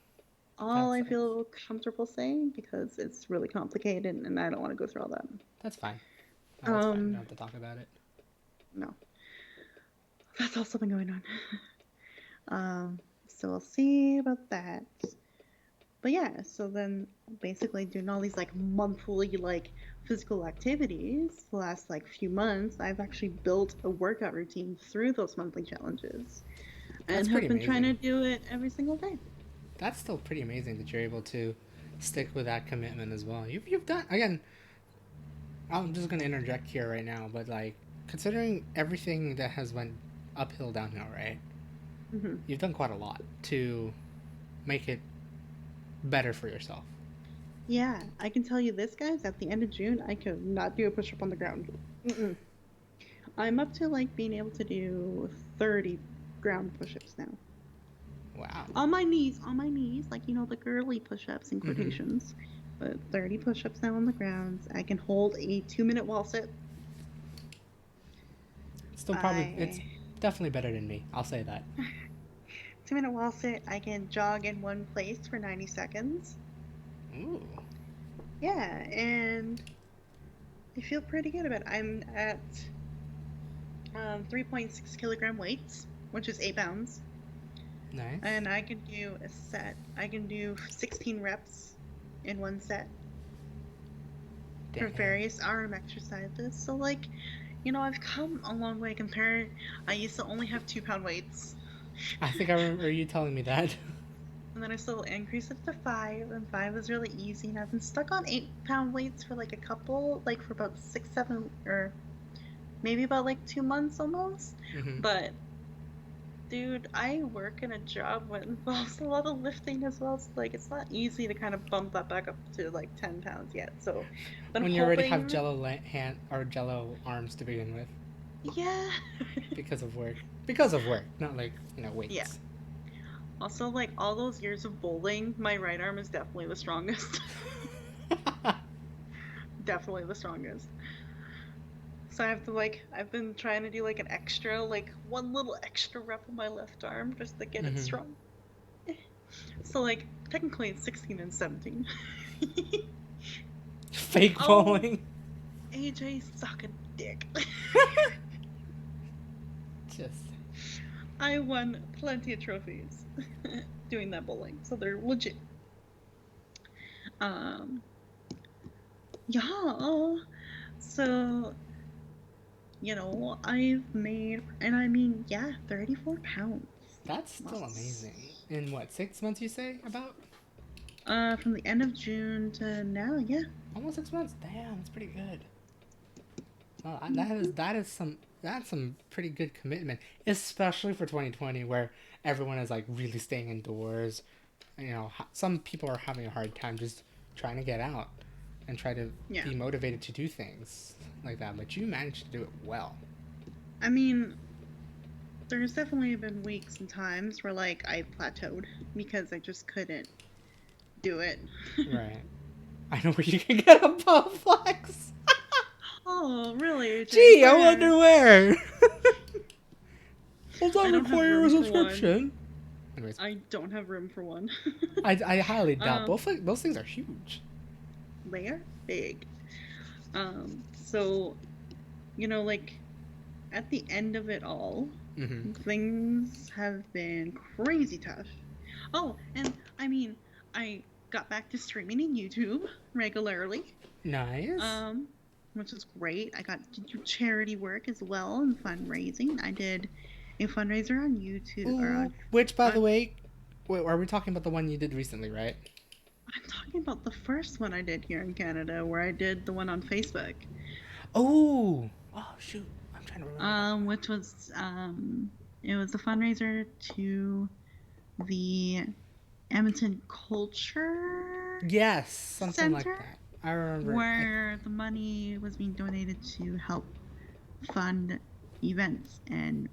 all I feel comfortable saying because it's really complicated and I don't want to go through all that. That's fine. No, that's fine. You don't have to talk about it. No. That's also been going on. So we'll see about that. But yeah, so then basically doing all these like monthly like physical activities the last like few months, I've actually built a workout routine through those monthly challenges. And have been trying to do it every single day. That's still pretty amazing that you're able to stick with that commitment as well. You've done, again, I'm just going to interject here right now, but like considering everything that has went uphill, downhill, right? You've done quite a lot to make it better for yourself. Yeah, I can tell you this, guys, at the end of June, I could not do a push-up on the ground. I'm up to like being able to do 30 ground push-ups now. Wow. On my knees, like, the girly push-ups in quotations. But 30 push-ups now on the ground. I can hold a 2-minute wall sit. Still probably, it's definitely better than me. I'll say that. 2-minute wall sit. I can jog in one place for 90 seconds. Ooh. Yeah, and I feel pretty good about it. I'm at 3.6 kilogram weights, which is 8 pounds. Nice. And I can do a set. I can do 16 reps in one set. For various arm exercises. So like, I've come a long way compared. I used to only have 2-pound weights. I think I remember you telling me that. And then I still increased it to 5, and 5 was really easy. And I've been stuck on 8-pound weights for like for about 6, 7, or maybe about like 2 months almost. But Dude, I work in a job that involves a lot of lifting as well. So, like, it's not easy to kind of bump that back up to like 10 pounds yet. So, but I'm When you already have hoping, jello hand or jello arms to begin with yeah. because of work. Because of work, not like, Yeah. weights. Also, like, all those years of bowling, my right arm is definitely the strongest. Definitely the strongest. So I have to, like, I've been trying to do like an extra, like, one little extra rep on my left arm just to get it Mm-hmm. strong. So, like, technically it's 16 and 17. Fake Oh, bowling. AJ suck a dick. Just I won plenty of trophies doing that bowling, so they're legit. Um, yeah. So, I've made, and I mean, yeah, 34 pounds that's still lost. amazing. In what, 6 months you say about? From the end of June to now, yeah. Almost 6 months. Damn, that's pretty good. Well, Mhm. that's some pretty good commitment, especially for 2020, where everyone is like really staying indoors. Some people are having a hard time just trying to get out and try to Yeah. be motivated to do things like that. But you managed to do it well. I mean, there's definitely been weeks and times where, like, I plateaued because I just couldn't do it. Right. I know where you can get a Bowflex. Oh, really, AJ? Gee, I Where? wonder where. Does that I don't have require a room for one. subscription? Anyways, I don't have room for one. I highly doubt um, those things are huge. they are big. So, like, at the end of it all, Mm-hmm. things have been crazy tough. Oh, and I mean, I got back to streaming in YouTube regularly, Nice. um, which is great. I got to do charity work as well and fundraising. I did a fundraiser on YouTube or Ooh, on which, by the on. way, wait, are we talking about the one you did recently, right? I'm talking about the first one I did here in Canada, where I did the one on Facebook, Oh, oh shoot, I'm trying to remember that one. which was it was a fundraiser to the Edmonton Culture Yes, something like Center, that. I remember. where the money was being donated to help fund events and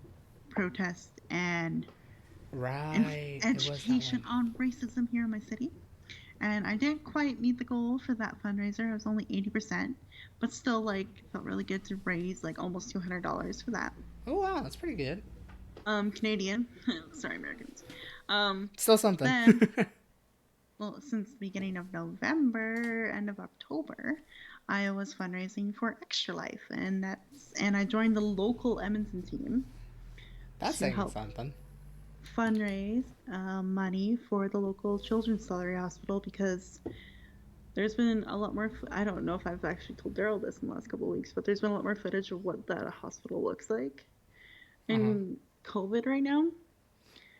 protests and Right, it was that education one. on racism here in my city. And I didn't quite meet the goal for that fundraiser. I was only 80%, but still, like, felt really good to raise like almost $200 for that. Oh wow, that's pretty good. Canadian, sorry, Americans. Um, Still something. then, well, since the beginning of November, end of October, I was fundraising for Extra Life, and I joined the local Edmonton team That's to saying help something. fundraise money for the local children's Celery Hospital because there's been a lot more. I don't know if I've actually told Daryl this in the last couple of weeks, but there's been a lot more footage of what that hospital looks like Uh huh. in COVID right now,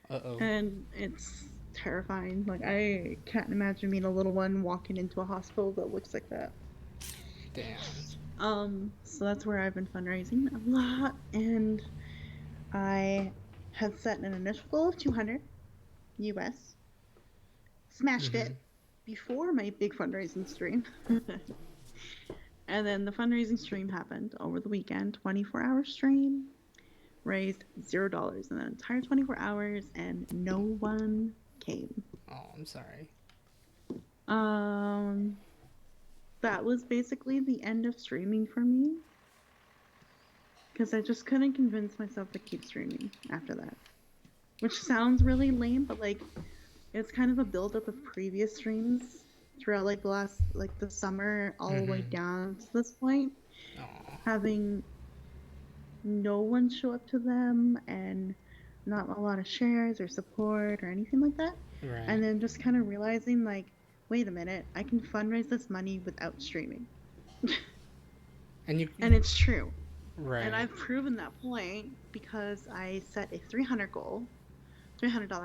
Uh oh. and it's terrifying. Like, I can't imagine being a little one walking into a hospital that looks like that. Damn. So that's where I've been fundraising a lot, and I had set an initial goal of 200 US, smashed Mm-hmm. it before my big fundraising stream. And then the fundraising stream happened over the weekend, 24-hour stream, raised $0 in the entire 24 hours, and no one came. Oh, I'm sorry. Um, that was basically the end of streaming for me because I just couldn't convince myself to keep streaming after that. Which sounds really lame, but like it's kind of a buildup of previous streams throughout like the summer all the way Mm-hmm. down to this point, Oh. having no one show up to them and not a lot of shares or support or anything like that. And Right. then just kind of realizing, like, wait a minute, I can fundraise this money without streaming. And you. And it's true. And Right. I've proven that point because I set a $300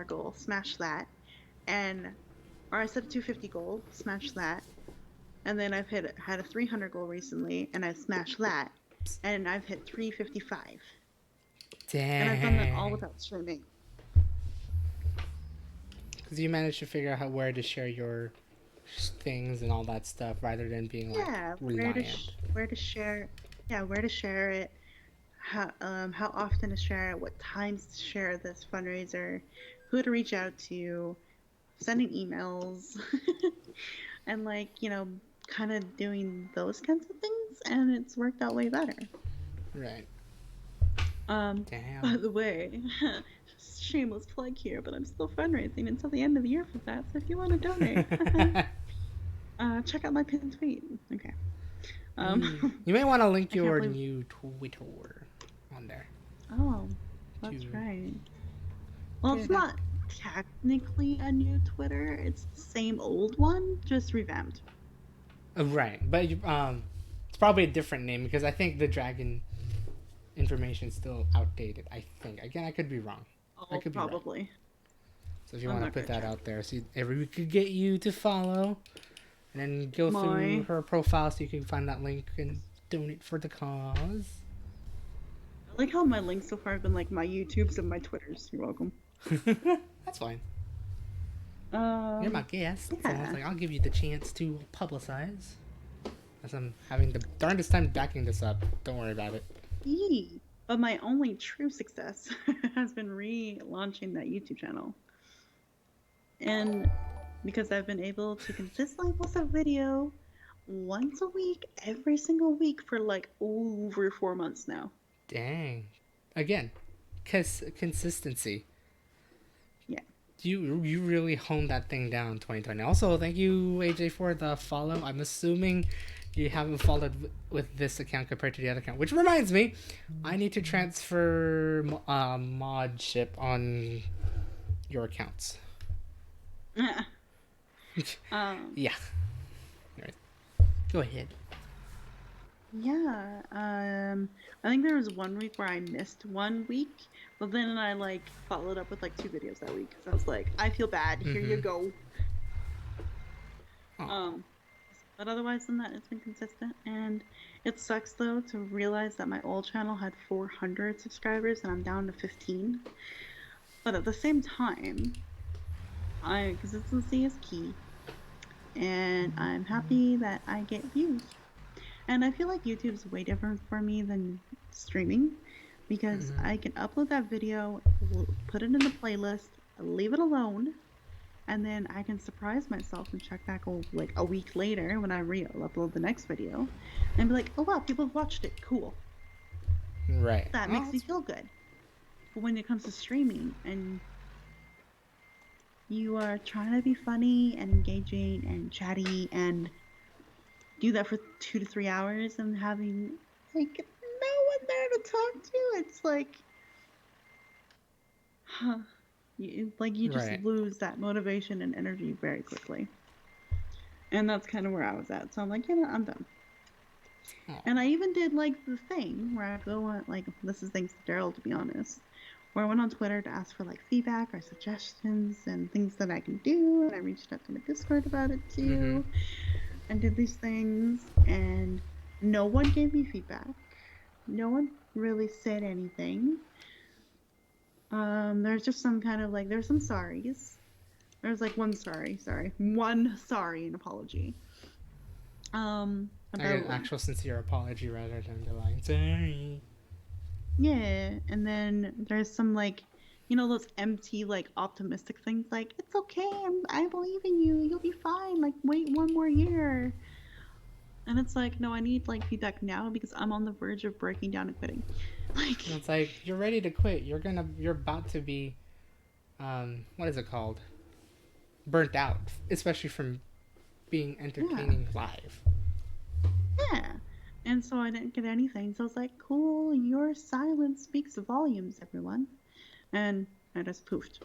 goal, smashed that, and or I set a 250 goal, smashed that, and then I've had a 300 goal recently, and I've smashed that, and I've hit 355, and I've done that all Dang. without streaming. Because you managed to figure out where to share your things and all that stuff rather than being like Yeah, reliant. where to share, yeah, where to share it, how often to share it, what times to share this fundraiser, who to reach out to, sending emails, and like, kind of doing those kinds of things, and it's worked out way better. Right. Um, by Damn. the way, shameless plug here, but I'm still fundraising until the end of the year for that. So if you want to donate, check out my pinned tweet. Okay. You may want to link I can't your believe. new Twitter on there Oh, to that's right. Well, get it's it out. not technically a new Twitter. It's the same old one, just revamped. Right, but it's probably a different name because I think the dragon information is still outdated. I think. Again, I could be wrong. I Oh, could be right. probably. So if you I'm want to not put gonna that check. out there, see, we could get you to follow, and then go through My. her profile so you can find that link and donate for the cause. I like how my links so far have been like my YouTubes and my Twitters. You're welcome. That's fine. You're my guest, so I was Yeah. like, I'll give you the chance to publicize. As I'm having the darndest time backing this up. Don't worry about it. Yee. But my only true success has been relaunching that YouTube channel. And because I've been able to consistently post a video once a week, every single week for like over 4 months now. Dang. Again, consistency. Yeah. You really honed that thing down 2020. Also, thank you AJ for the follow. I'm assuming you haven't followed with this account compared to the other account. Which reminds me, I need to transfer modship on your accounts. um, Yeah. Right. Go ahead. yeah. I think there was one week where I missed 1 week, but then I like followed up with like 2 videos that week. So I was like, I feel bad. Here you go. Aw. Um, but otherwise than that, it's been consistent. And it sucks though to realize that my old channel had 400 subscribers and I'm down to 15. But at the same time, consistency is key, and I'm happy that I get views. And I feel like YouTube's way different for me than streaming because I can upload that video, put it in the playlist, leave it alone, and then I can surprise myself and check back like a week later when I upload the next video and be like, oh wow, people have watched it. Cool. Right. That Oh, makes me feel good. But when it comes to streaming and you are trying to be funny and engaging and chatty and do that for 2 to 3 hours and having like no one there to talk to, it's like, huh, you just right. lose that motivation and energy very quickly. And that's kind of where I was at. So I'm like, I'm done. Aw. And I even did like the thing where I go on, like, this is thanks to Daryl, to be honest, where I went on Twitter to ask for like feedback or suggestions and things that I can do. And I reached out to my Discord about it too, and did these things. And no one gave me feedback. No one really said anything. There's just some kind of like, there's some sorries. There's like one sorry, an apology. Like an About actual sincere apology rather than the line, sorry. Yeah, and then there's some like, those empty like optimistic things like it's okay, I believe in you, you'll be fine. Like wait 1 more year, and it's like no, I need like feedback now because I'm on the verge of breaking down and quitting. Like And it's like you're ready to quit. You're about to be, what is it called? Burnt out, especially from being yeah, entertaining live. yeah. And so I didn't get anything. So I was like, cool, your silence speaks volumes, everyone. And I just poofed.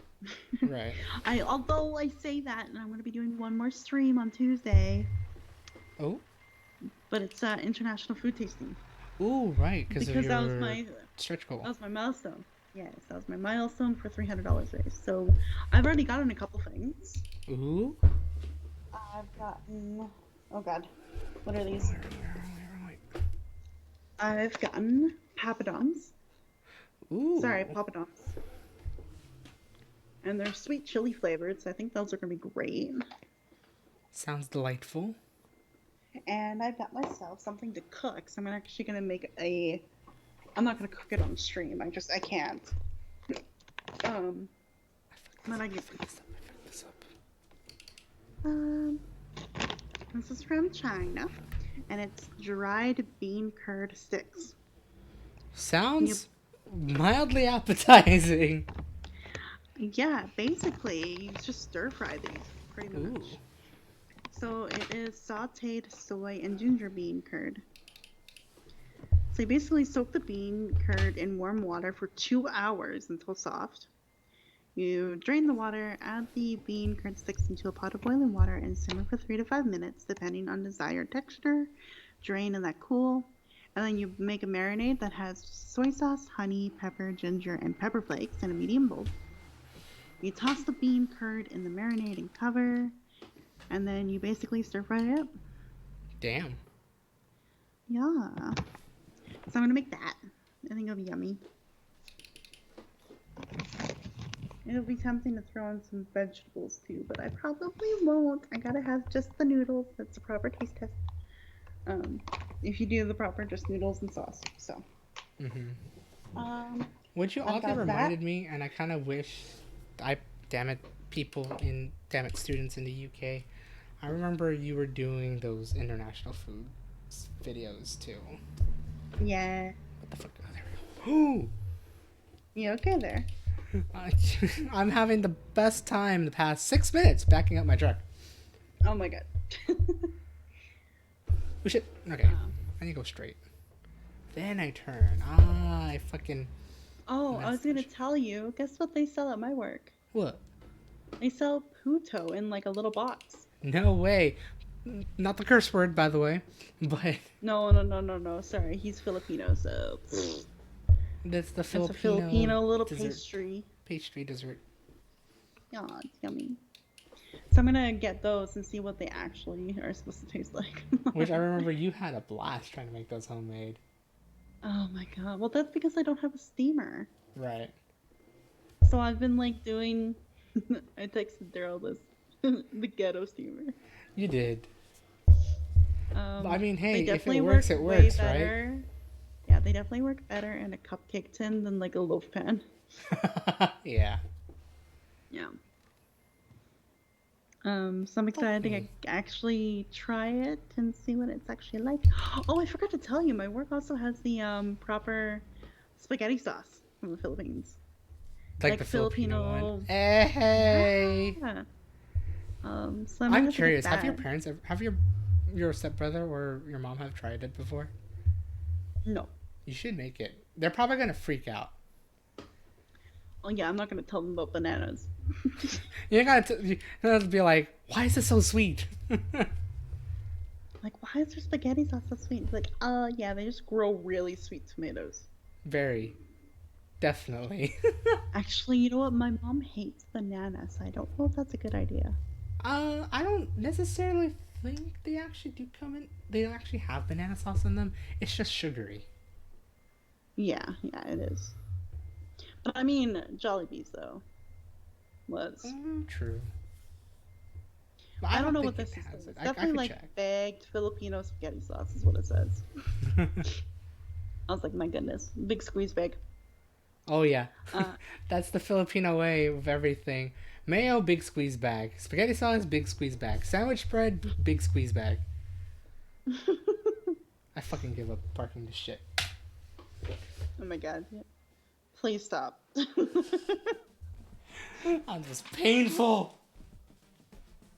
Right. Although I say that, and I'm going to be doing one more stream on Tuesday, Oh. but it's international food tasting. Ooh, right, because of Because that was your my stretch goal. milestone. Yes, that was my milestone for $300 raise. So I've already gotten a couple things. Ooh. I've gotten, oh god, what are these? Where? I've gotten papadums. Ooh. Sorry, papadums. And they're sweet chili flavored, so I think those are gonna be great. Sounds delightful. And I've got myself something to cook, so I'm actually gonna make a. I'm not gonna cook it on stream. I can't. But I get. I fucked this up. This is from China, and it's dried bean curd sticks. Sounds mildly appetizing. Yeah, basically, you just stir fry these pretty much. Ooh. So it is sauteed soy and ginger bean curd. So you basically soak the bean curd in warm water for 2 hours until soft. You drain the water, add the bean curd sticks into a pot of boiling water, and simmer for 3 to 5 minutes, depending on desired texture. Drain and let cool. And then you make a marinade that has soy sauce, honey, pepper, ginger, and pepper flakes in a medium bowl. You toss the bean curd in the marinade and cover, and then you basically stir fry it up. Damn. Yeah. So I'm gonna make that. I think it'll be yummy. It'll be tempting to throw in some vegetables too, but I probably won't. I gotta have just the noodles. That's a proper taste test. If you do the proper, just noodles and sauce. So. What you oddly reminded me, and I kind of wish, damn it, students in the UK. I remember you were doing those international food videos too. Yeah. What the fuck? Oh, there we go. Ooh. You okay there? I'm having the best time the past 6 minutes backing up my truck. Oh my god. Oh shit. Okay. I need to go straight. Then I turn. I fucking. Oh, I was gonna tell you. Guess what they sell at my work? What? They sell puto in like a little box. No way. Not the curse word, by the way. But. No. Sorry, he's Filipino, so. That's the Filipino. Filipino. It's a Filipino little dessert. pastry. Pastry dessert. Yeah, it's yummy. So I'm gonna get those and see what they actually are supposed to taste like. Which I remember you had a blast trying to make those homemade. Oh my god. Well, that's because I don't have a steamer. Right. So I've been like doing. I texted Daryl this. The ghetto steamer. You did. I mean, hey, they if it works, it works, right? Yeah, they definitely work better in a cupcake tin than like a loaf pan. Yeah. Yeah. So I'm excited to actually try it and see what it's actually like. Oh, I forgot to tell you, my work also has the proper spaghetti sauce from the Philippines. Like the Filipino one. Hey. Yeah. So I'm curious. Have your parents your stepbrother or your mom have tried it before? No. You should make it. They're probably gonna freak out. Oh yeah, I'm not gonna tell them about bananas. You're gonna be like, why is it so sweet? Like, why is their spaghetti sauce so sweet? It's like, yeah, they just grow really sweet tomatoes. Very. Definitely. Actually, you know what? My mom hates bananas. So I don't know if that's a good idea. I don't necessarily think they actually do come in. They actually have banana sauce in them. It's just sugary. Yeah, it is. But I mean, Jollibee's though was. True. I don't know what this is. It's definitely like check. Bagged Filipino spaghetti sauce is what it says. I was like, my goodness, big squeeze bag. Oh yeah, that's the Filipino way of everything. Mayo, big squeeze bag. Spaghetti sauce, big squeeze bag. Sandwich bread, big squeeze bag. I fucking give up parking this shit. Oh my god. Please stop. I'm just painful.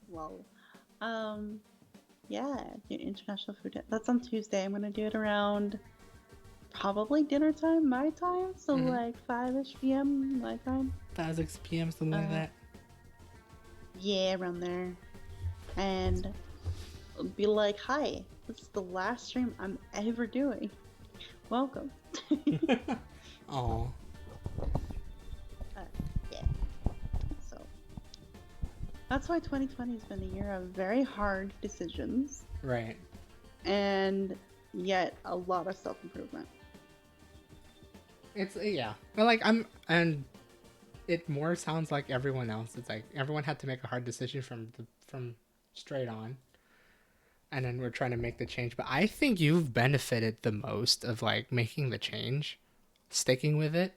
Wow. Yeah, International Food Day. That's on Tuesday. I'm gonna do it around probably dinner time, my time. So like 5-ish p.m. my time. 5, 6 p.m. something like that. Yeah, around there. And be like, hi, this is the last stream I'm ever doing. Welcome. Aw. Yeah. So that's why 2020 has been a year of very hard decisions. Right. And yet a lot of self-improvement. It's yeah. But like it more sounds like everyone else. It's like everyone had to make a hard decision from straight on, and then we're trying to make the change. But I think you've benefited the most of like making the change, sticking with it,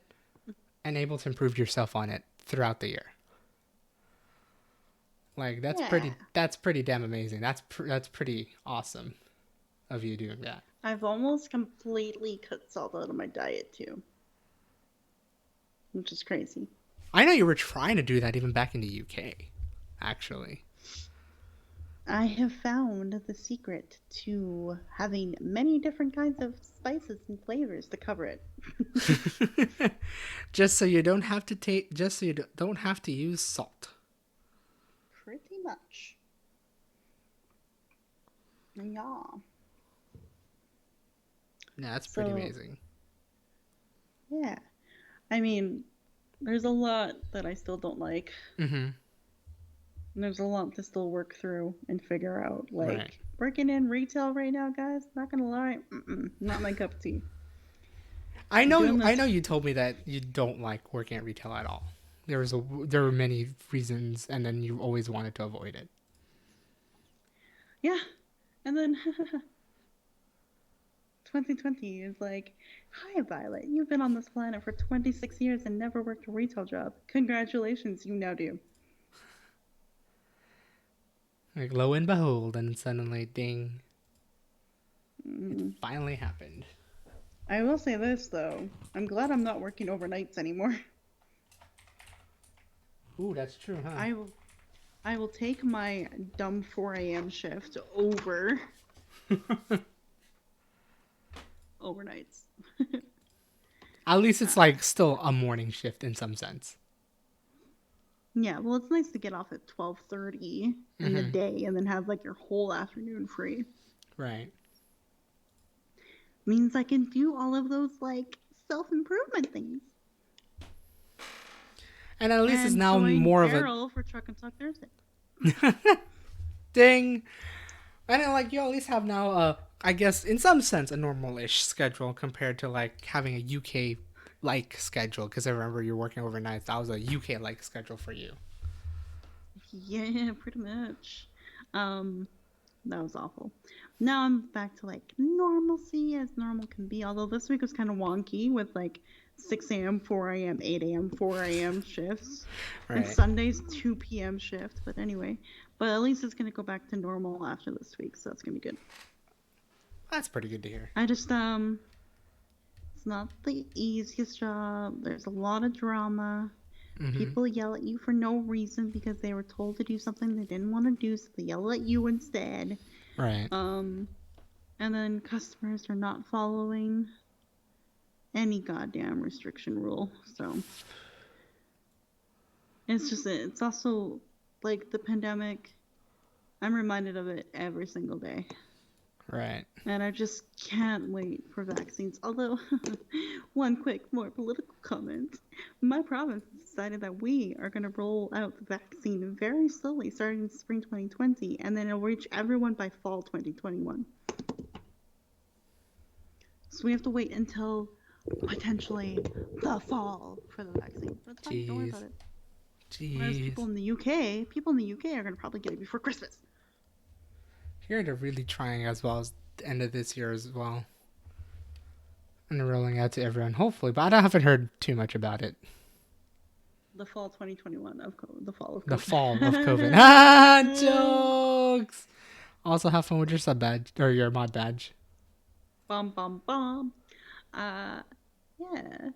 and able to improve yourself on it throughout the year. Like Yeah. that's pretty damn amazing. That's pretty awesome of you doing that. I've almost completely cut salt out of my diet too, which is crazy. I know you were trying to do that even back in the UK, actually. I have found the secret to having many different kinds of spices and flavors to cover it. Just so you don't have to take, just so you don't have to use salt. Pretty much. Yeah. Yeah, that's pretty So, amazing. yeah. I mean, there's a lot that I still don't like. Mm-hmm. And there's a lot to still work through and figure out. Right. Like, working in retail right now, guys, not gonna lie, not my cup of tea. I'm doing I this. know you told me that you don't like working at retail at all. There were many reasons, and then you always wanted to avoid it. Yeah. And then 2020 is like, hi, Violet. You've been on this planet for 26 years and never worked a retail job. Congratulations, you now do. Like lo and behold, and suddenly, ding, it Mm. finally happened. I will say this, though. I'm glad I'm not working overnights anymore. Ooh, that's true, huh? I will, I will take my dumb 4 a.m. shift over overnights. At least it's like still a morning shift in some sense. Yeah, well, it's nice to get off at 12:30 in the Mm-hmm. day and then have like your whole afternoon free. Right. Means I can do all of those like self-improvement things. And at least it's And now join more of a Daryl for Truck and Talk Thursday. ding. And then, like, you at least have now, I guess, in some sense, a normal-ish schedule compared to, like, having a UK-like schedule. Because I remember you're working overnight. That was a UK-like schedule for you. Yeah, pretty much. Um, that was awful. Now I'm back to like normalcy as normal can be. Although this week was kind of wonky with like 6 a.m., 4 a.m., 8 a.m., 4 a.m. shifts, and Right. Sunday's 2 p.m. shift. But anyway, but at least it's gonna go back to normal after this week, so that's gonna be good. That's pretty good to hear. I just it's not the easiest job. There's a lot of drama. Mm-hmm. People yell at you for no reason because they were told to do something they didn't want to do, so they yell at you instead. Right. Um, and then customers are not following any goddamn restriction rule. So it's also like the pandemic. I'm reminded of it every single day. Right. And I just can't wait for vaccines. Although, one quick, more political comment. My province decided that we are going to roll out the vaccine very slowly, starting in spring 2020, and then it'll reach everyone by fall 2021. So we have to wait until potentially the fall for the vaccine. But it's fine, don't worry Jeez. about it. Whereas Jeez. people in the UK are going to probably get it before Christmas. Here they're really trying as well as the end of this year as well. And they're rolling out to everyone, hopefully. But I haven't heard too much about it. The fall 2021 of the fall of COVID. The fall of COVID. Ah, jokes! Also, have fun with your sub badge or your mod badge. Bum bum bum. Uh, yeah.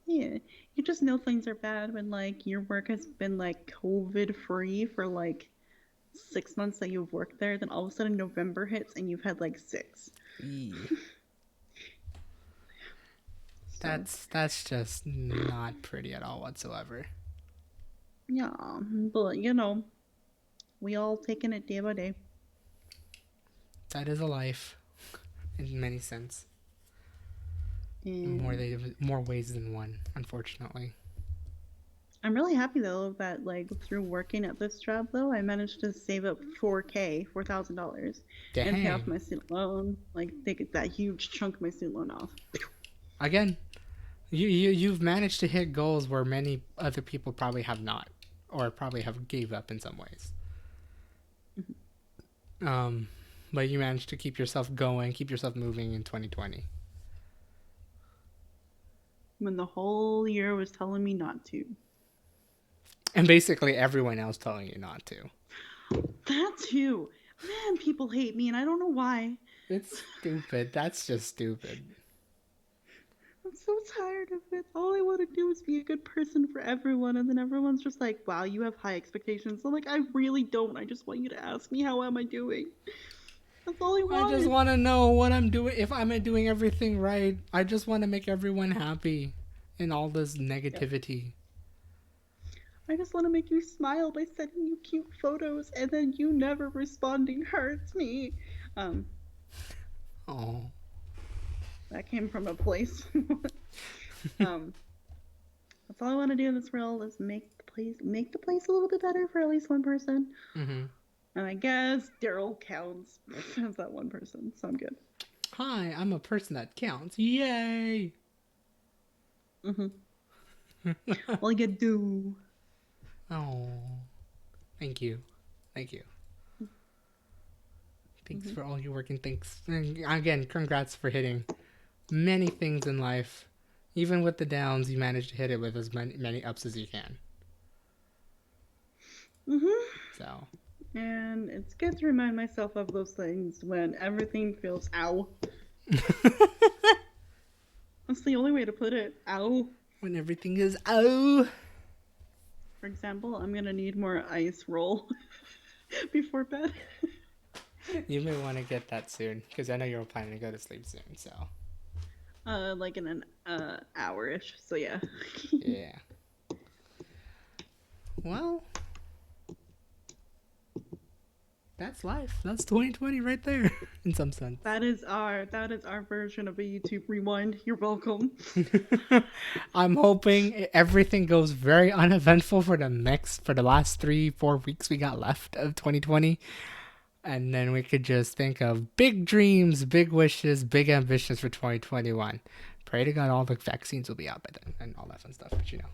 Yeah. You just know things are bad when like your work has been like COVID free for like 6 months that you've worked there. Then all of a sudden November hits and you've had like 6. So, That's just not pretty at all whatsoever. yeah, but we all taking it day by day. That is a life, in many sense. And More ways than one, unfortunately. I'm really happy though that like through working at this job though, I managed to save up $4,000 and pay off Dang. my student loan. Like take that huge chunk of my student loan off. Again, You've managed to hit goals where many other people probably have not, or probably have gave up in some ways. Um, but you managed to keep yourself going, keep yourself moving in 2020. When the whole year was telling me not to. And basically everyone else telling you not to. That too. Man, people hate me and I don't know why. It's stupid. That's just stupid. I'm so tired of it. All I want to do is be a good person for everyone, and then everyone's just like, wow, you have high expectations. I'm like, I really don't. I just want you to ask me, how am I doing? That's all I want. I just want to know what I'm doing, if I'm doing everything right. I just want to make everyone happy in all this negativity. Yep. I just want to make you smile by sending you cute photos, and then you never responding hurts me. Oh. That came from a place. That's all I want to do in this world is make the place a little bit better for at least one person. Mm-hmm. And I guess Daryl counts as that one person, so I'm good. Hi, I'm a person that counts. Yay! Mm-hmm. All you do. Oh, thank you. Thanks for all your work, and thanks again. Congrats for hitting many things in life. Even with the downs, you managed to hit it with as many ups as you can. So. And it's good to remind myself of those things when everything feels ow. That's the only way to put it. Ow. When everything is ow. For example, I'm going to need more ice roll before bed. You may want to get that soon, because I know you're planning to go to sleep soon, so. Like in an hour-ish, so yeah. Yeah. Well, that's life. That's 2020 right there, in some sense. That is our version of a YouTube rewind. You're welcome. I'm hoping everything goes very uneventful for the last 3-4 weeks we got left of 2020. And then we could just think of big dreams, big wishes, big ambitions for 2021. Pray to God all the vaccines will be out by then and all that fun stuff, but you know.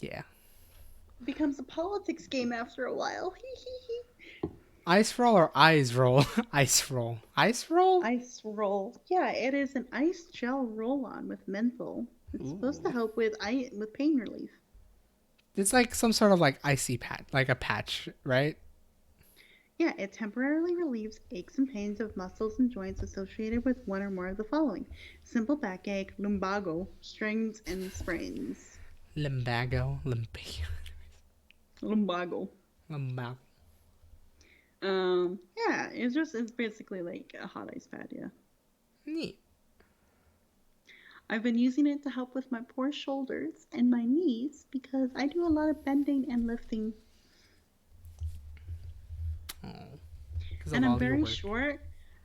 Yeah. It becomes a politics game after a while. Ice roll or eyes roll? Ice roll. Ice roll? Ice roll. Yeah, it is an ice gel roll-on with menthol. It's supposed to help with pain relief. It's like some sort of like icy patch, like a patch, right? Yeah, it temporarily relieves aches and pains of muscles and joints associated with one or more of the following: simple backache, lumbago, strains, and sprains. Lumbago. Yeah, it's basically like a hot ice pad, yeah. Neat. I've been using it to help with my poor shoulders and my knees because I do a lot of bending and lifting. And I'm very short,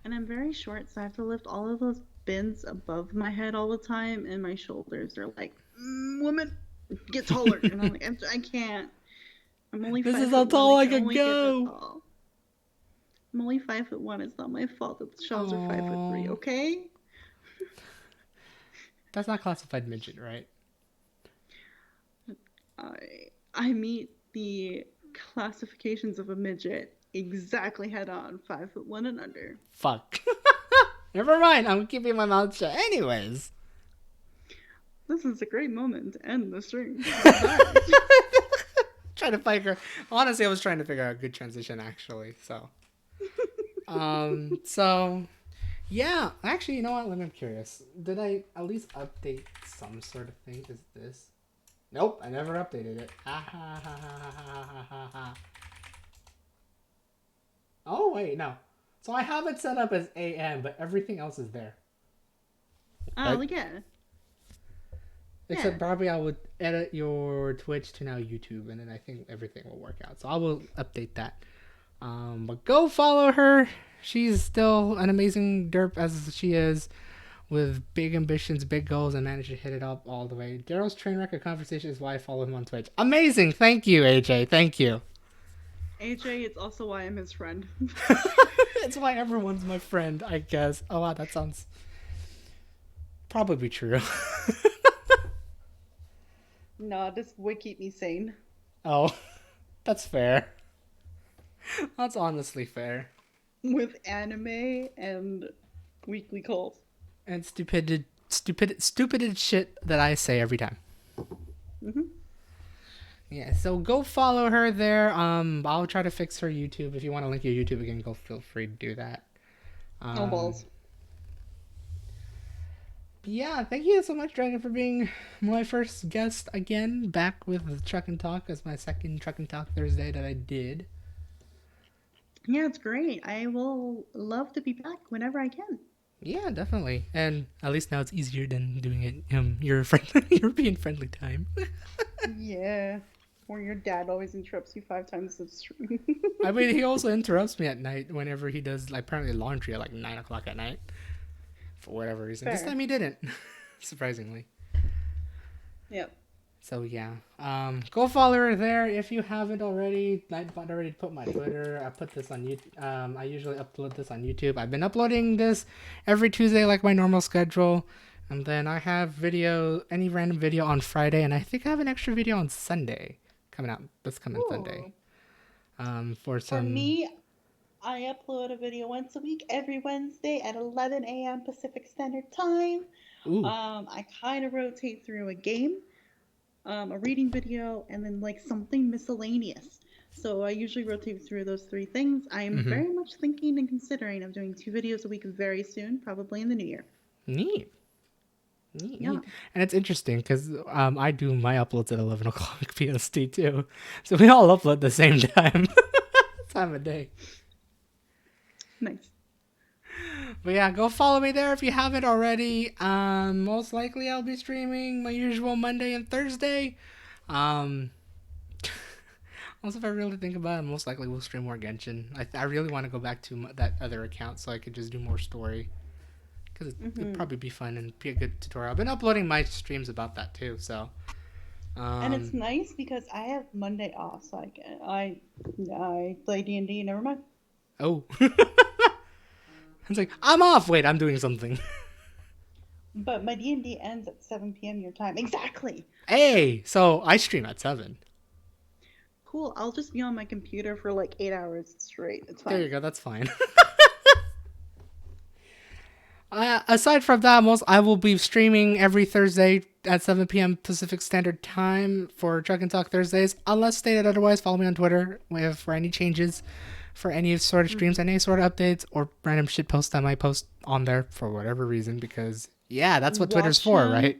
so I have to lift all of those bins above my head all the time, and my shoulders are like, woman, get taller. And I'm like, I can't. I'm only 5'1". This is how tall I can go. I'm only 5'1". It's not my fault that the shelves are 5'3". Okay. That's not classified midget, right? I meet the classifications of a midget exactly head on, 5'1" and under. Fuck. Never mind. I'm keeping my mouth shut. Anyways. This is a great moment to end the stream. Trying to fight her. Honestly, I was trying to figure out a good transition, actually. So. So. Yeah. Actually, you know what? I'm curious. Did I at least update some sort of thing? Is this? Nope. I never updated it. Oh, wait. No. So I have it set up as AM, but everything else is there. Oh, yeah. Except probably I would edit your Twitch to now YouTube, and then I think everything will work out. So I will update that. But go follow her. She's still an amazing derp as she is, with big ambitions, big goals, and managed to hit it up all the way. Daryl's train wreck of conversation is why I follow him on Twitch. Amazing. Thank you, AJ. Thank you. AJ, it's also why I'm his friend. It's why everyone's my friend, I guess. Oh, wow, that sounds... Probably true. Nah, this would keep me sane. Oh, that's fair. That's honestly fair. With anime and weekly calls. And stupid shit that I say every time. Mm-hmm. Yeah, so go follow her there. I'll try to fix her YouTube. If you want to link your YouTube again, go feel free to do that. No balls. Yeah, thank you so much, Dragon, for being my first guest again. Back with Truck and Talk as my second Truck and Talk Thursday that I did. Yeah, it's great. I will love to be back whenever I can. Yeah, definitely. And at least now it's easier than doing it European friendly time. Yeah. Or your dad always interrupts you 5 times the stream. I mean, he also interrupts me at night whenever he does, like, apparently laundry at like 9 o'clock at night. For whatever reason. Fair. This time he didn't, surprisingly. Yep. So yeah, go follow her there if you haven't already. I've already put my Twitter. I put this on YouTube. I usually upload this on YouTube. I've been uploading this every Tuesday like my normal schedule, and then I have any random video on Friday, and I think I have an extra video on Sunday coming out. This coming Sunday. For me, I upload a video once a week, every Wednesday at 11 a.m. Pacific Standard Time. Ooh. I kind of rotate through a game, a reading video, and then like something miscellaneous. So I usually rotate through those 3 things. I am very much thinking and considering of doing 2 videos a week very soon, probably in the new year. Neat. Yeah. And it's interesting because I do my uploads at 11 o'clock PST too. So we all upload the same time of day. Nice. But yeah, go follow me there if you haven't already. Most likely I'll be streaming my usual Monday and Thursday. Also, if I really think about it, most likely we'll stream more Genshin. I really want to go back to that other account so I could just do more story. Because it'd probably be fun and be a good tutorial. I've been uploading my streams about that too, so. And it's nice because I have Monday off, so I play D&D, never mind. Oh. It's like, I'm off! Wait, I'm doing something. But my D&D ends at 7 p.m. your time. Exactly! Hey! So, I stream at 7. Cool, I'll just be on my computer for like 8 hours straight. It's fine. There you go, that's fine. Aside from that, I will be streaming every Thursday at 7 p.m. Pacific Standard Time for Truck and Talk Thursdays. Unless stated otherwise, follow me on Twitter for any changes, for any sort of streams, any sort of updates, or random shit posts I might post on there for whatever reason. Because, yeah, that's what Twitter's for, right?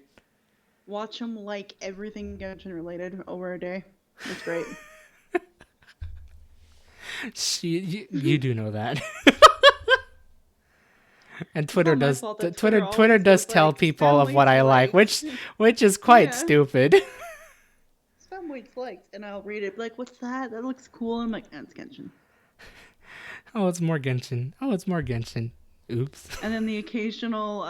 Watch them like everything Genshin related over a day. It's great. You do know that. And Twitter does tell people of what I like, which is quite stupid. Spam waits likes, and I'll read it like, what's that? That looks cool. I'm like, it's Genshin. Oh, it's more Genshin. Oh, it's more Genshin. Oops. And then the occasional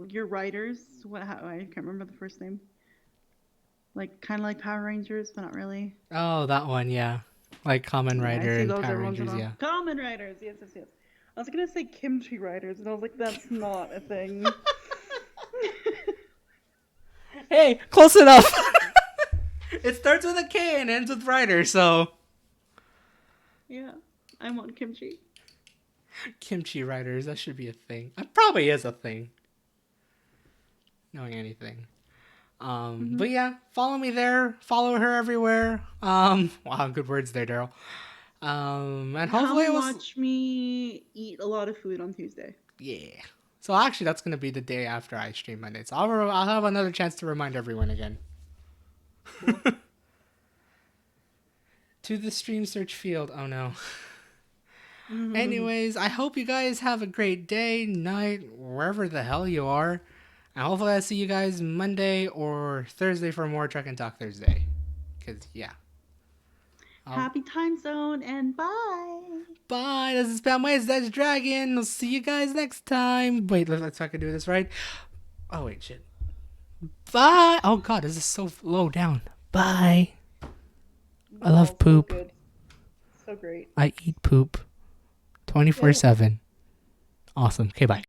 your writers. I can't remember the first name. Like kind of like Power Rangers, but not really. Oh, that one, yeah. Like Kamen Rider and Power Rangers, yeah. Kamen Riders, yes. I was gonna say Kimchi Riders, and I was like, that's not a thing. Hey, close enough. It starts with a K and ends with Rider, so. Yeah, I want kimchi. Kimchi Riders, that should be a thing. It probably is a thing. Knowing anything. But yeah, follow me there. Follow her everywhere. Wow, good words there, Daryl. And hopefully watch me eat a lot of food on Tuesday. Yeah. So actually, that's gonna be the day after I stream Monday. So I'll have another chance to remind everyone again. Cool. To the stream search field. Oh no. Anyways, I hope you guys have a great day, night, wherever the hell you are. And hopefully I see you guys Monday or Thursday for more Truck and Talk Thursday. Because, yeah. Happy time zone, and bye. Bye. This is AmythicalDragyn. Dragon. I'll see you guys next time. Wait, let's try to do this right. Oh, wait, shit. Bye. Oh, God, this is so low down. Bye. I love poop. So good. So great. I eat poop 24/7. Awesome. Okay, bye.